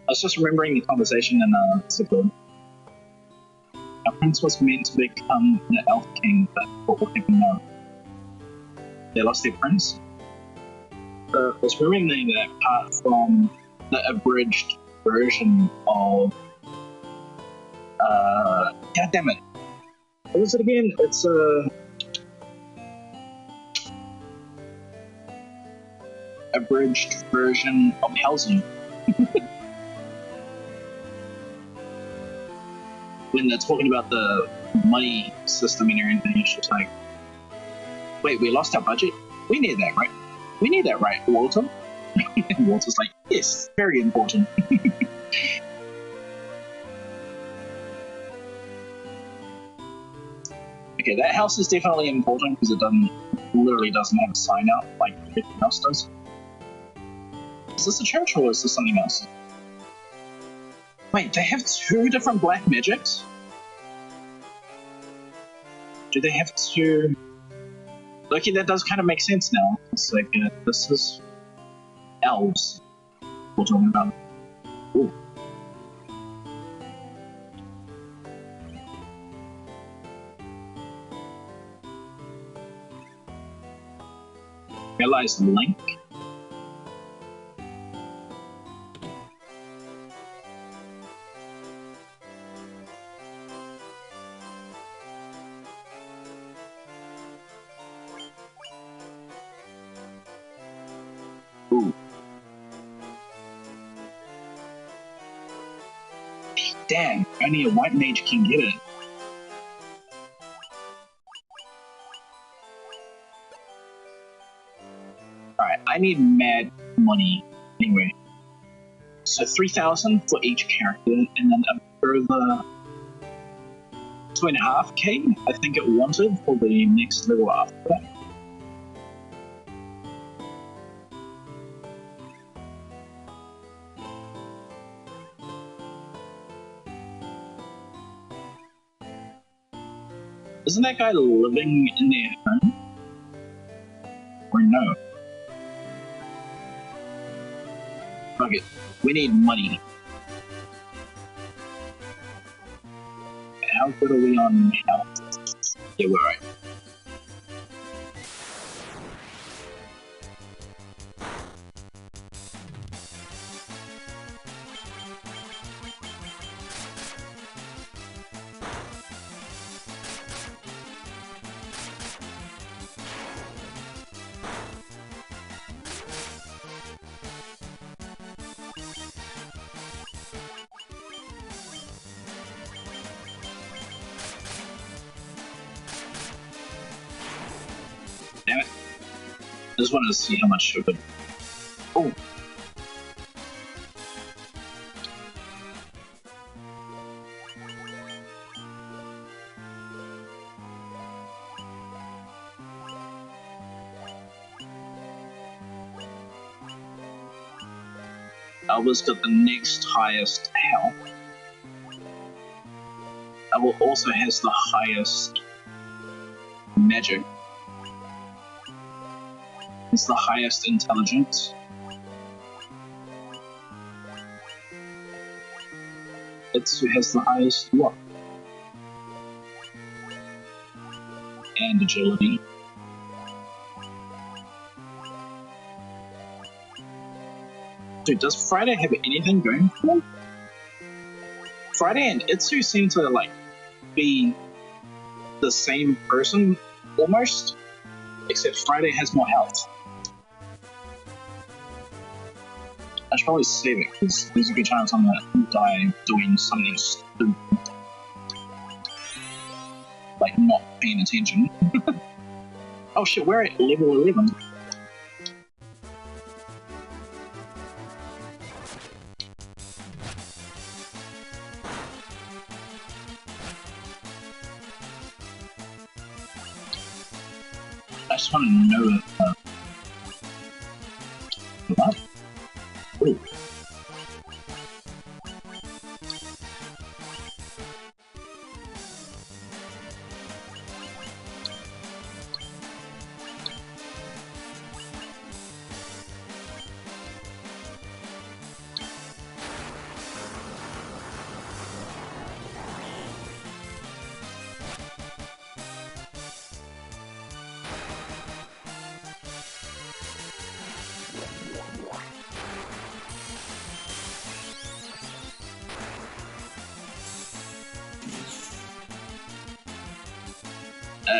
I was just remembering the conversation in Sigurd. Our prince was meant to become the elf king, but what would people know? They lost their prince? I was remembering that part from the abridged version of... God damn it. What was it again? It's abridged version of Helsing. When they're talking about the money system and everything, it's just like, wait, we lost our budget? We need that, right? We need that, right, Walter? And Walter's like, yes, very important. Okay, that house is definitely important because it literally doesn't have a sign out like everything else does. Is this a church or is this something else? Wait, they have two different black magics? Do they have two? Okay, that does kind of make sense now. It's like, this is elves we're talking about. Ooh. Realize the link. Ooh. Damn, only a white mage can get it. Alright, I need mad money anyway. So 3,000 for each character, and then a further 2.5k, I think it wanted for the next level after that. Isn't that guy living in their home? Or no? Fuck it. We need money. How good are we on health? Yeah, we're right. Damn it. I just wanted to see how much of it. Oh! Alba's got the next highest health. Alba also has the highest magic. It's the highest intelligence. It has the highest luck. And agility. Dude, does Friday have anything going for him? Friday and Itsu seem to, like, be the same person, almost. Except Friday has more health. I should probably save it, because there's a good chance I'm gonna die doing something stupid. Like, not paying attention. Oh shit, we're at level 11. just want to know if, what? Ooh.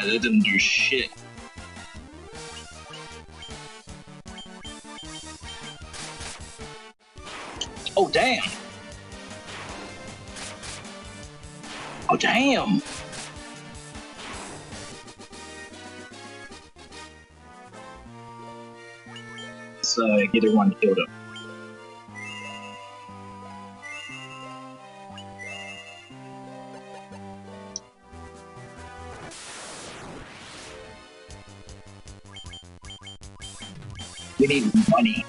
That didn't do shit. Oh, damn. Oh, damn. Let's get everyone healed up. We need money.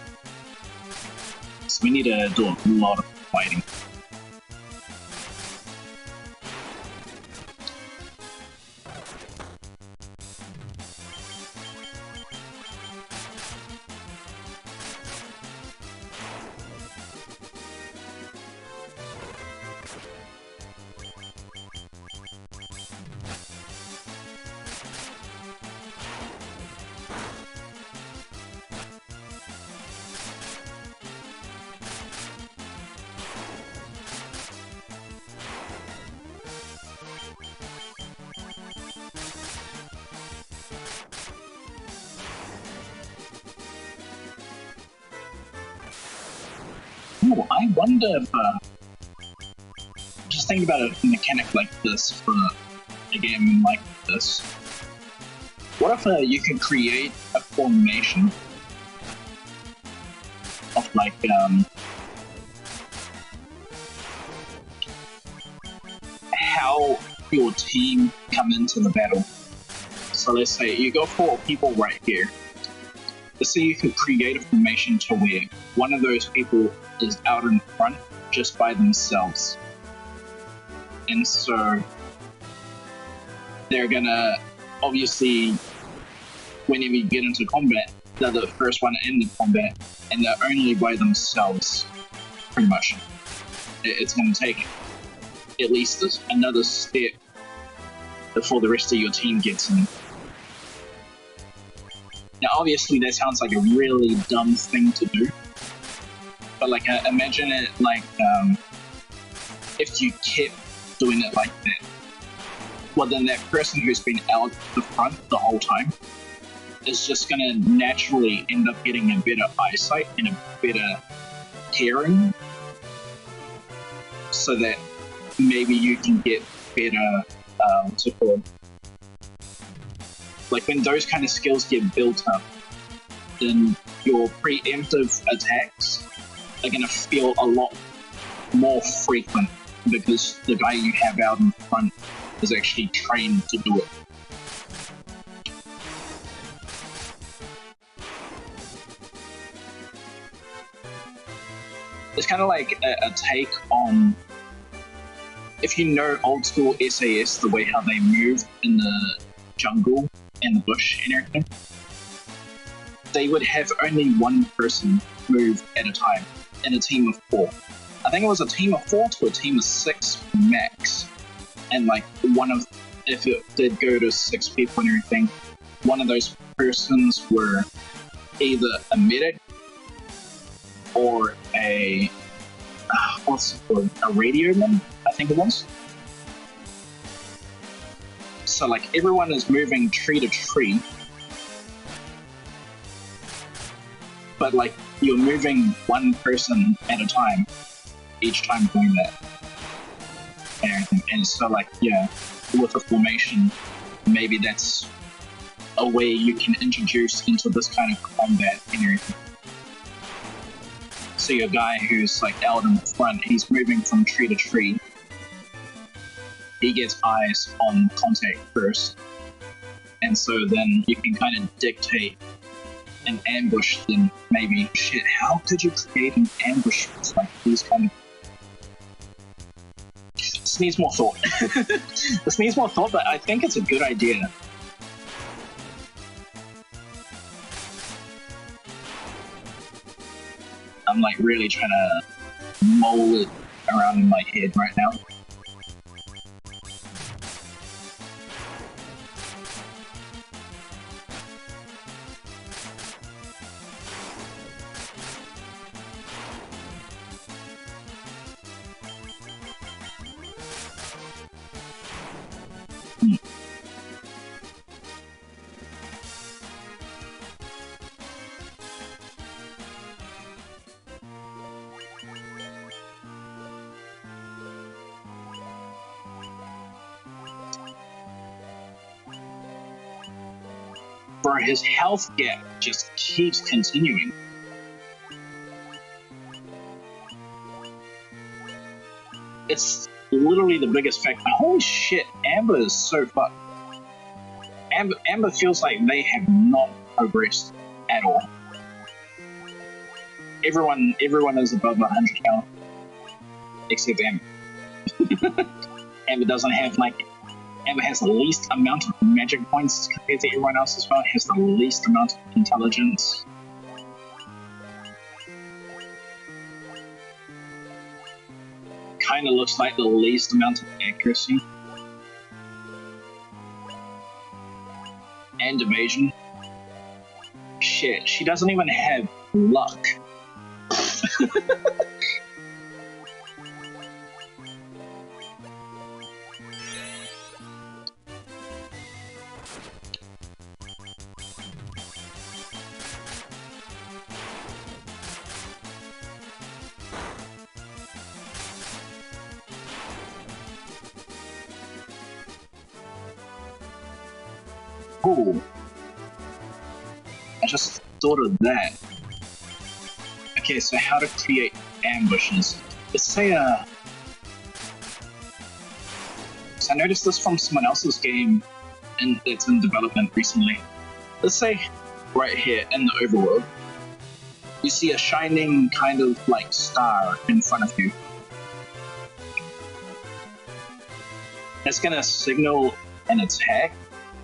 So we need to do a lot of fighting. Ooh, I wonder if, just think about a mechanic like this for a game like this. What if you could create a formation of like, how your team come into the battle? So let's say you got 4 people right here. Let's say you could create a formation to where one of those people is out in front just by themselves. And so they're gonna, obviously, whenever you get into combat, they're the first one in the combat, and they're only by themselves, pretty much. It's gonna take at least another step before the rest of your team gets in. Now, obviously, that sounds like a really dumb thing to do, but like, imagine it like if you kept doing it like that. Well, then that person who's been out the front the whole time is just gonna naturally end up getting a better eyesight and a better hearing, so that maybe you can get better, what's it called? Like, when those kind of skills get built up, then your preemptive attacks are going to feel a lot more frequent because the guy you have out in front is actually trained to do it. It's kind of like a take on, if you know old school SAS, the way how they move in the jungle and the bush and everything, they would have only one person move at a time in a team of 4. I think it was a team of 4 to a team of 6 max. And like, if it did go to 6 people and everything, one of those persons were either a medic or a, what's it called, a radio man, I think it was. So like, everyone is moving tree to tree, but like, you're moving one person at a time each time doing that and everything. And so like, yeah, with a formation, maybe that's a way you can introduce into this kind of combat and everything. So your guy who's like out in the front, he's moving from tree to tree. He gets eyes on contact first, and so then you can kind of dictate an ambush. Then maybe, shit, how could you create an ambush with like these kind of... This needs more thought. This needs more thought, but I think it's a good idea. I'm like really trying to mull it around in my head right now. For his health gap just keeps continuing. It's literally the biggest factor. Holy shit, Amber is so fucked. Amber feels like they have not progressed at all. Everyone is above 100 health, except Amber. Amber doesn't have like... Amber has the least amount of magic points compared to everyone else as well. Has the least amount of intelligence. Kinda looks like the least amount of accuracy. And evasion. Shit, she doesn't even have luck. Ooh. I just thought of that. Okay, so how to create ambushes. Let's say so I noticed this from someone else's game and it's in development recently. Let's say right here in the overworld, you see a shining kind of like star in front of you. That's gonna signal an attack,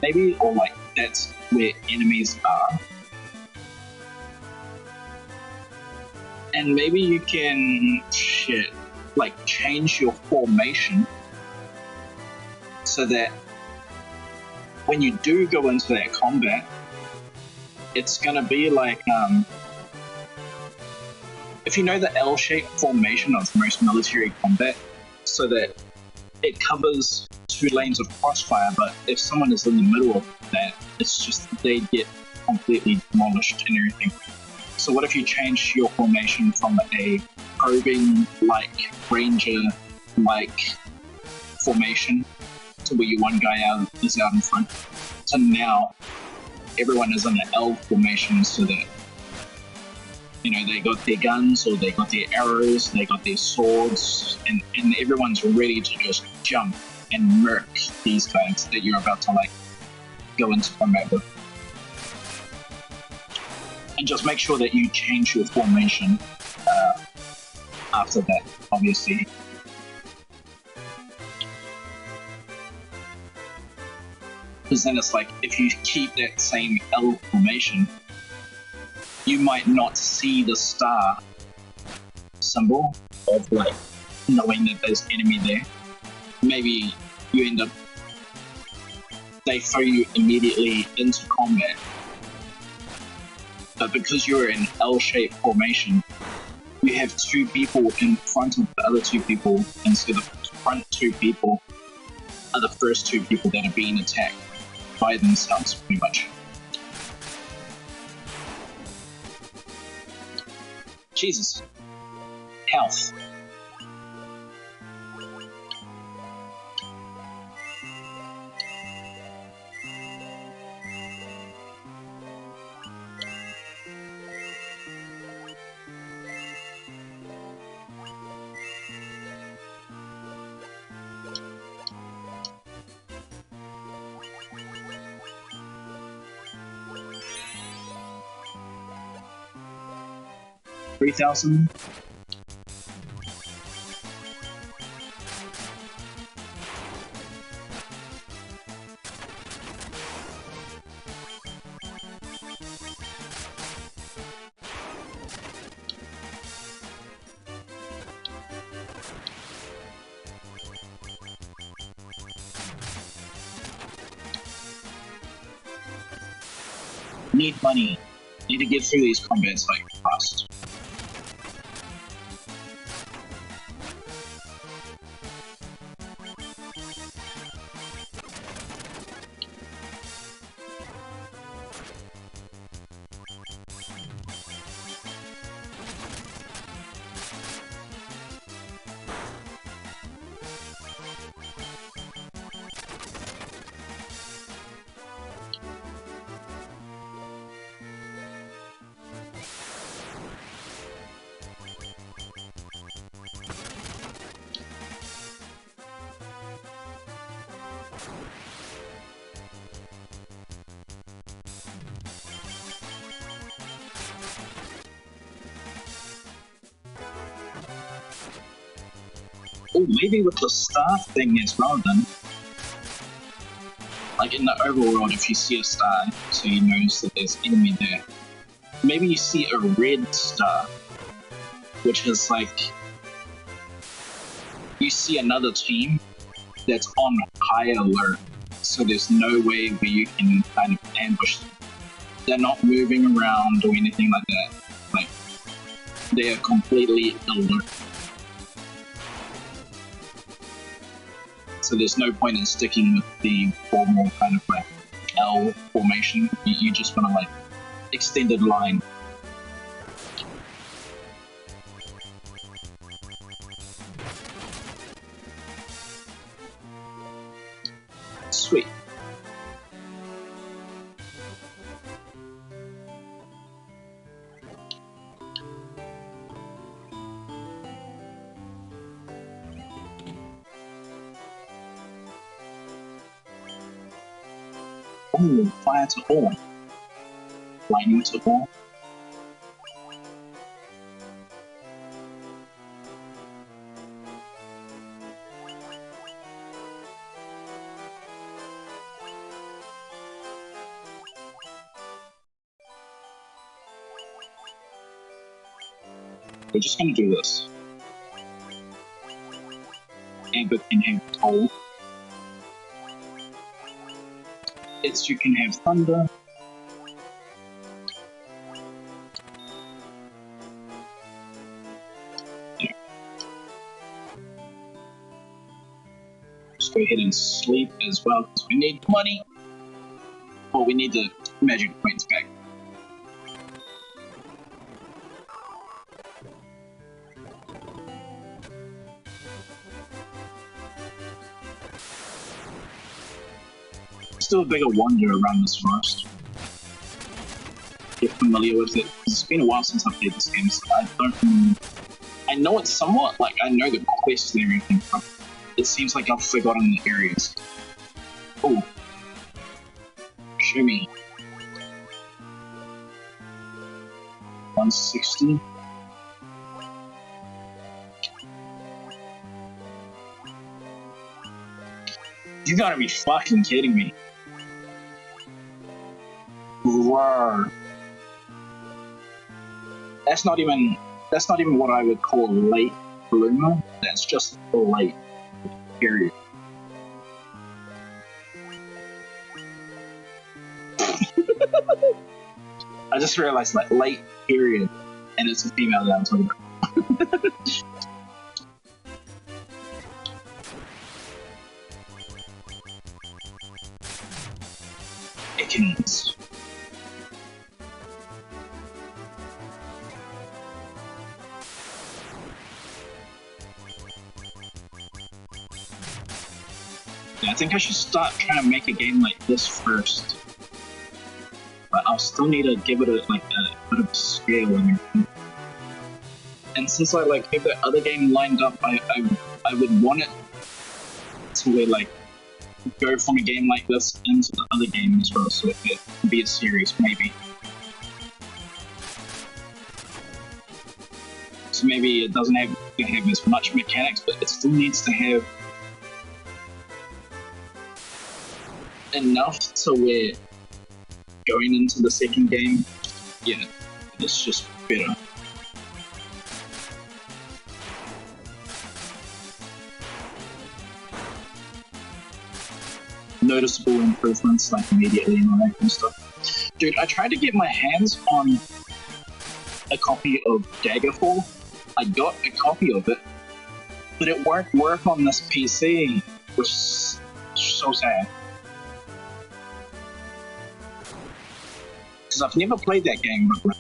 maybe, or like that's where enemies are. And maybe you can, like change your formation so that when you do go into that combat, it's gonna be like, if you know the L-shaped formation of most military combat, so that it covers 2 lanes of crossfire, but if someone is in the middle of that, it's just they get completely demolished and everything. So what if you change your formation from a probing, like, ranger, like, formation to where your one guy is out in front, to now everyone is in an L formation, so that, you know, they got their guns, or they got their arrows, they got their swords, and everyone's ready to just jump and murk these guys that you're about to, like, go into combat with. And just make sure that you change your formation after that, obviously. Because then it's like, if you keep that same L formation, you might not see the star symbol of, like, knowing that there's enemy there. Maybe you end up, they throw you immediately into combat. But because you're in L-shaped formation, you have 2 people in front of the other 2 people, instead of the front 2 people are the first 2 people that are being attacked by themselves, pretty much. Jesus. Health. 3,000. Need money. Need to get through these combats like fast. Oh, maybe with the star thing as well then. Like in the overworld, if you see a star, so you notice that there's enemy there. Maybe you see a red star, which is like... You see another team that's on high alert, so there's no way where you can kind of ambush them. They're not moving around or anything like that. Like, they are completely alert. So there's no point in sticking with the formal kind of like L formation. You just want to like extended line. Sweet. Oh, fire to all. Lightning to all. We're just gonna do this. Amber can have toll. You can have thunder. Yeah. Just go ahead and sleep as well, because we need money. Well, we need the magic points back. Still a bigger wander around this forest. Get familiar with it. It's been a while since I played this game, so I know it somewhat. Like, I know the quests and everything, but it seems like I've forgotten the areas. Oh. Show me. 160. You gotta be fucking kidding me. Roar. That's not even what I would call late bloomer. That's just late. Period. I just realized like late period, and it's a female that I'm talking about. Dickens. Yeah, I think I should start trying to make a game like this first. But I'll still need to give it a bit of scale and everything. And since I like have that other game lined up, I would want it to where like go from a game like this into the other game as well, so it could be a series maybe. maybe it doesn't have to have as much mechanics, but it still needs to have enough to where going into the second game, yeah, it's just better. Noticeable improvements like immediately and all that kind of stuff. Dude, I tried to get my hands on a copy of Daggerfall. I got a copy of it, but it won't work on this PC, which is so sad. Because I've never played that game before.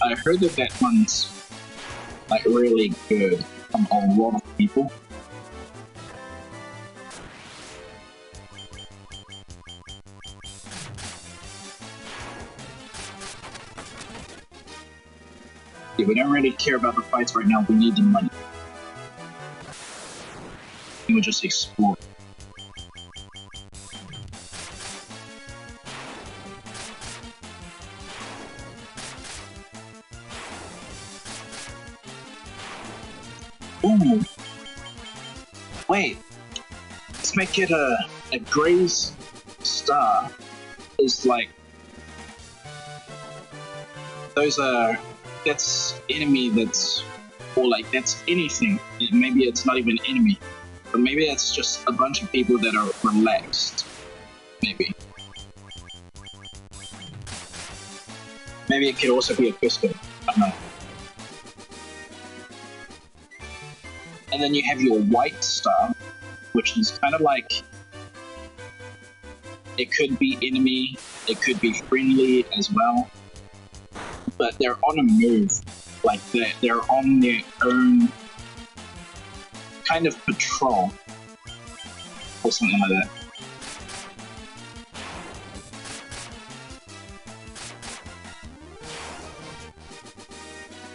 I heard that one's like really good from a lot of people. Yeah, we don't really care about the fights right now. We need the money. And we'll just explore. Ooh. Wait. Let's make it a Gray's star. Is like those are that's enemy that's or like that's anything. Maybe it's not even enemy. But maybe it's just a bunch of people that are relaxed. Maybe. Maybe it could also be a pistol. I don't know. And then you have your white star, which is kind of like, it could be enemy, it could be friendly as well, but they're on a move, like they're on their own kind of patrol, or something like that.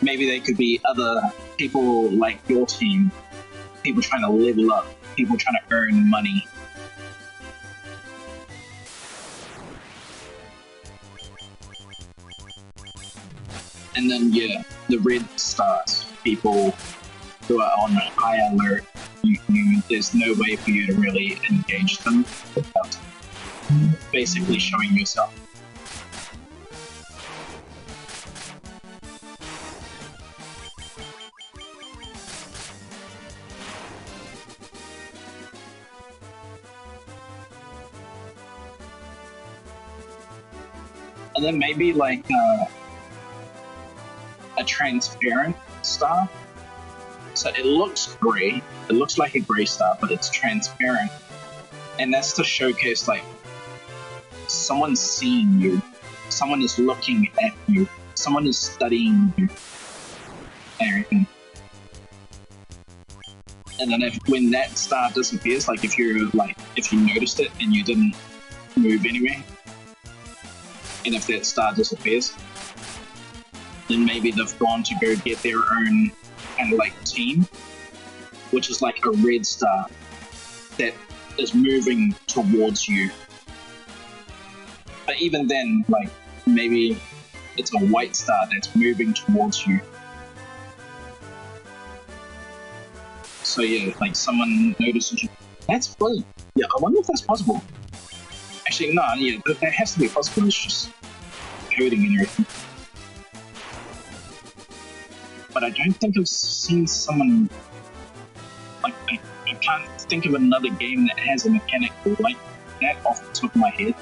Maybe they could be other people like your team. People trying to level up, people trying to earn money. And then, yeah, the red stars, people who are on high alert. There's no way for you to really engage them without basically showing yourself. And then maybe like a transparent star. So it looks gray. It looks like a gray star, but it's transparent. And that's to showcase like someone's seeing you. Someone is looking at you. Someone is studying you. And everything. And then when that star disappears, like if you noticed it and you didn't move anyway, and if that star disappears, then maybe they've gone to go get their own kind of like team, which is like a red star that is moving towards you. But even then, like maybe it's a white star that's moving towards you. So yeah, like someone notices you. That's funny. Yeah, I wonder if that's possible. Actually, no, yeah, that has to be possible. It's just coding and everything. But I don't think I've seen someone like I can't think of another game that has a mechanic like that off the top of my head.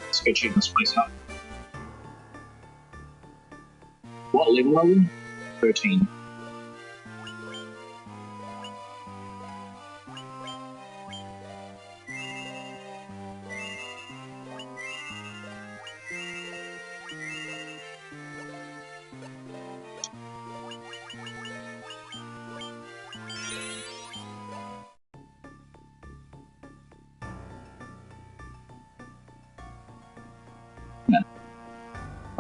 Let's go check this place out. What level are we? 13.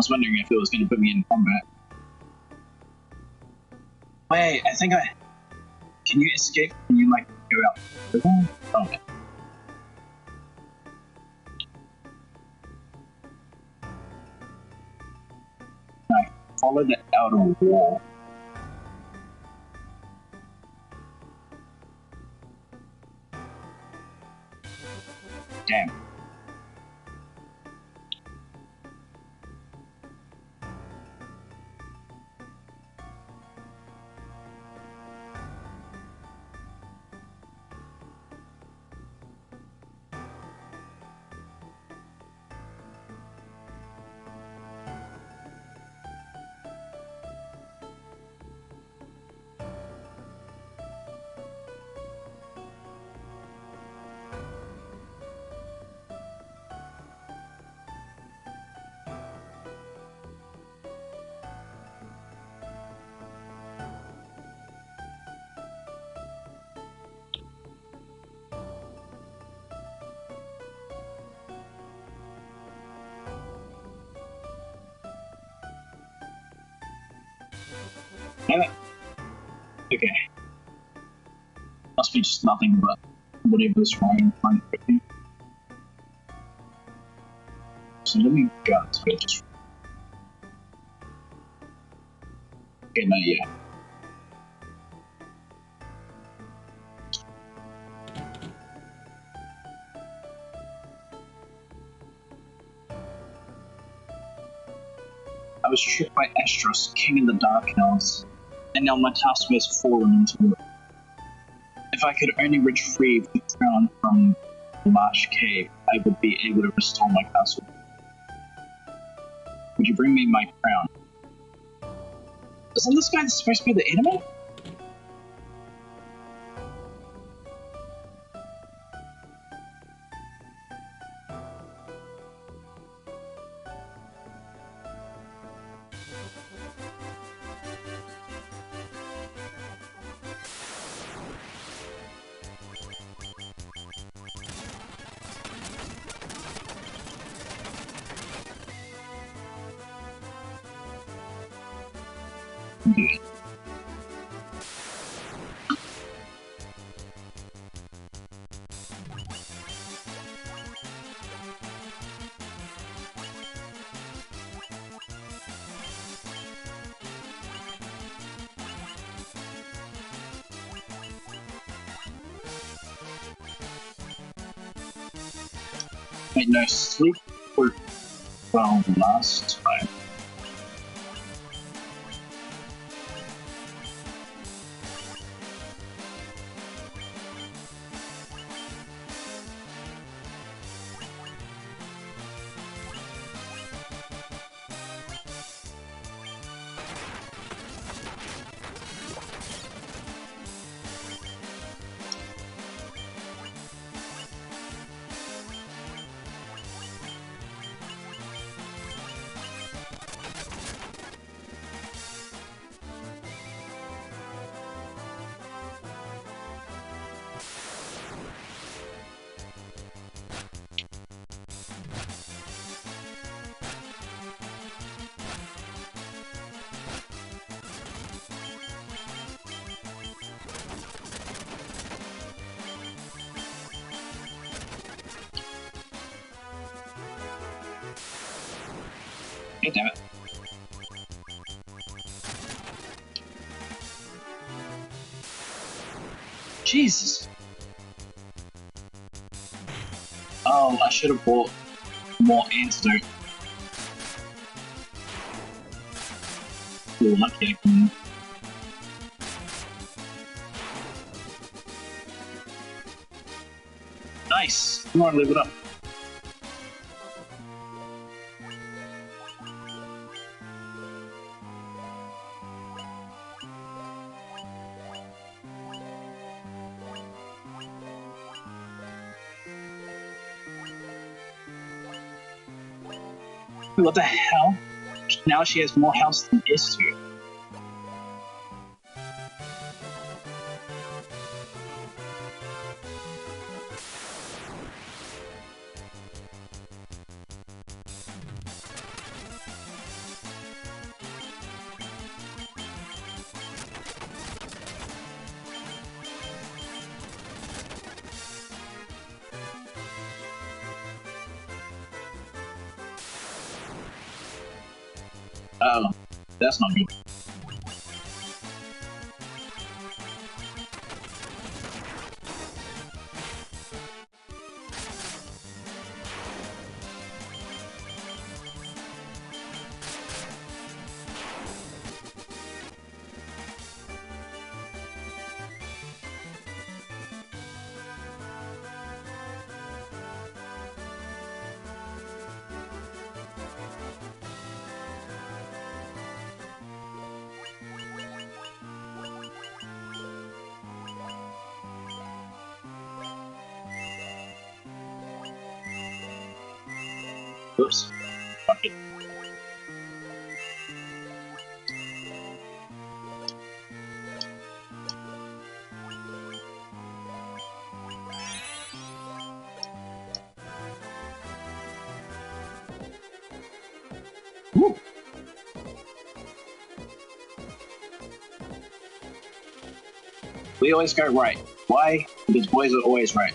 was wondering if it was going to put me in combat. Wait, I think I... Can you escape? Can you, like, go out? Oh, okay. I follow the outer wall. Damn. Okay. Must be just nothing but whatever's wrong in front of me. So let me go to it. Okay, not yet. I was tricked by Estros, king of the Dark Hells, and now my task has fallen into it. If I could only reach free of the crown from the Marsh Cave, I would be able to restore my castle. Would you bring me my crown? Isn't this guy supposed to be the enemy? Okay. Wait, no, sleep worked well last time. God damn it. Jesus. Oh, I should have bought more antidote. Ooh, lucky I can. Nice. Come on, live it up. What the hell? Now she has more health than S2. Oh, that's not good. Oops. Fuck it. Woo. We always go right. Why? Because boys are always right.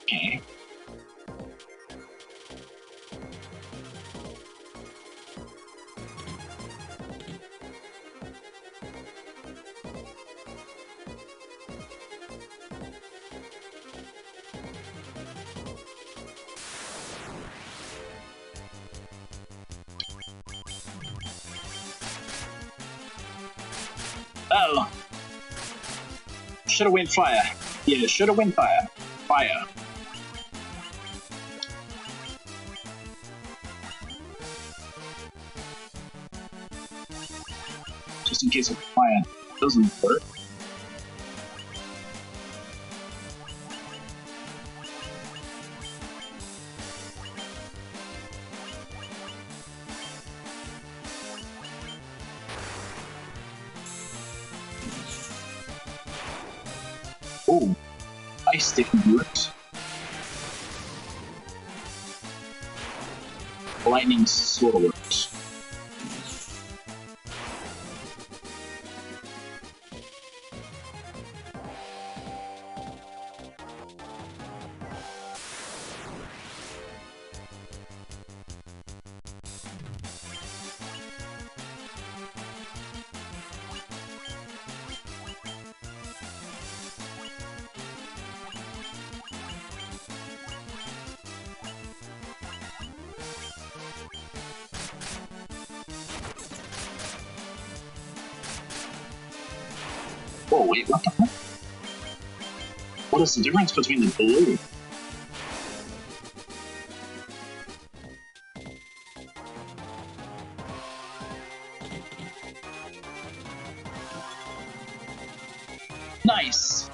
Okay. Oh. Should have went fire. Yeah, should have went fire. Fire. Just in case of fire doesn't work. Oh, ice stick works. Lightning sort of works. Oh wait, what the heck? What is the difference between the blue? Nice!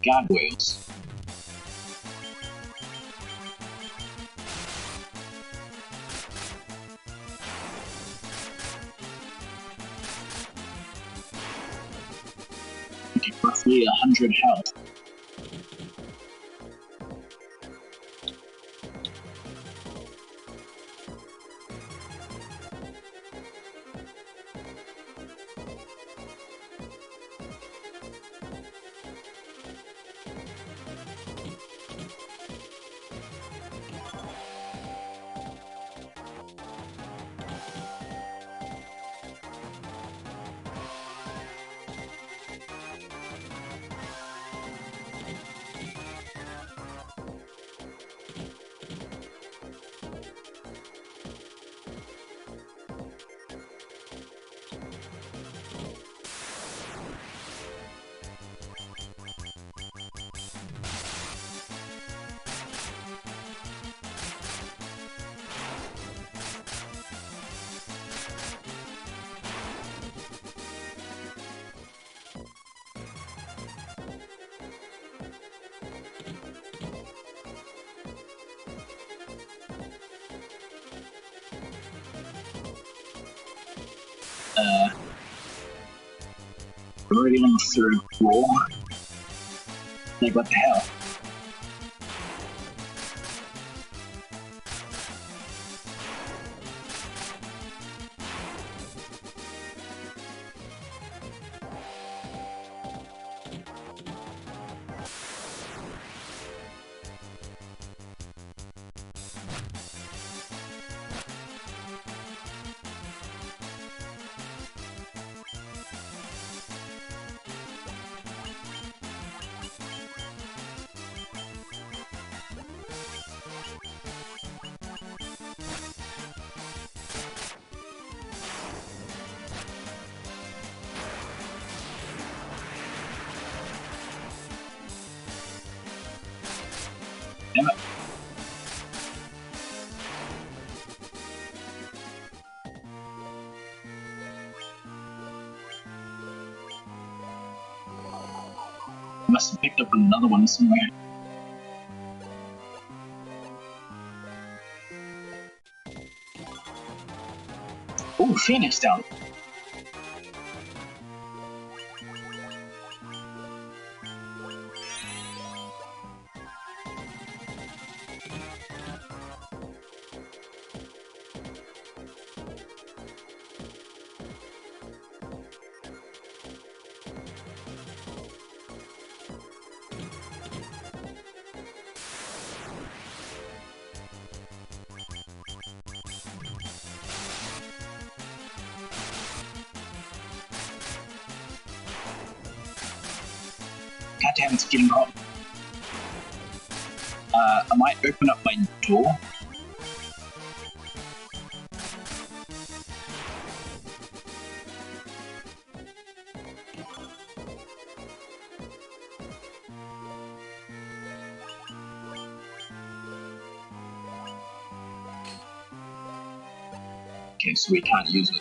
God whales. Okay, roughly 100 health. Already on the third floor. Like, what the hell? Damn it. Must have picked up another one somewhere. Oh, Phoenix down. God damn, it's getting hot. I might open up my door. Okay, so we can't use it.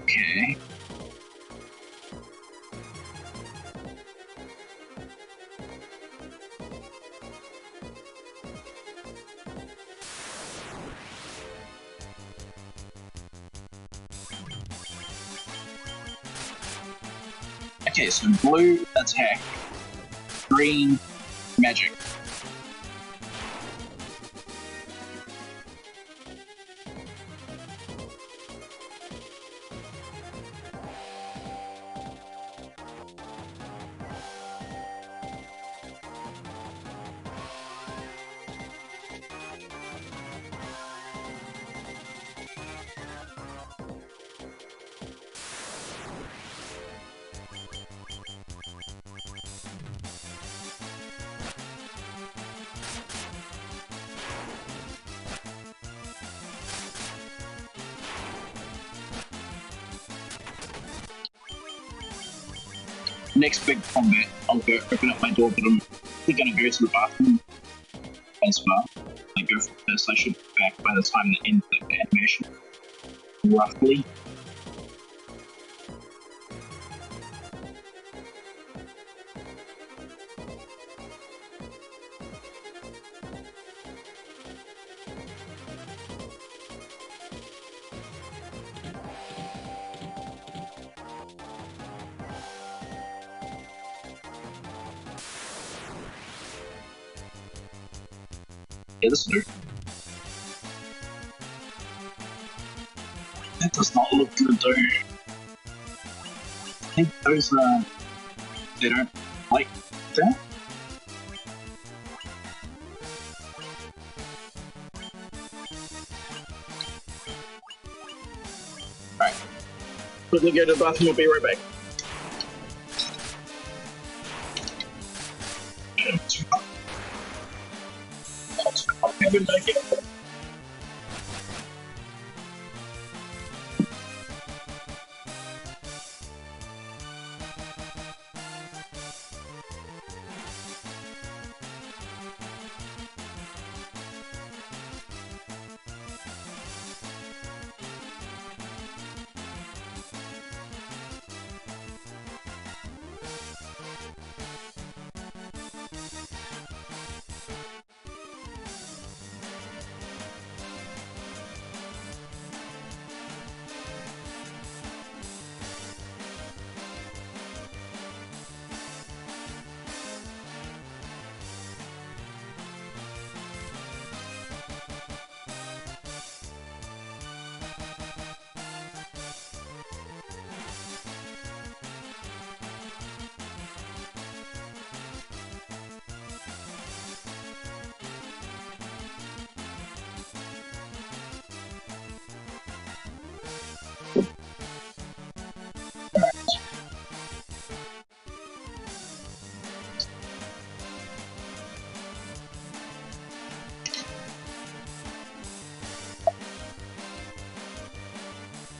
Okay. Okay, so blue, attack. Green, magic. Next big combat, I'll go open up my door, but I'm probably gonna go to the bathroom as well. Like, go for this. I should be back by the time the end of the animation. Roughly. Yeah, this will do. That does not look good though. I think those they don't like that. Quickly go to the bathroom, we'll be right back.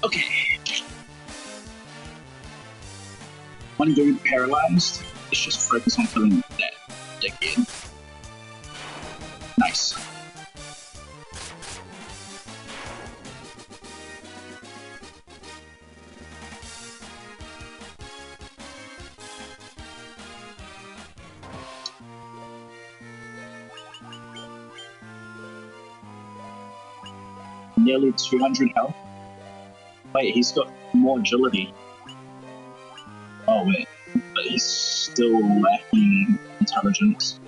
Okay. When you're paralyzed, let's just focus on filling that again. Nice. Nearly 200 health. Wait, he's got more agility. Oh wait, but he's still lacking intelligence.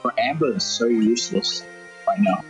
For Amber is so useless right now.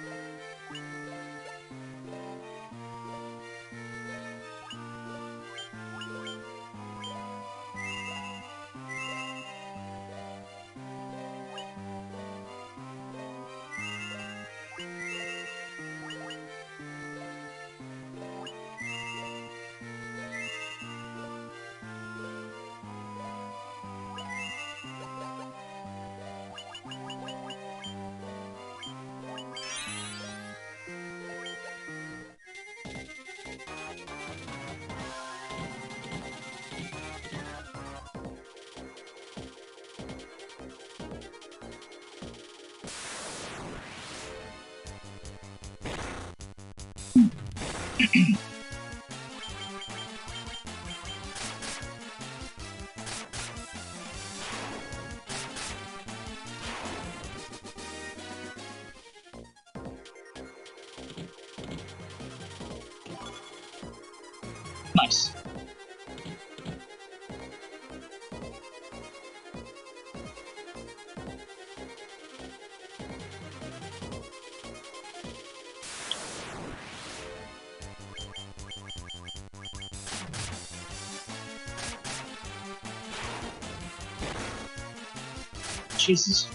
Nice. Jesus.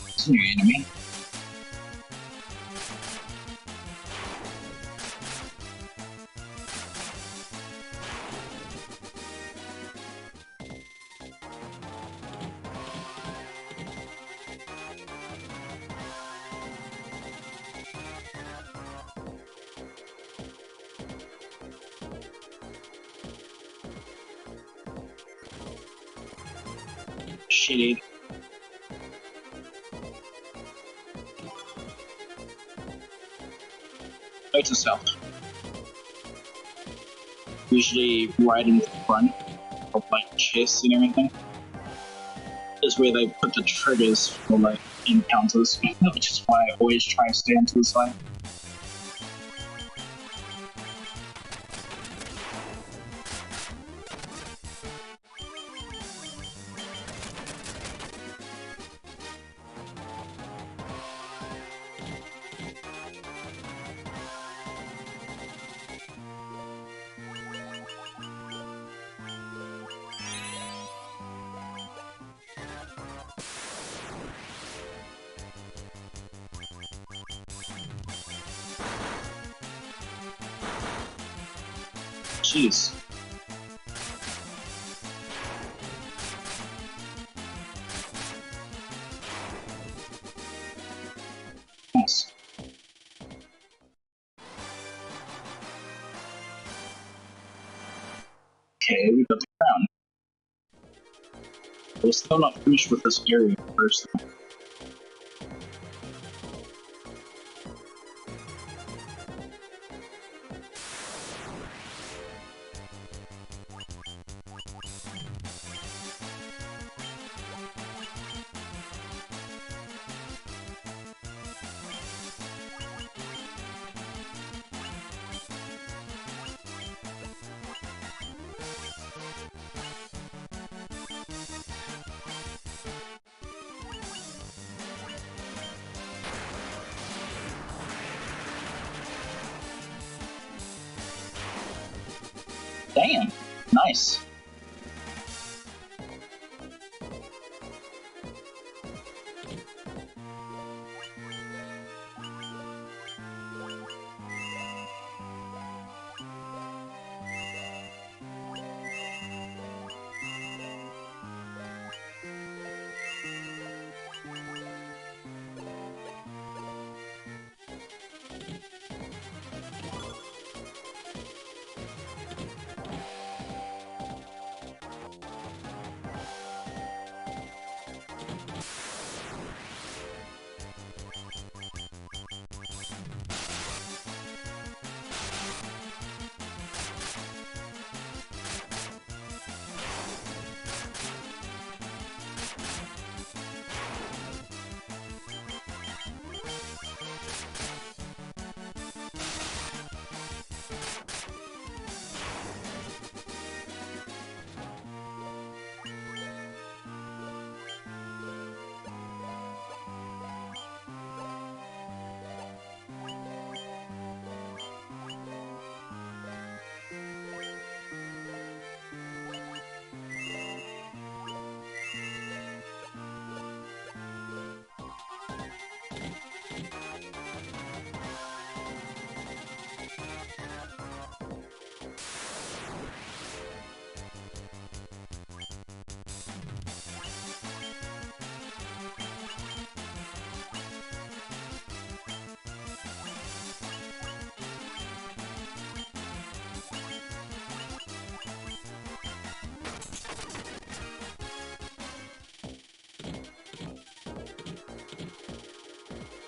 It's a new enemy. Shitty. Go to south. Usually right in front of like chests and everything is where they put the triggers for like encounters, which is why I always try to stay onto the side. Jeez. Nice. Okay, we got the crown. We're still not finished with this area first. Damn, nice.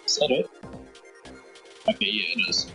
Is that it? Okay, yeah, it is.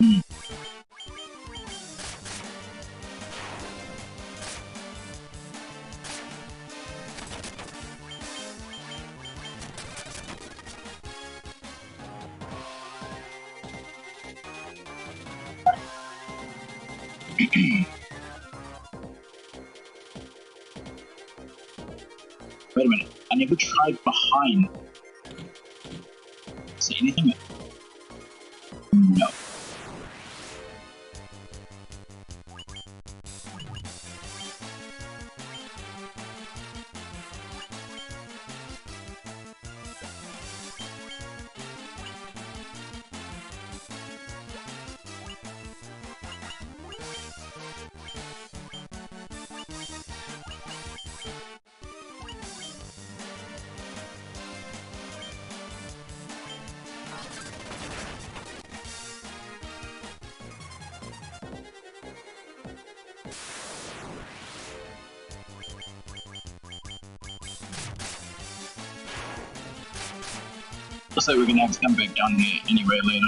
Hmm. Wait a minute, I never tried behind. See anything? No. Looks like we're gonna have to come back down here anyway later.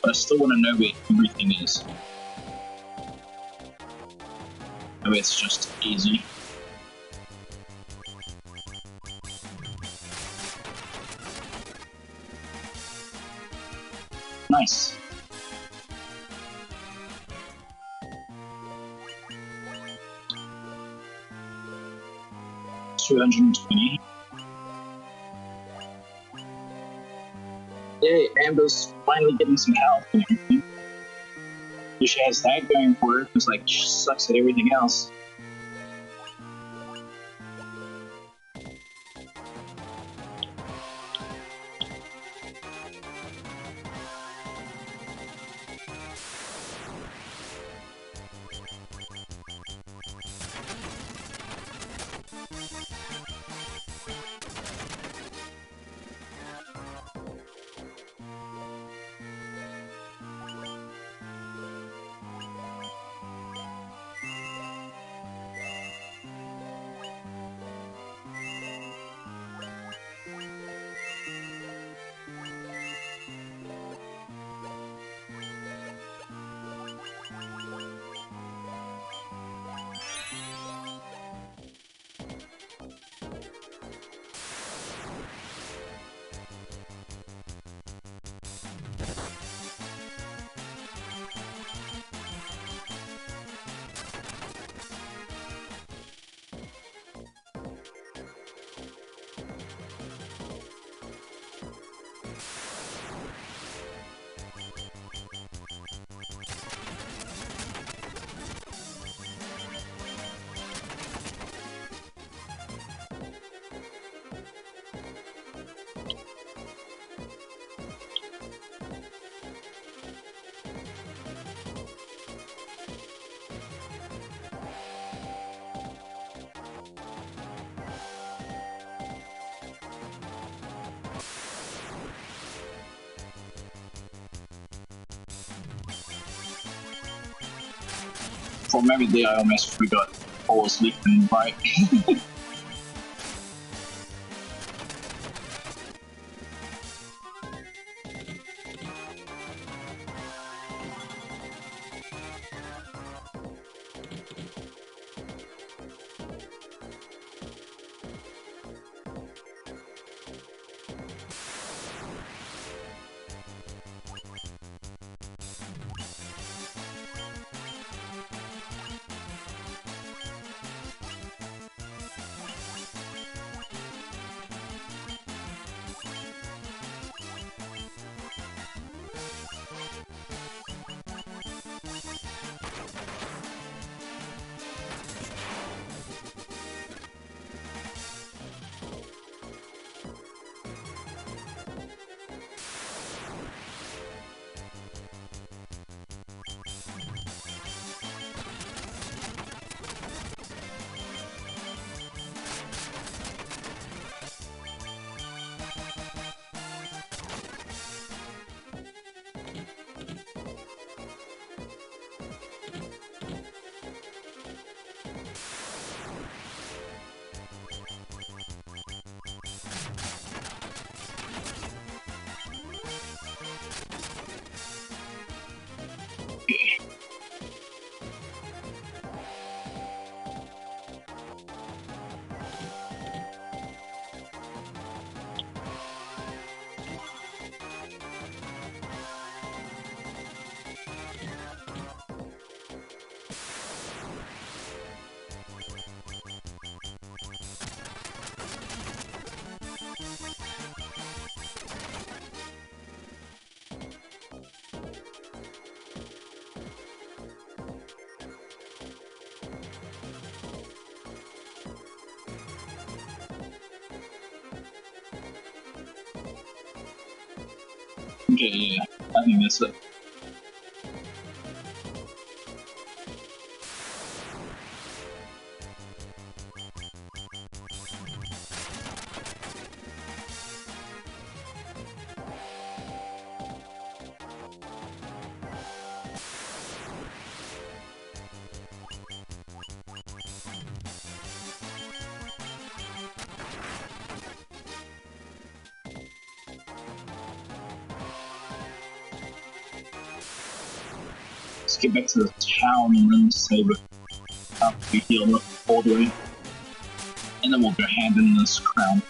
But I still want to know where everything is. Maybe it's just easy. Nice. $220. Yay, Amber's finally getting some health and everything. If she has that going for her, because like she sucks at everything else. For a moment there, I almost forgot I was left and right. Okay, yeah, I think that's it. Let's get back to the town and then save it after we heal up all the way. And then we'll go hand in this crown.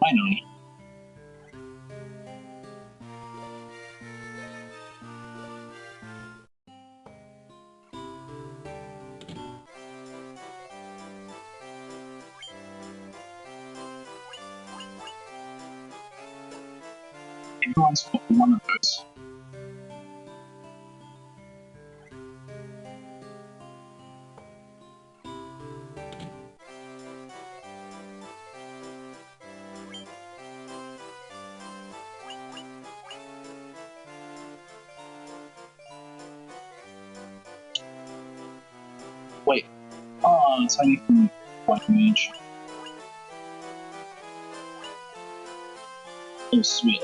Finally. Everyone's got one of those. Wait. Oh, it's only from white mage. Oh, sweet.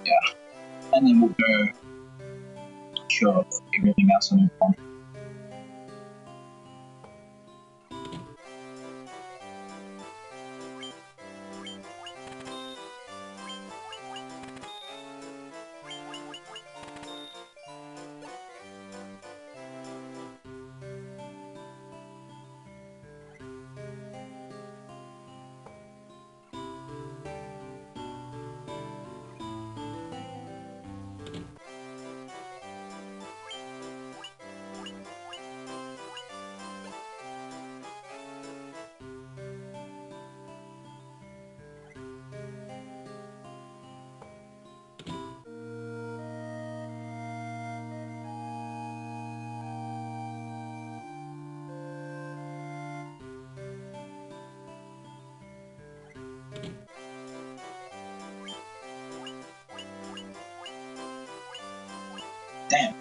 Yeah. And then we'll go cure everything else on the phone. Damn.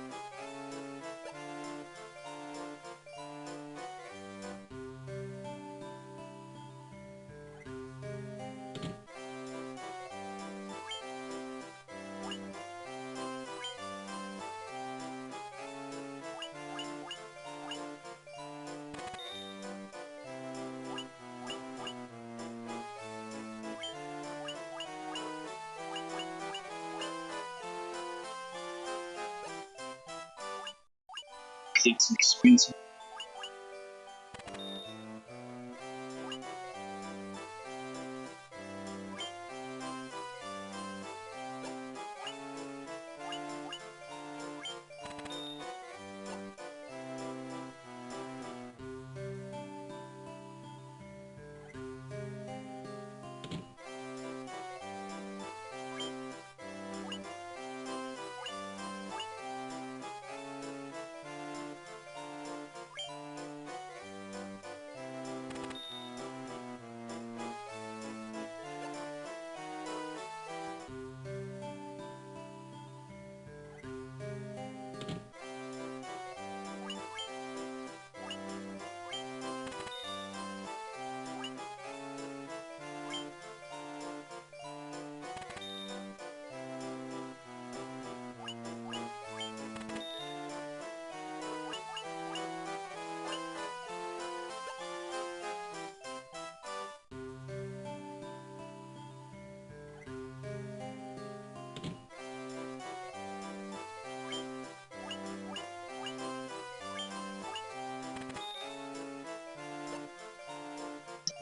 It's expensive.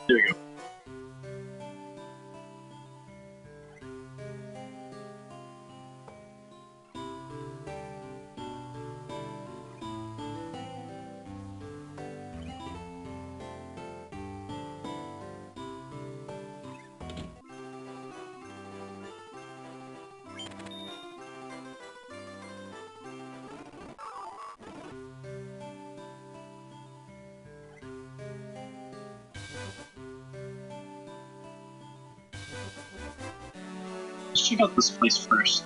There we go. Let's check out this place first.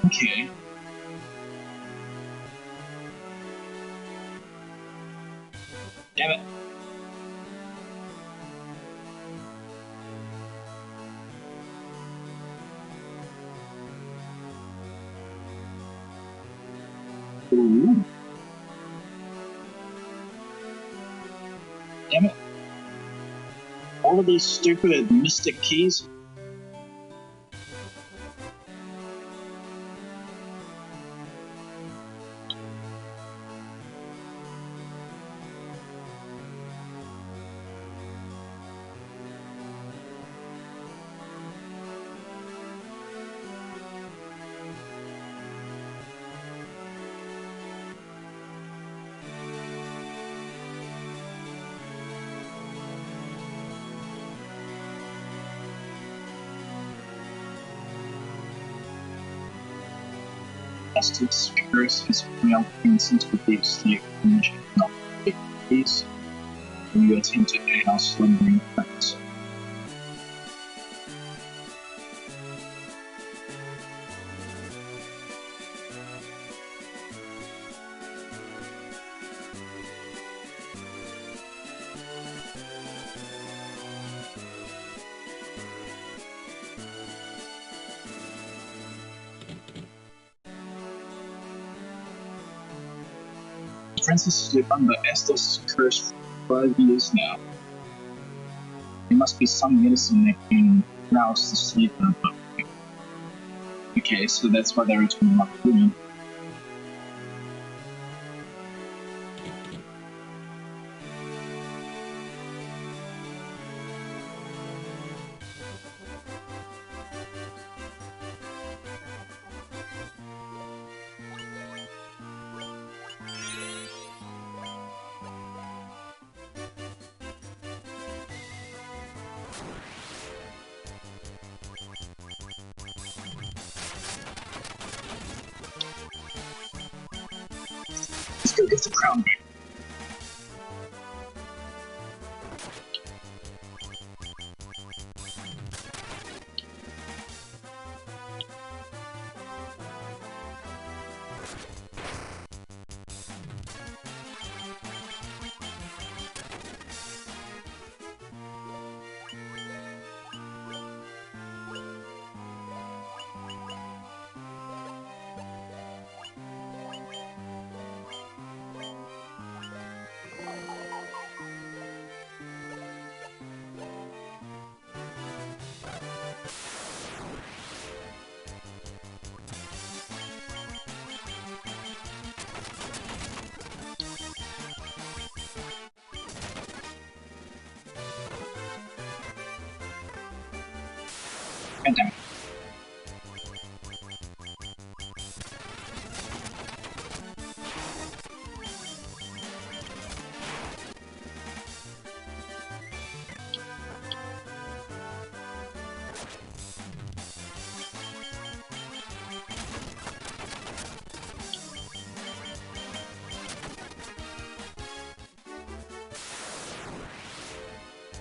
Okay. Damn it. Ooh. Damn it. All of these stupid mystic keys. Justice curse his male innocence with the estate image not take peace. We attempt to aid our slumbering friends. Francis has lived under Estes' curse for 5 years now. There must be some medicine that can rouse the sleeper. Okay, so that's why they were talking about Twain. Let's go get the crown back.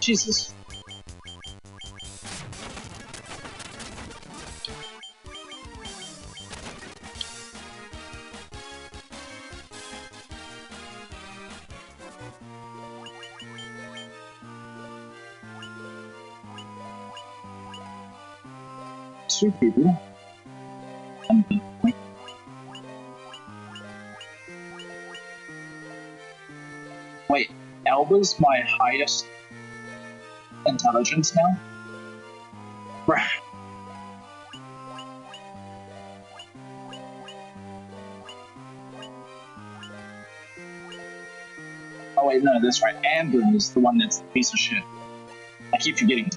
Jesus. Two people. Wait, Alba's my highest intelligence now? Right. Oh wait, no, that's right. Amber is the one that's the piece of shit. I keep forgetting.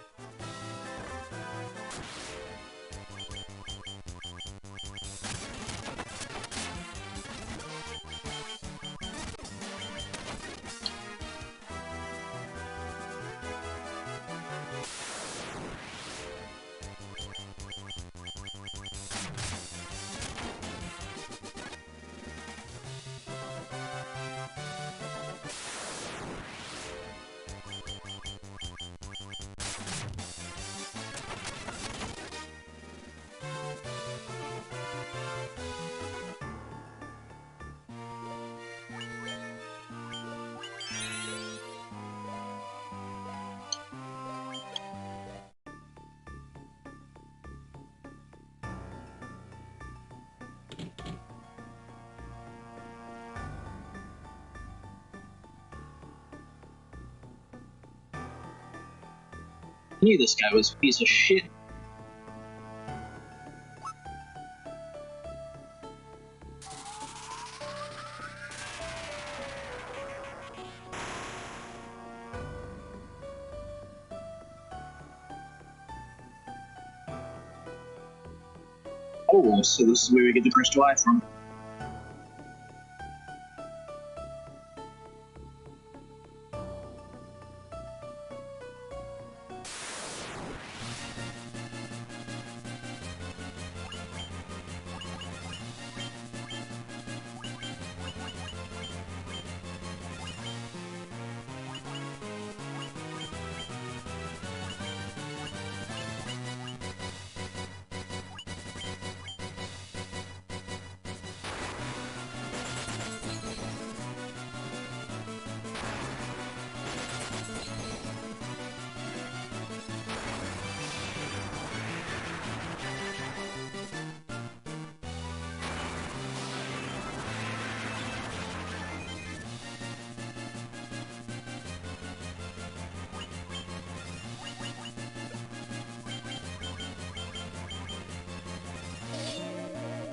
I knew this guy was a piece of shit. Oh, so this is where we get the crystal eye from.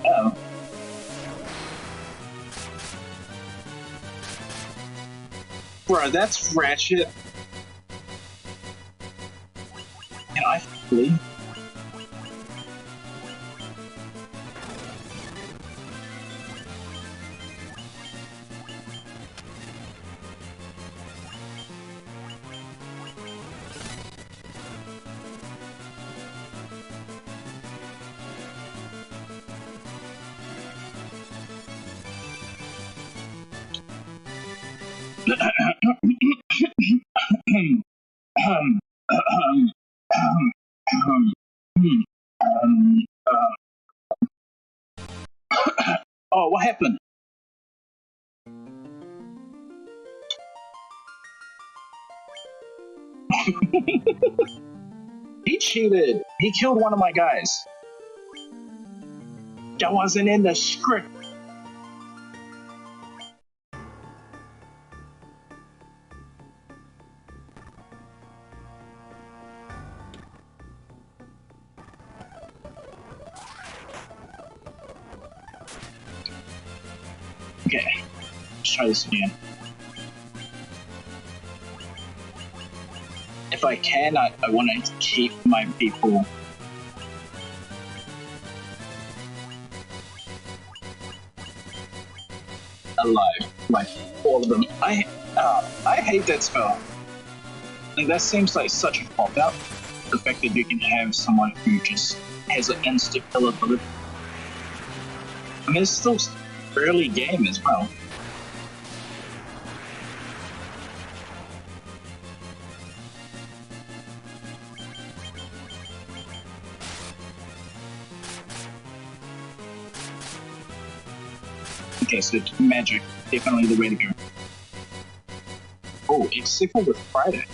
Oh. Bro, that's ratchet. Can I flee? Oh, what happened? He cheated. He killed one of my guys. That wasn't in the script. Okay, let's try this again. If I can, I want to keep my people alive, like all of them. I hate that spell. Like that seems like such a pop out. The fact that you can have someone who just has an instant kill ability. I mean, it's still early game as well. Okay, so magic, definitely the way to go. Oh, except for with Friday.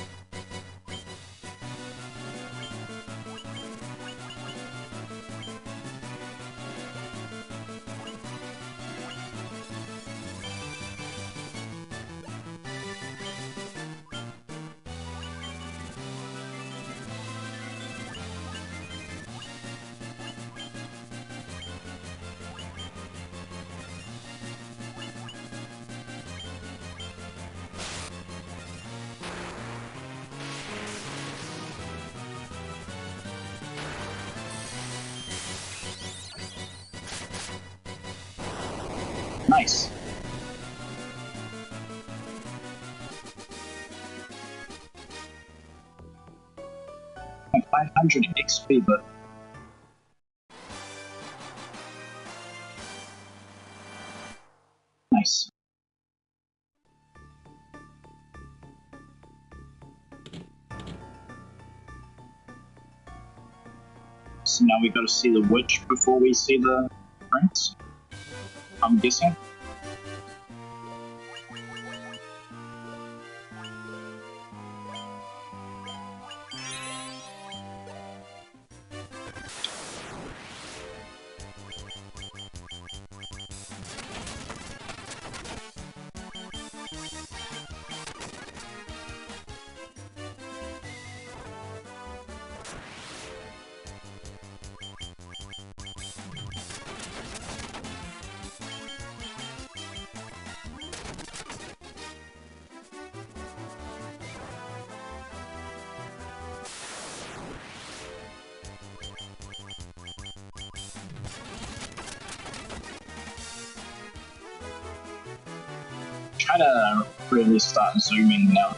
Nice. 500 XP, but nice. So now we gotta see the witch before we see the prince, I'm guessing. Try to really start zooming now.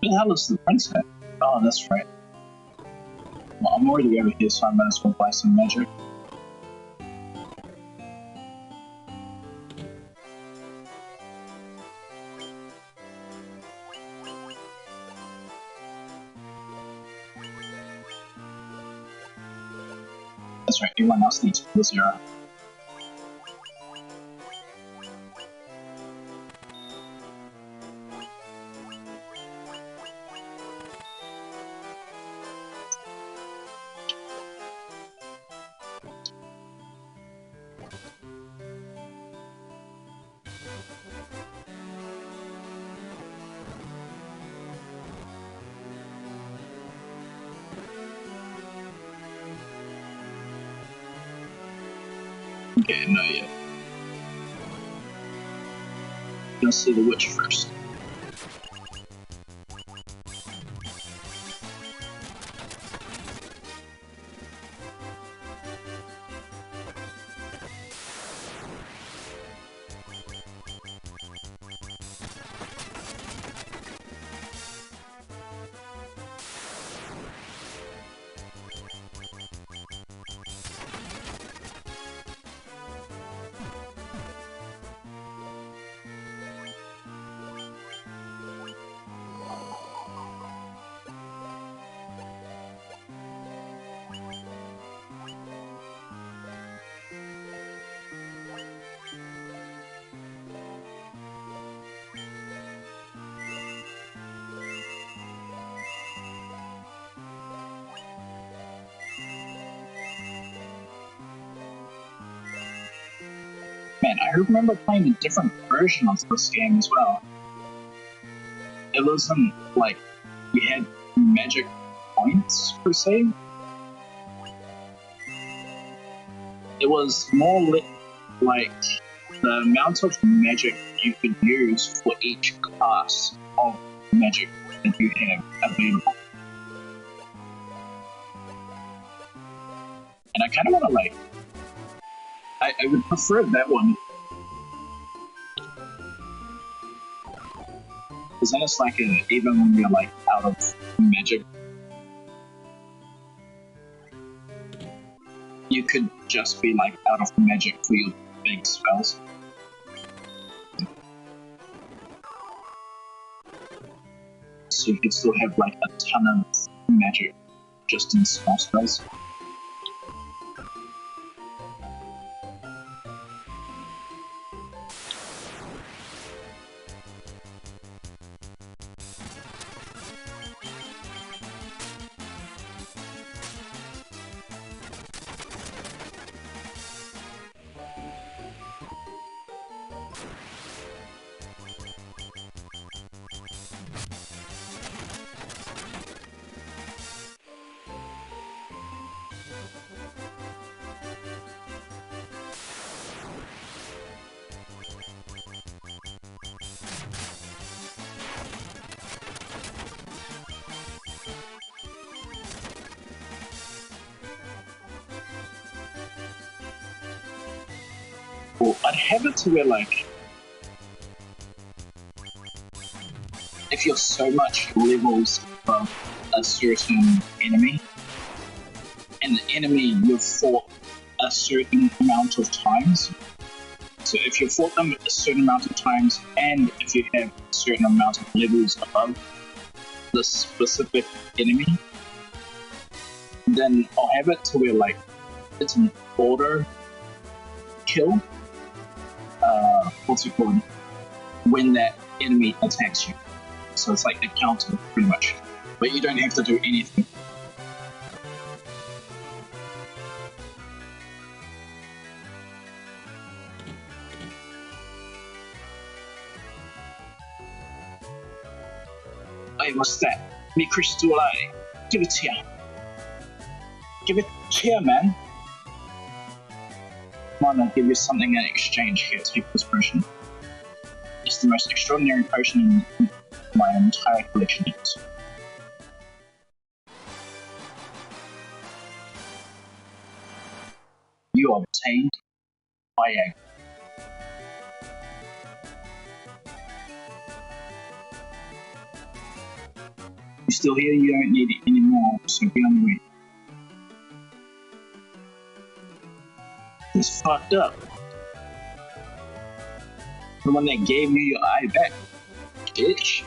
Where the hell is the prince at? Oh, that's right. Well, I'm already over here, so I might as well buy some magic. That's right, everyone else needs full zero. Okay, no yet. Gonna see the witch first. Man, I remember playing a different version of this game as well. it wasn't like you had magic points per se. It was more like the amount of magic you could use for each class of magic that you have available. And I kind of want to like, I would prefer that one. Because then it's like, even when you're like out of magic, you could just be like out of magic for your big spells. So you could still have like a ton of magic just in small spells. Well, I'd have it to where like, if you're so much levels above a certain enemy, and the enemy you've fought a certain amount of times, so if you've fought them a certain amount of times, and if you have a certain amount of levels above the specific enemy, then I'll have it to where like, it's an auto kill. What's it called? When that enemy attacks you. So it's like a counter, pretty much. But you don't have to do anything. Hey, what's that? Me crystal eye. Give it here. Give it here, man. Come on, I'll give you something in exchange. Here, take this potion. It's the most extraordinary potion in my entire collection. You obtained Viagra. You're still here, you don't need it anymore, so be on your way. It's fucked up. The one that gave me your eye back, bitch.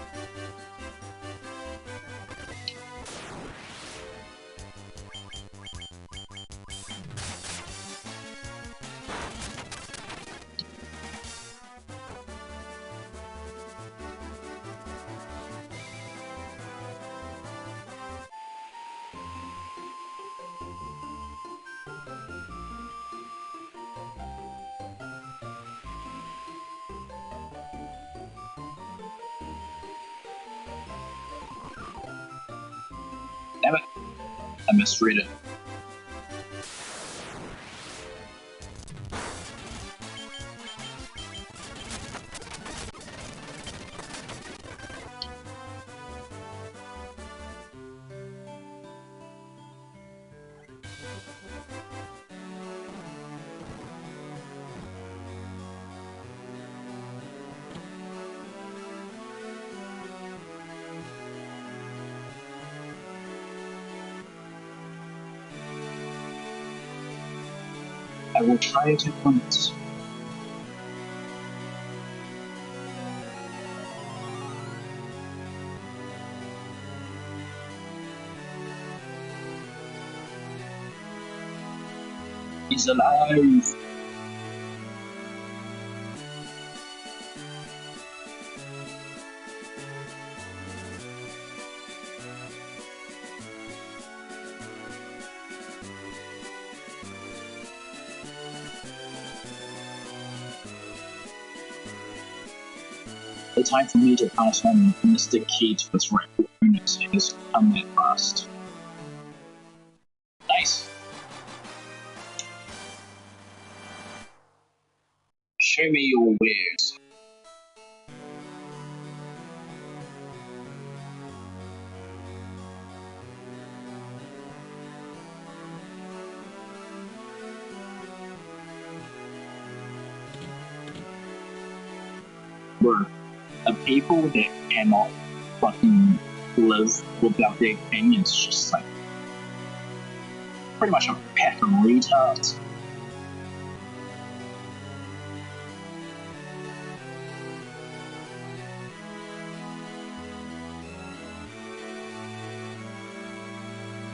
Damn it, I misread it. I will try it at once. He's alive! The time for me to pass on Mr. Key to its rightful owners has come at last. Nice. Show me your wares. We're a people that cannot fucking live without their king. It's just like pretty much a pack of retards.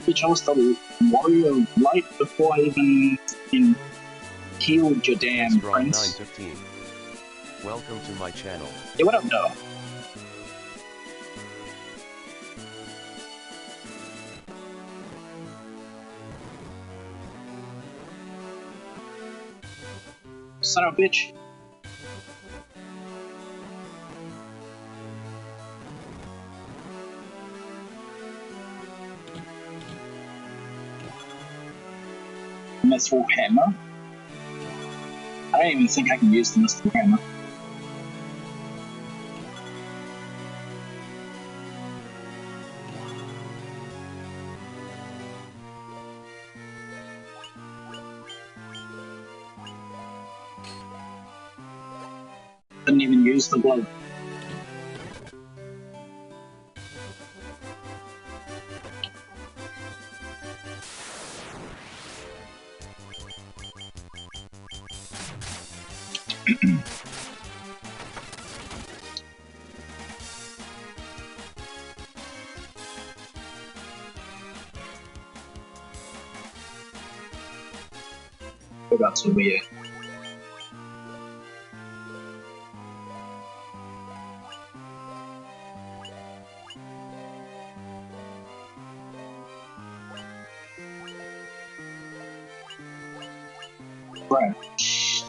You chose the warrior light before I even killed your damn prince. 915. Welcome to my channel. Hey, what up, though? Son of a bitch. Metal hammer? I don't even think I can use the metal hammer. Didn't even use the glove. That's weird. Right.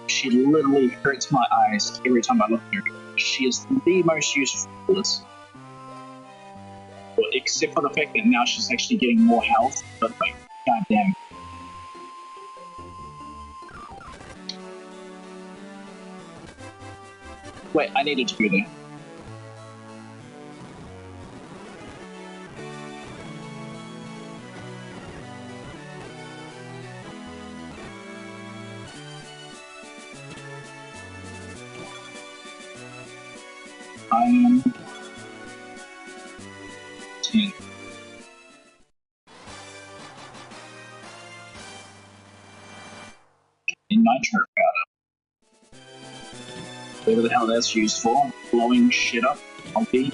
She literally hurts my eyes every time I look at her. She is the most useful for this. Well, except for the fact that now she's actually getting more health, but like, goddamn. Wait, I needed to go there. I'm 10. In nitro powder. Whatever the hell that's used for. Blowing shit up. Okay.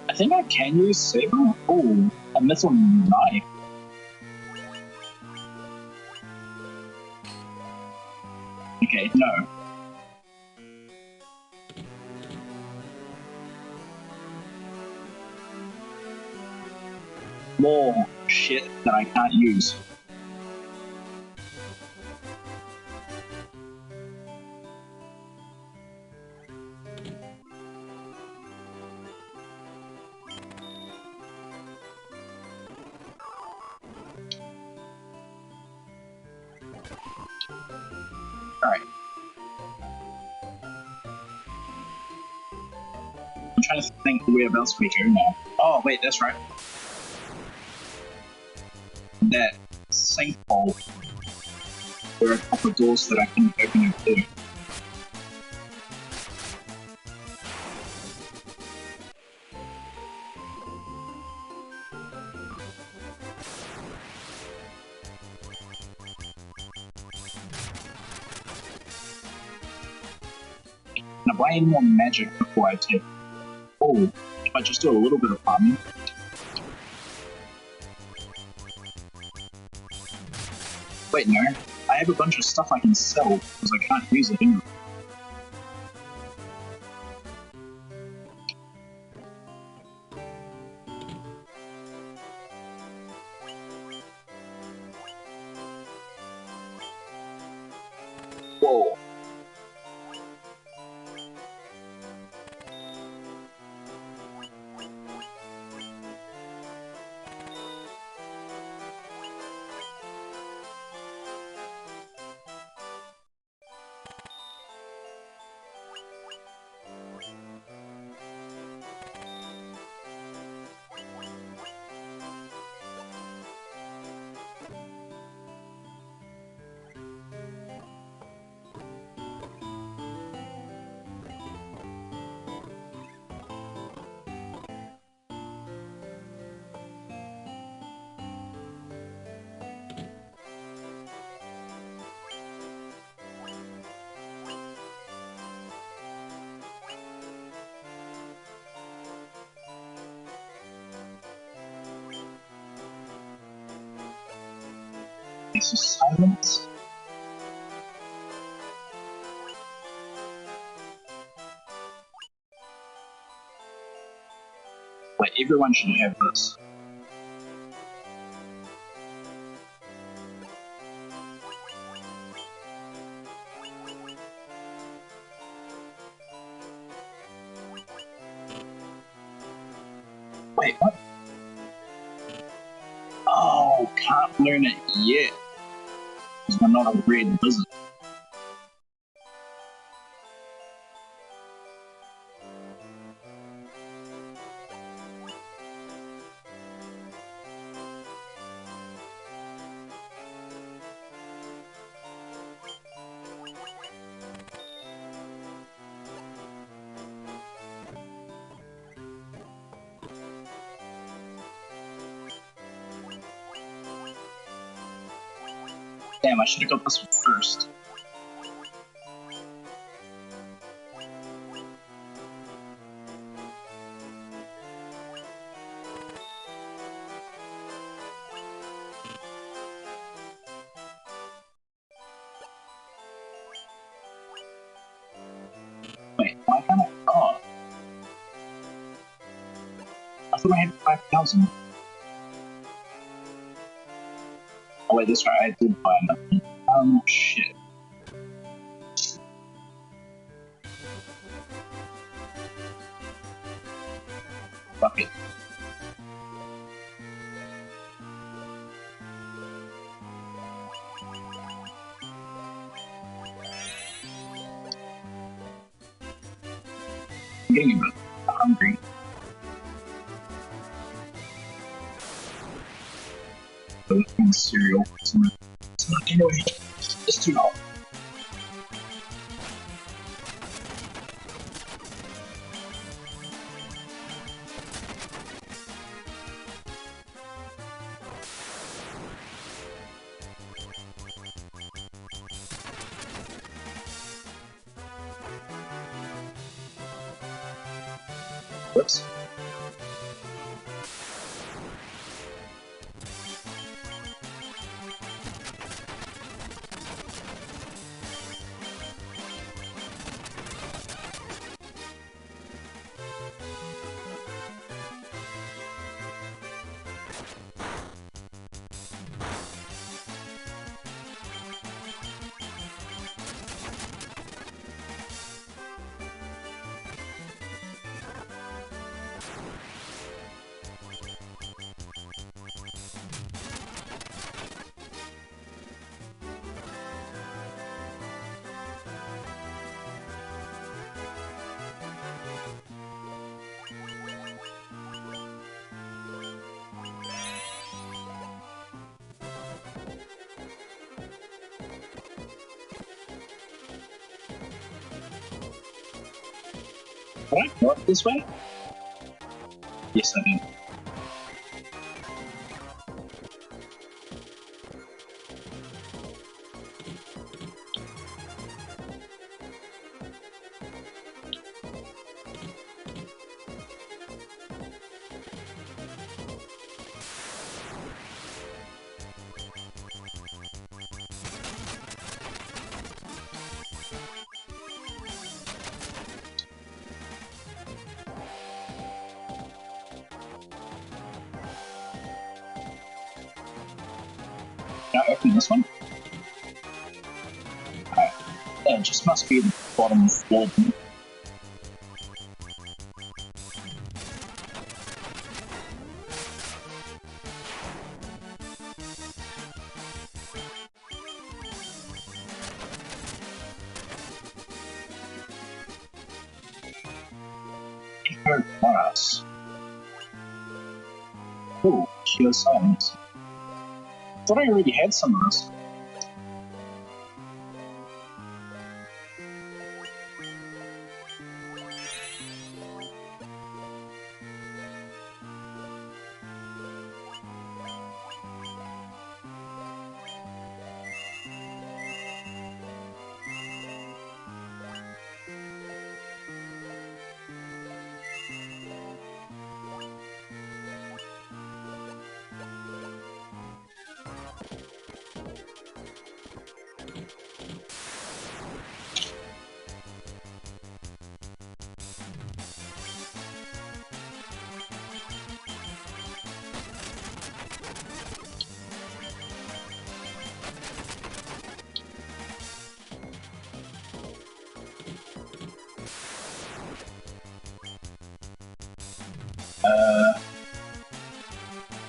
I think I can use saber. Oh, a missile knife. Okay, no. More shit that I can't use. Alright. I'm trying to think whereabouts we go now. Oh, wait, that's right. That sinkhole. There are a couple of doors that I can open and do. Can I buy any more magic before I take? Oh, if I just do a little bit of farming. Wait, no. I have a bunch of stuff I can sell because I can't use it anyway. Whoa. This is silence. Wait, everyone should have this. Wait, what? Oh, can't learn it yet. Because we're not a red wizard. Damn, I should have got this one first. Wait, why can't I? Oh. I thought I had 5,000. Oh wait, that's right, I did buy nothing. Shit. Fuck it. I'm getting a bit hungry. So cereal. Anyway, it's too hot. Whoops. What? What? This way? Yes, I did. Can I open this one? Alright. It just must be the bottom floor. Glass. Ooh, Kilo Silence. Thought I already had some of this.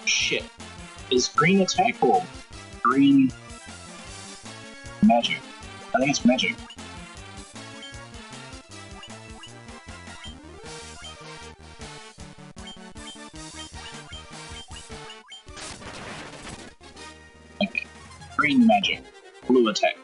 Shit. Is green attack or green magic? I think it's magic. Okay. Green magic. Blue attack.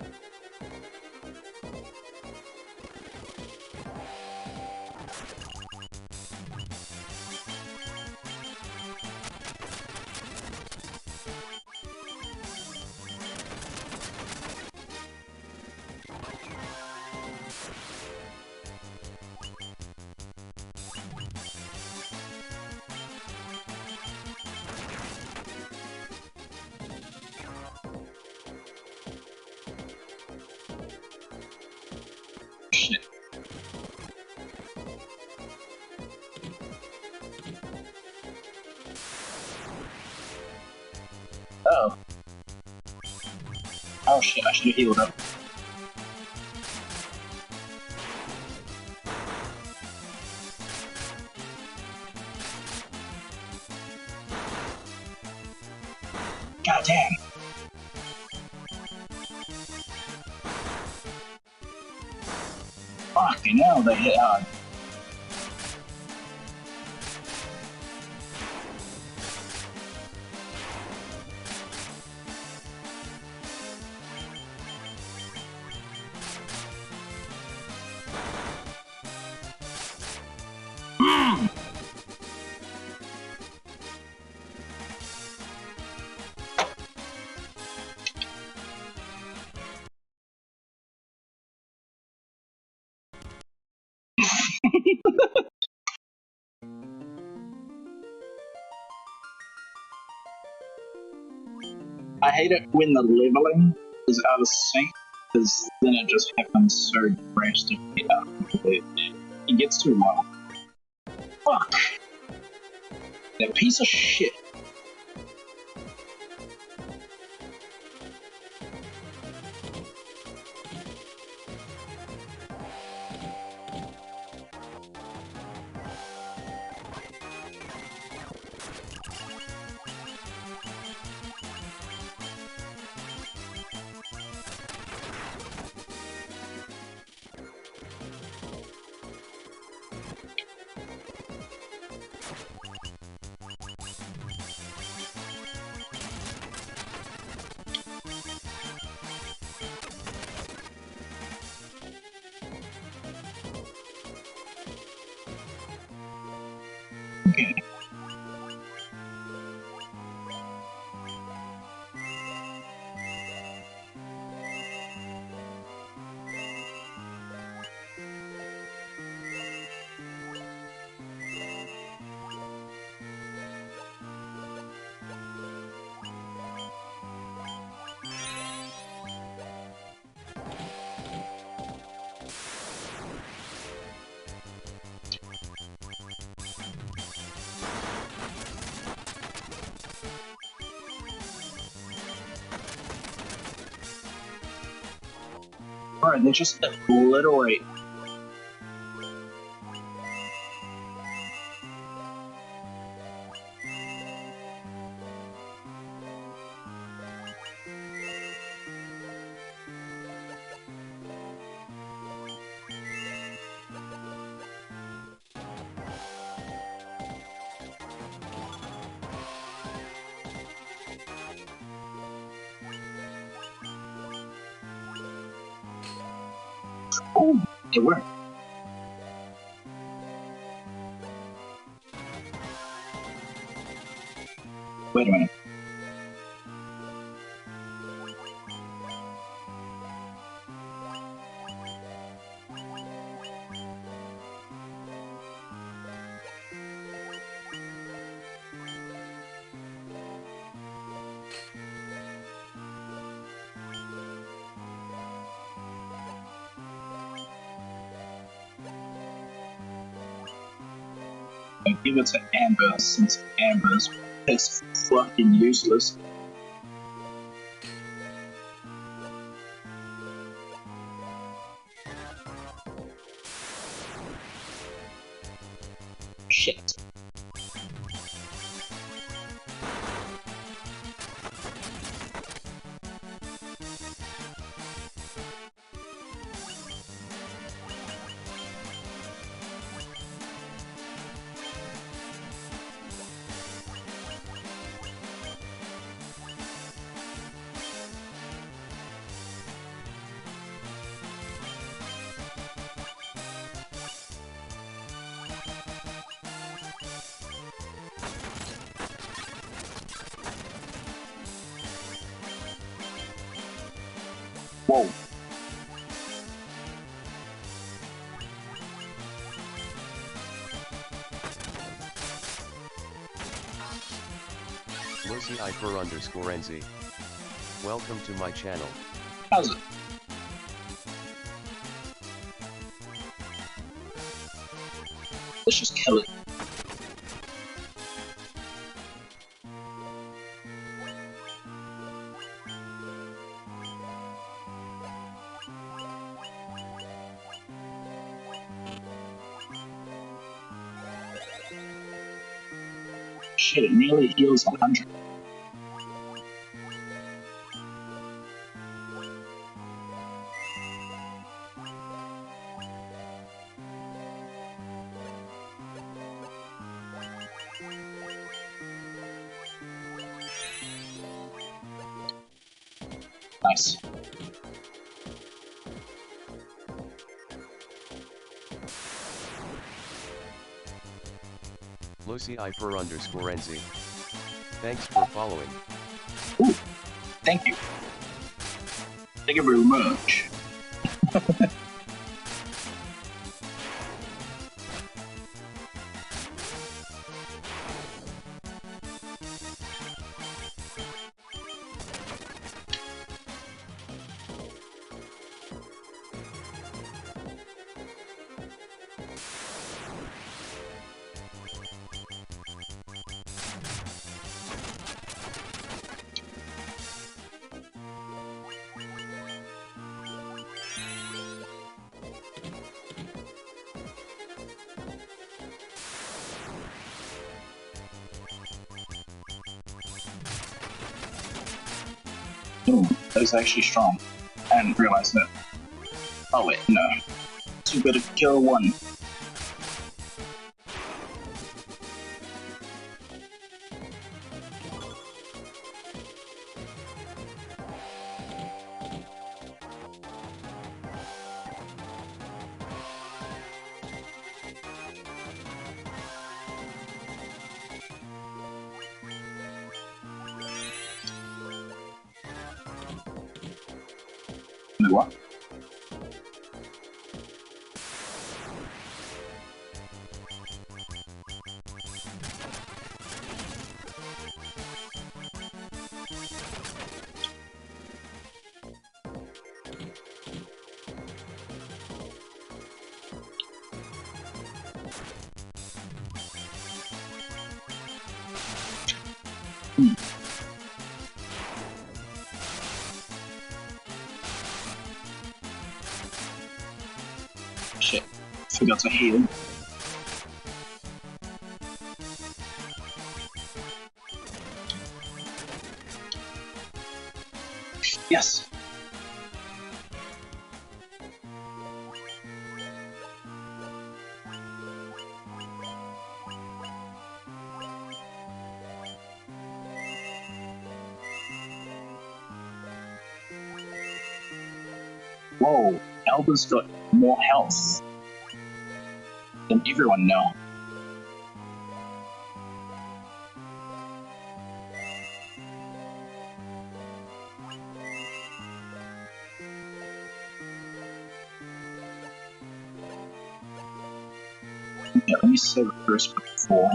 Oh. Oh shit, I should have healed up. God damn. Fucking hell, they hit hard. I hate it when the leveling is out of sync, because then it just happens so drastically after it gets too long. Fuck! That piece of shit. Okay. Bro, they just obliterate. Oh, it worked. Wait a minute. I give it to Amber since Amber's is fucking useless. Shit. Whoa. Lucy_NZ. Welcome to my channel. How's it? Let's just kill it. Shit, it nearly heals 100. Nice. Lucy_NZ. Thanks for following. Ooh, thank you. Thank you very much. Ooh, that was actually strong. I didn't realize that. Oh wait, no. Too good to kill one. Wait, what? Shit. Forgot to heal. Yes! Whoa, Elba's got more health than everyone now. Yeah, let me save it first before.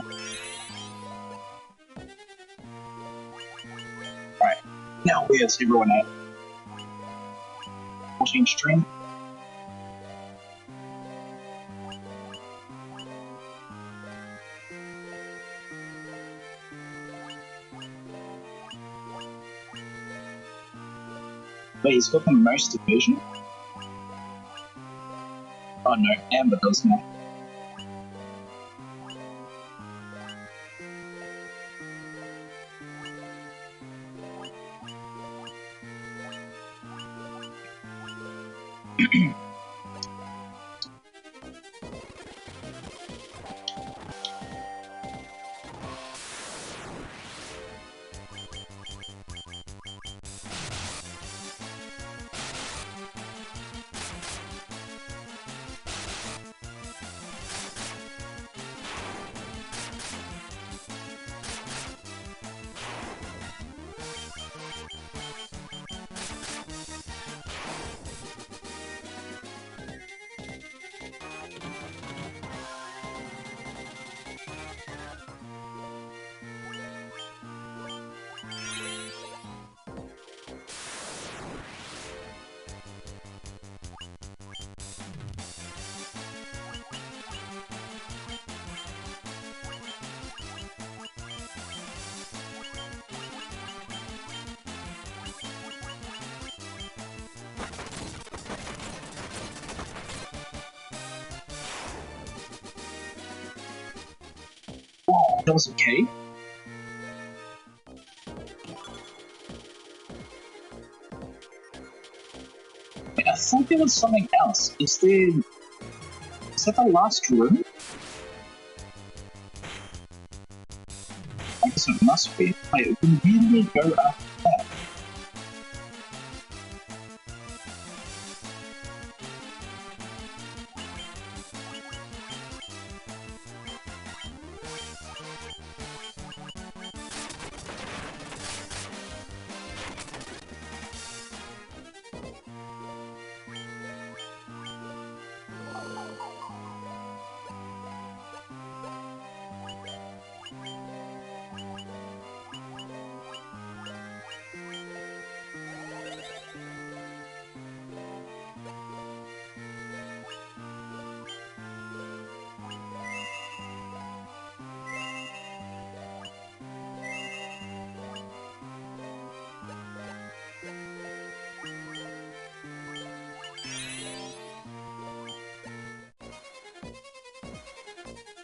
Alright, now where's everyone at? 14 string? Wait, he's got the most division? Oh no, Amber does now. Oh, that was okay. Wait, I thought there was something else. Is that the last room? I guess it must be. Wait, we really go after that?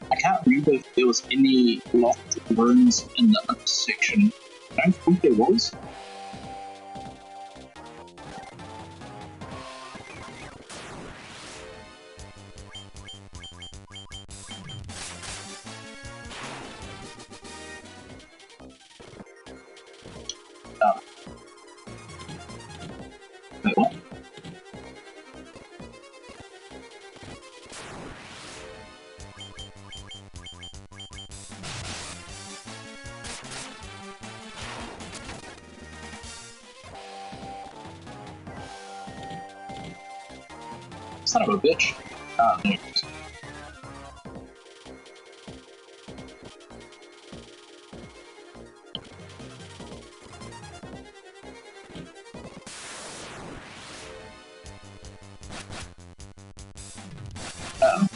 I can't remember if there was any locked rooms in the upper section. I don't think there was. Oh. Wait, what? Son of a bitch. Ah, there it is. Uh-oh.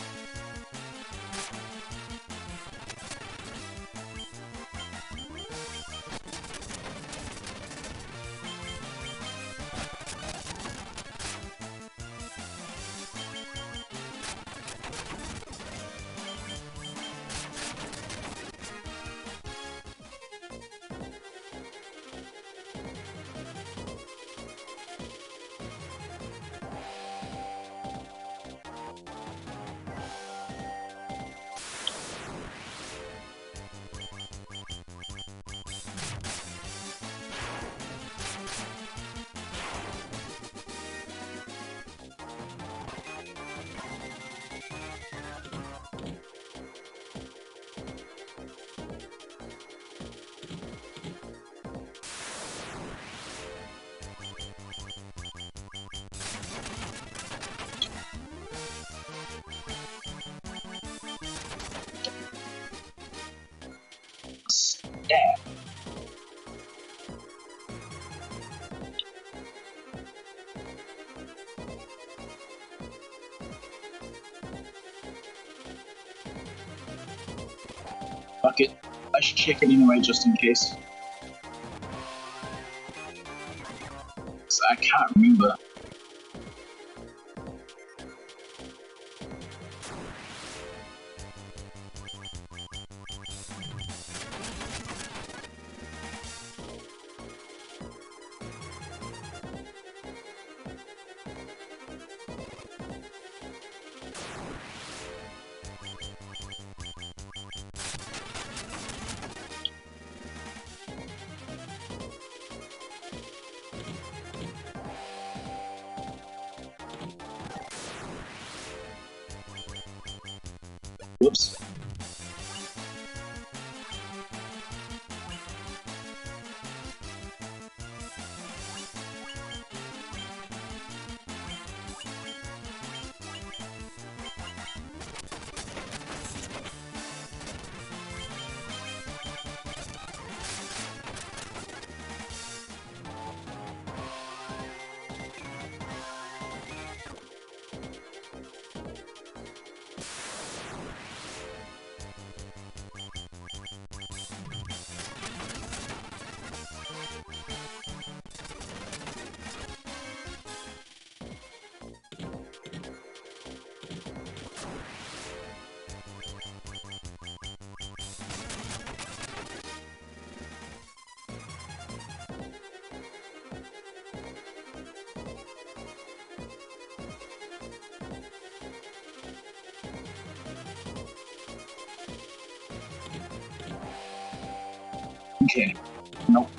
it. I should check it anyway, just in case. So I can't remember. Whoops. Okay. Nope.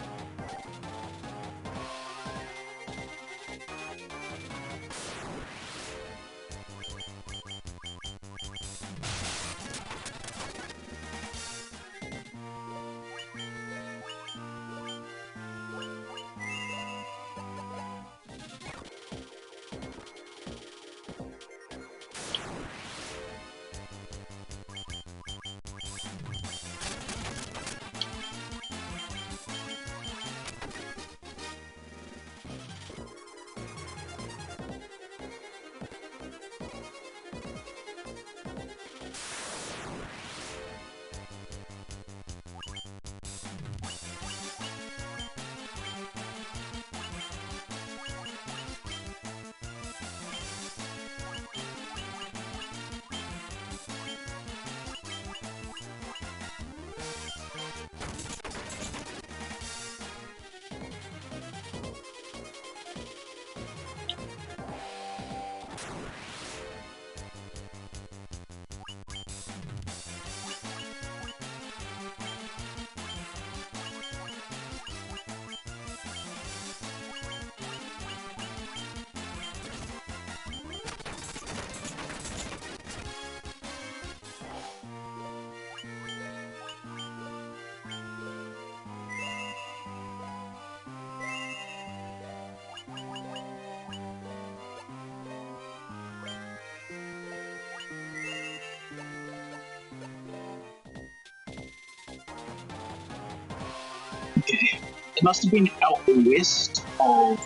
Okay. It must have been out west of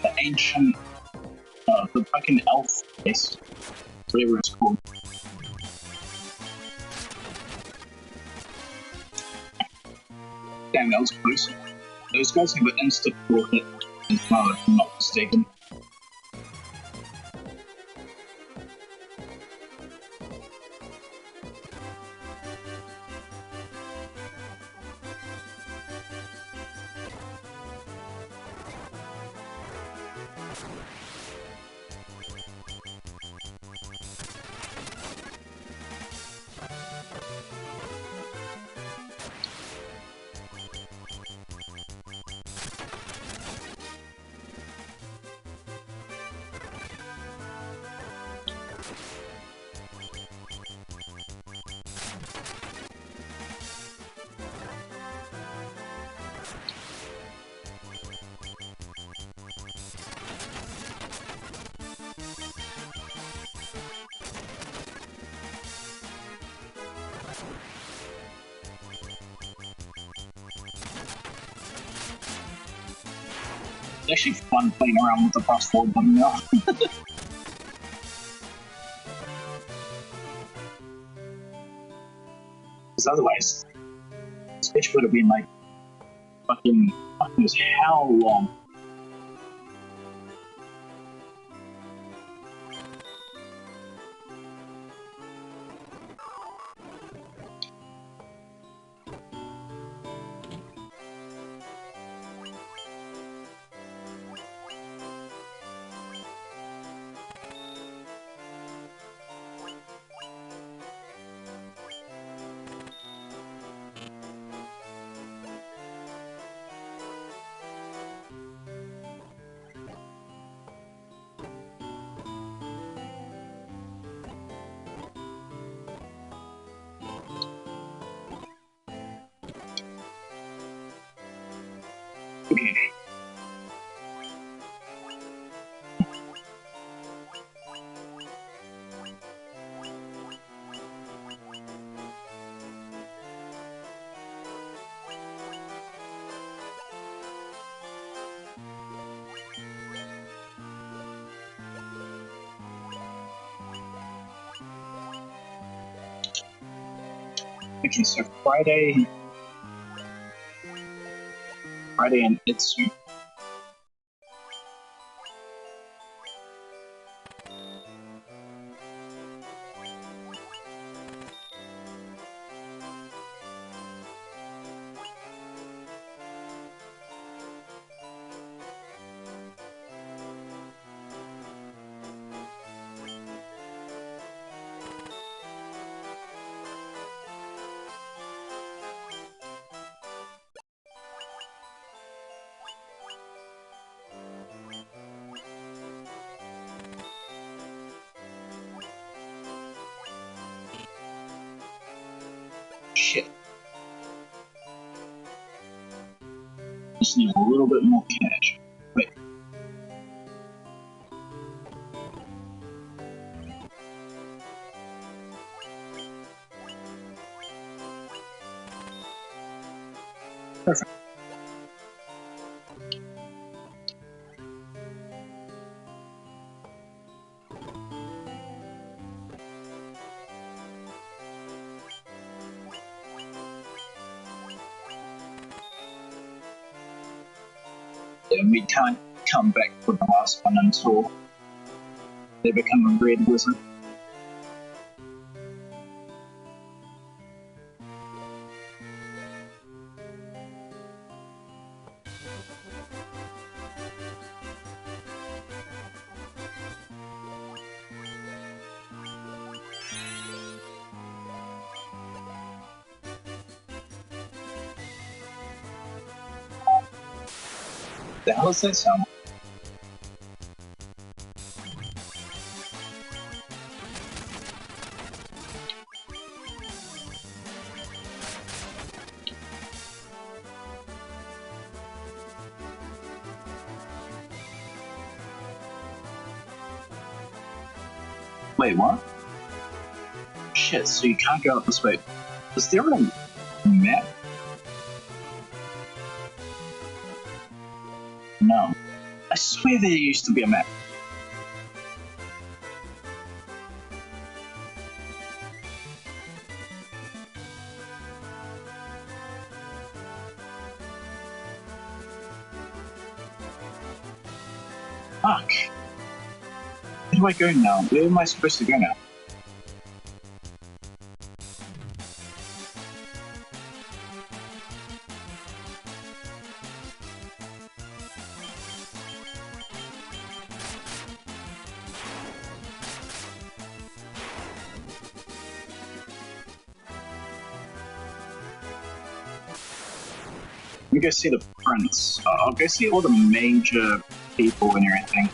the ancient, the fucking elf place, whatever it's called. Damn, that was close. Those guys have an insta-kill hit as well, if I'm not mistaken. It's actually fun playing around with the cross-forward button now. Because otherwise, this bitch would have been like fucking knows how long. Okay. Okay, so Friday and Itsu. Shit. Just need a little bit more cash. Wait. Perfect. Yeah, we can't come back for the last one until they become a red wizard. The hell is that sound? Wait, what? Shit, so you can't go up this way. Is there a map? No. I swear there used to be a map. Fuck. Where do I go now? Where am I supposed to go now? Let me go see the prince. I'll go see all the major people and everything.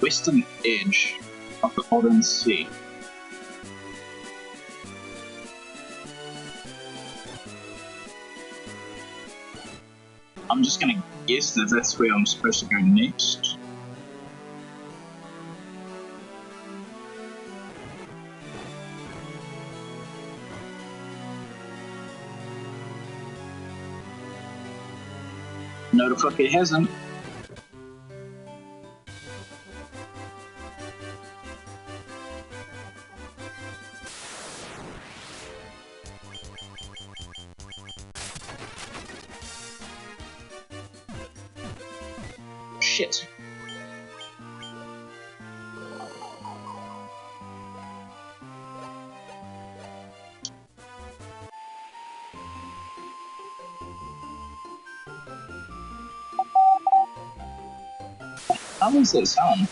western edge of the Northern Sea. I'm just gonna guess that that's where I'm supposed to go next. No, the fuck it hasn't. Shit. How does that sound?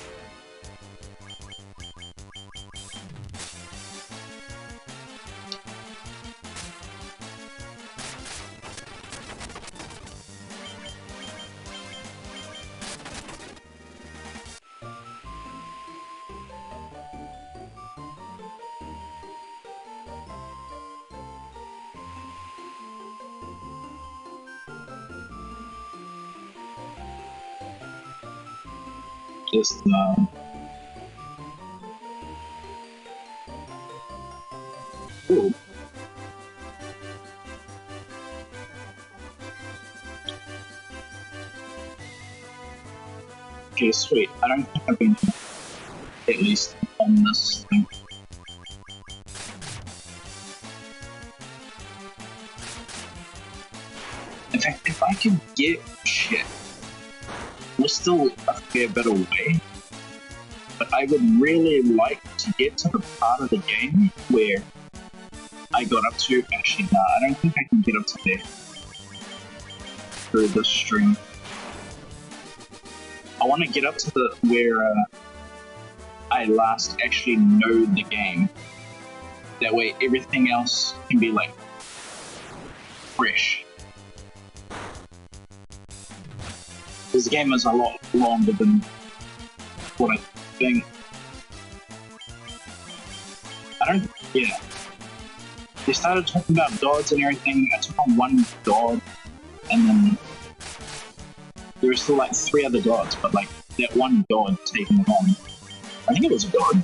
Just ooh. Okay, sweet. I don't think I've been at least on this thing. In fact, if I can get shit, we're still a fair bit away. But I would really like to get to the part of the game where I got up to. Actually, nah, I don't think I can get up to there through this stream. I want to get up to the where I last actually know the game. That way, everything else can be like fresh. This game is a lot longer than what I think. Yeah. They started talking about dogs and everything. I took on one dog, and then there were still like 3 other dogs, but like that one dog taking it on. I think it was a dog.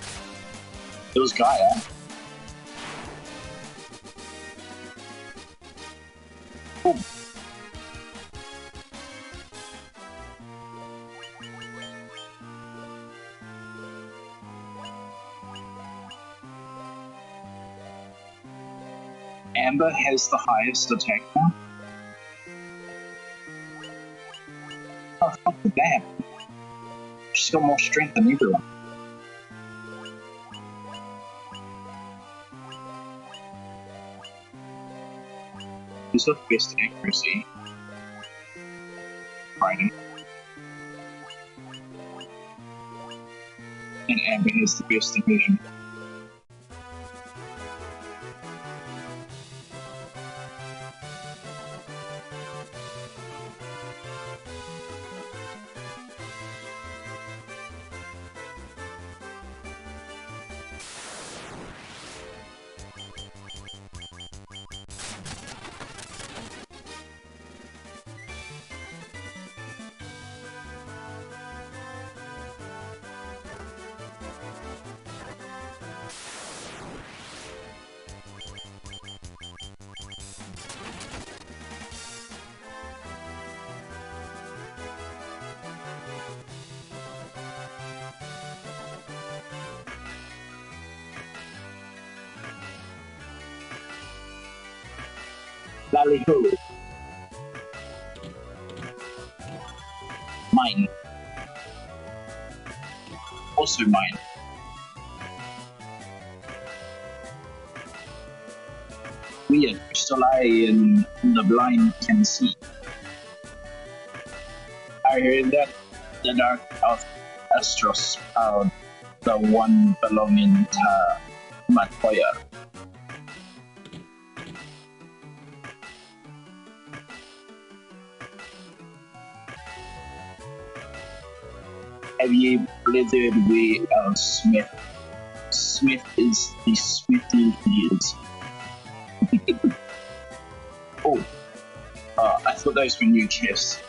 It was Gaia. Oh. Amber has the highest attack now. Oh, fuck that. She's got more strength than everyone. Who's got the best accuracy? Friday. And Amber has the best division. Ballyhoo. Mine. Also mine. Weird, crystal eye in the blind can see. I heard that the dark of Astros found the one belonging to Matoya. Have you blithered with Smith? Smith is the smithy he is. Oh, I thought those were new chests.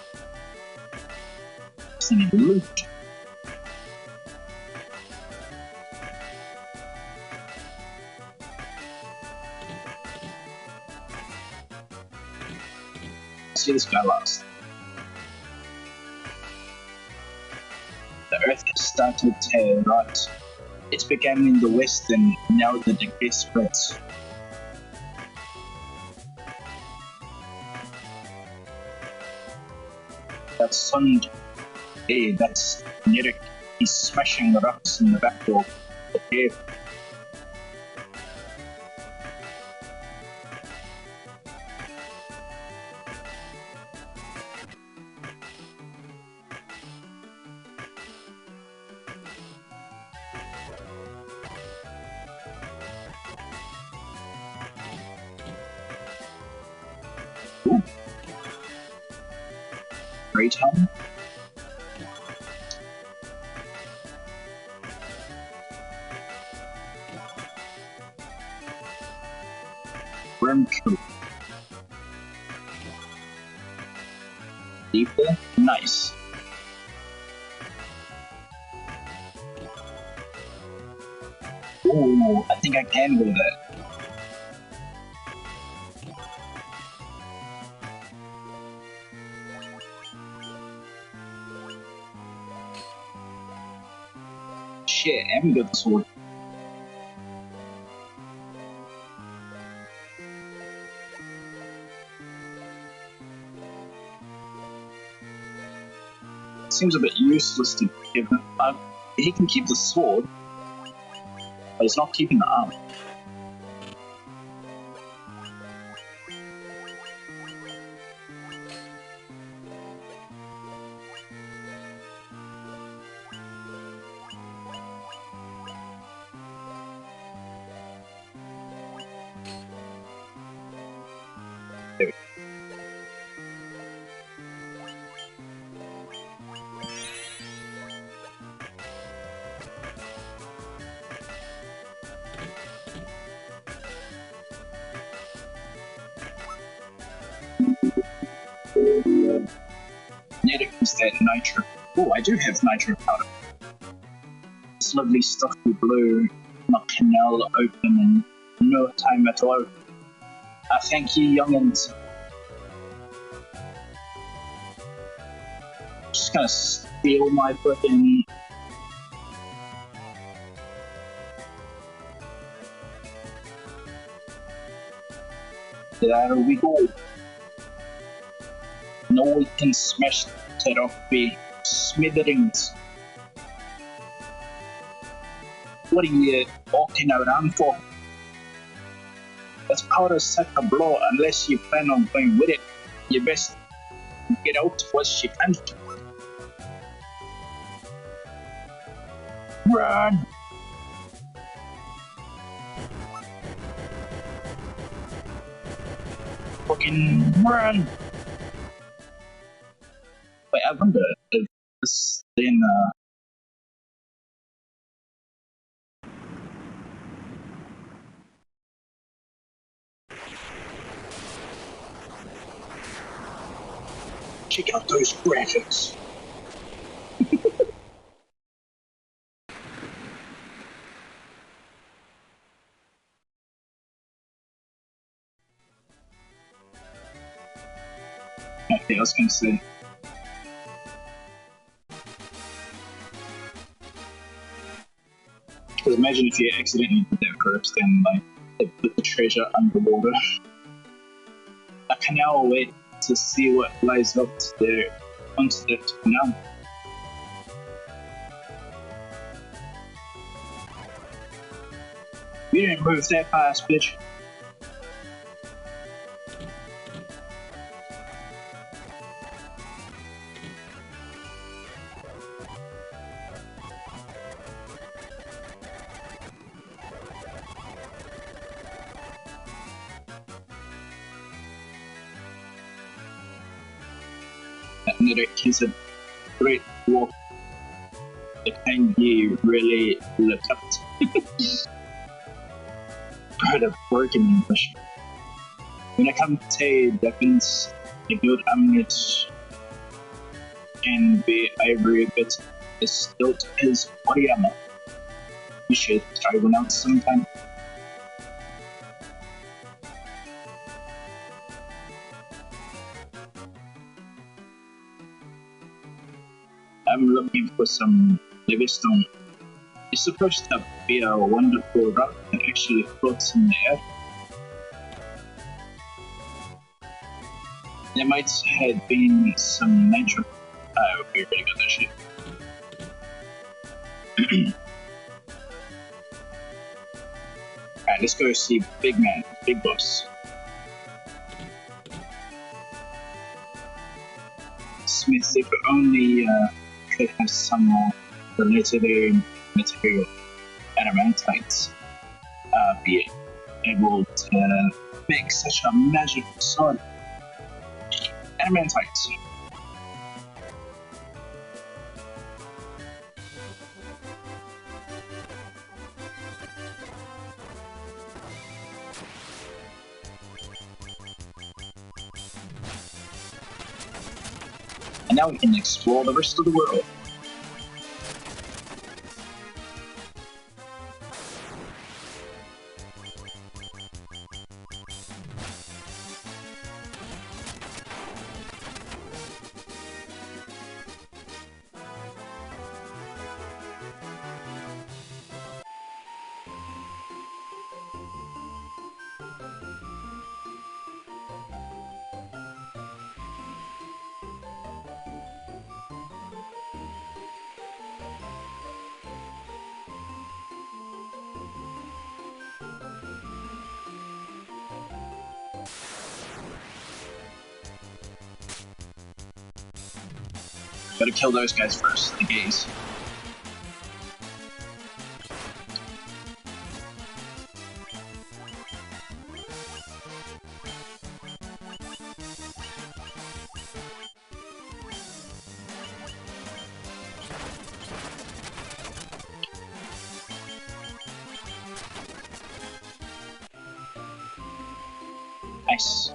I need loot. See this guy last. The earth has started to rot. It began in the west and now the decay spreads. That's Sund. Hey, that's Nirik. He's smashing the rocks in the back door of the cave. Ooh. Great home. Room 2. Deeper? Nice. Ooh, I think I can go there. Shit, I haven't got the sword. Seems a bit useless to give him. He can keep the sword, but he's not keeping the arm. There we go. Need to use that nitro. Oh, I do have nitro powder. This lovely stuffy blue, my canal open in no time at all. Thank you, youngins. Just gonna steal my fucking. There we go. No one can smash that off with smithereens. What are you walking around for? That's powder such a blow unless you plan on going with it. You best get out what she can. Run! Fucking run! Wait, I wonder if this then check out those graphics. Okay, I was gonna say. Because imagine if you accidentally did that first, then like they put the treasure underwater. I can now wait to see what lies up there onto that canal. We didn't move that fast, bitch. That Nirik, he's a great wolf. the kind you really look up to. Part of working English. When I come to defense, a good ammunition can be every bit as stilt as body armor. You should try one out sometime. I'm looking for some Livingstone. It's supposed to be a wonderful rock that actually floats in the air. There might have been some natural. Okay, really got that shit. Alright, let's go see Big Man, Big Boss. Smith, if only could have some more related material, adamantites, be able to make such a magical sword. Adamantites. And now we can explore the rest of the world. Gotta kill those guys first, the gays. Nice.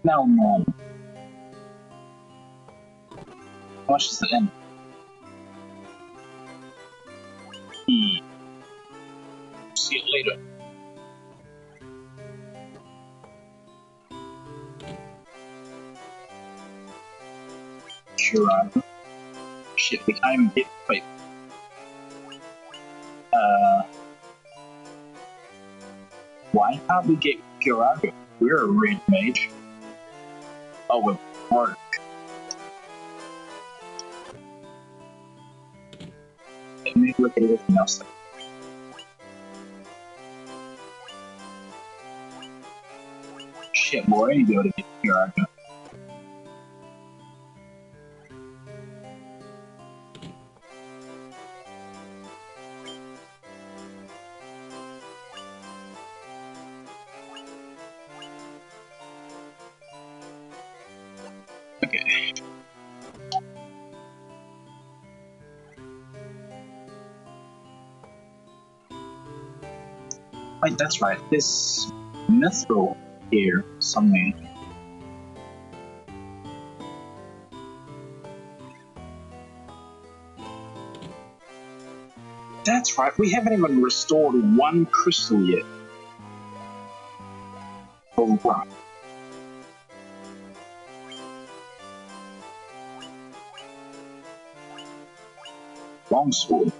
Now, how much is it in? See it later. Sure. Shit, we can't even get. Wait. Why can't we get Kiraga? We're a raid mage. Oh, we're Mark. Let me look at everything else. Shit, we're already able to get Kiraga. Okay. Wait, that's right. This mithril here somewhere. That's right. We haven't even restored one crystal yet. Oh, wow. Longsword.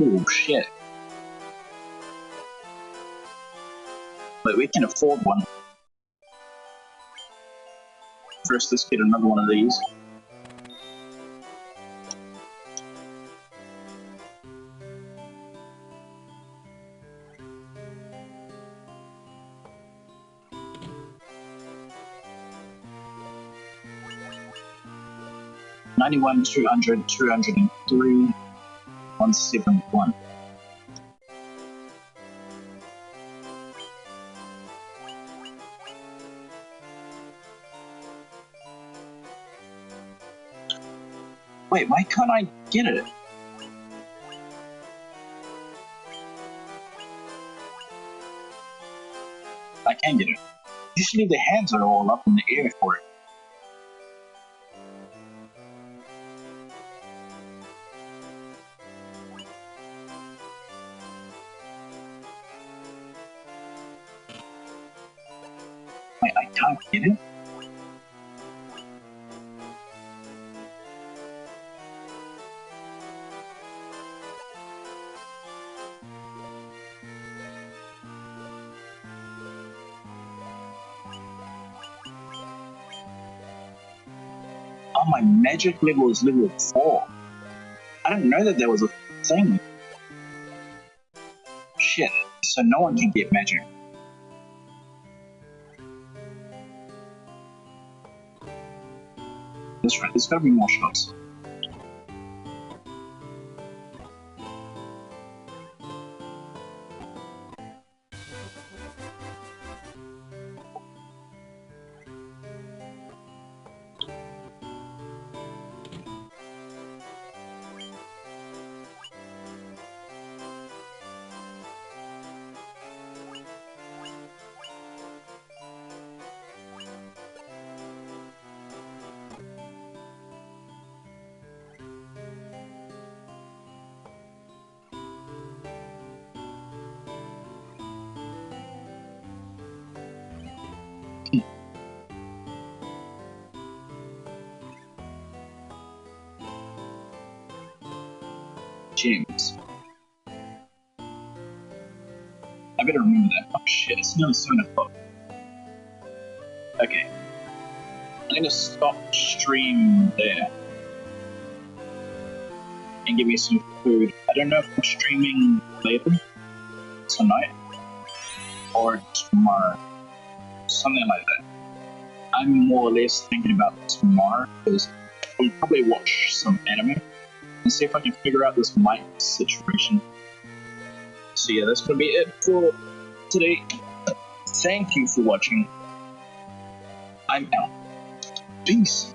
Oh shit. But we can afford one. First, let's get another one of these. $91, $200, $203, $171. Wait, why can't I get it? I can get it. Usually the hands are all up in the air for it. Wait, I can't get it? Oh, my magic level is level 4. I didn't know that there was a thing. Shit, so no one can get magic. That's right, there's gotta be more shops. James. I better remember that. Oh shit, it's nearly 7 o'clock. Okay. I'm gonna stop stream there. And give me some food. I don't know if I'm streaming later, tonight, or tomorrow. Something like that. I'm more or less thinking about tomorrow, because I'll probably watch some anime and see if I can figure out this mic situation. So yeah, that's gonna be it for today. Thank you for watching. I'm out. Peace.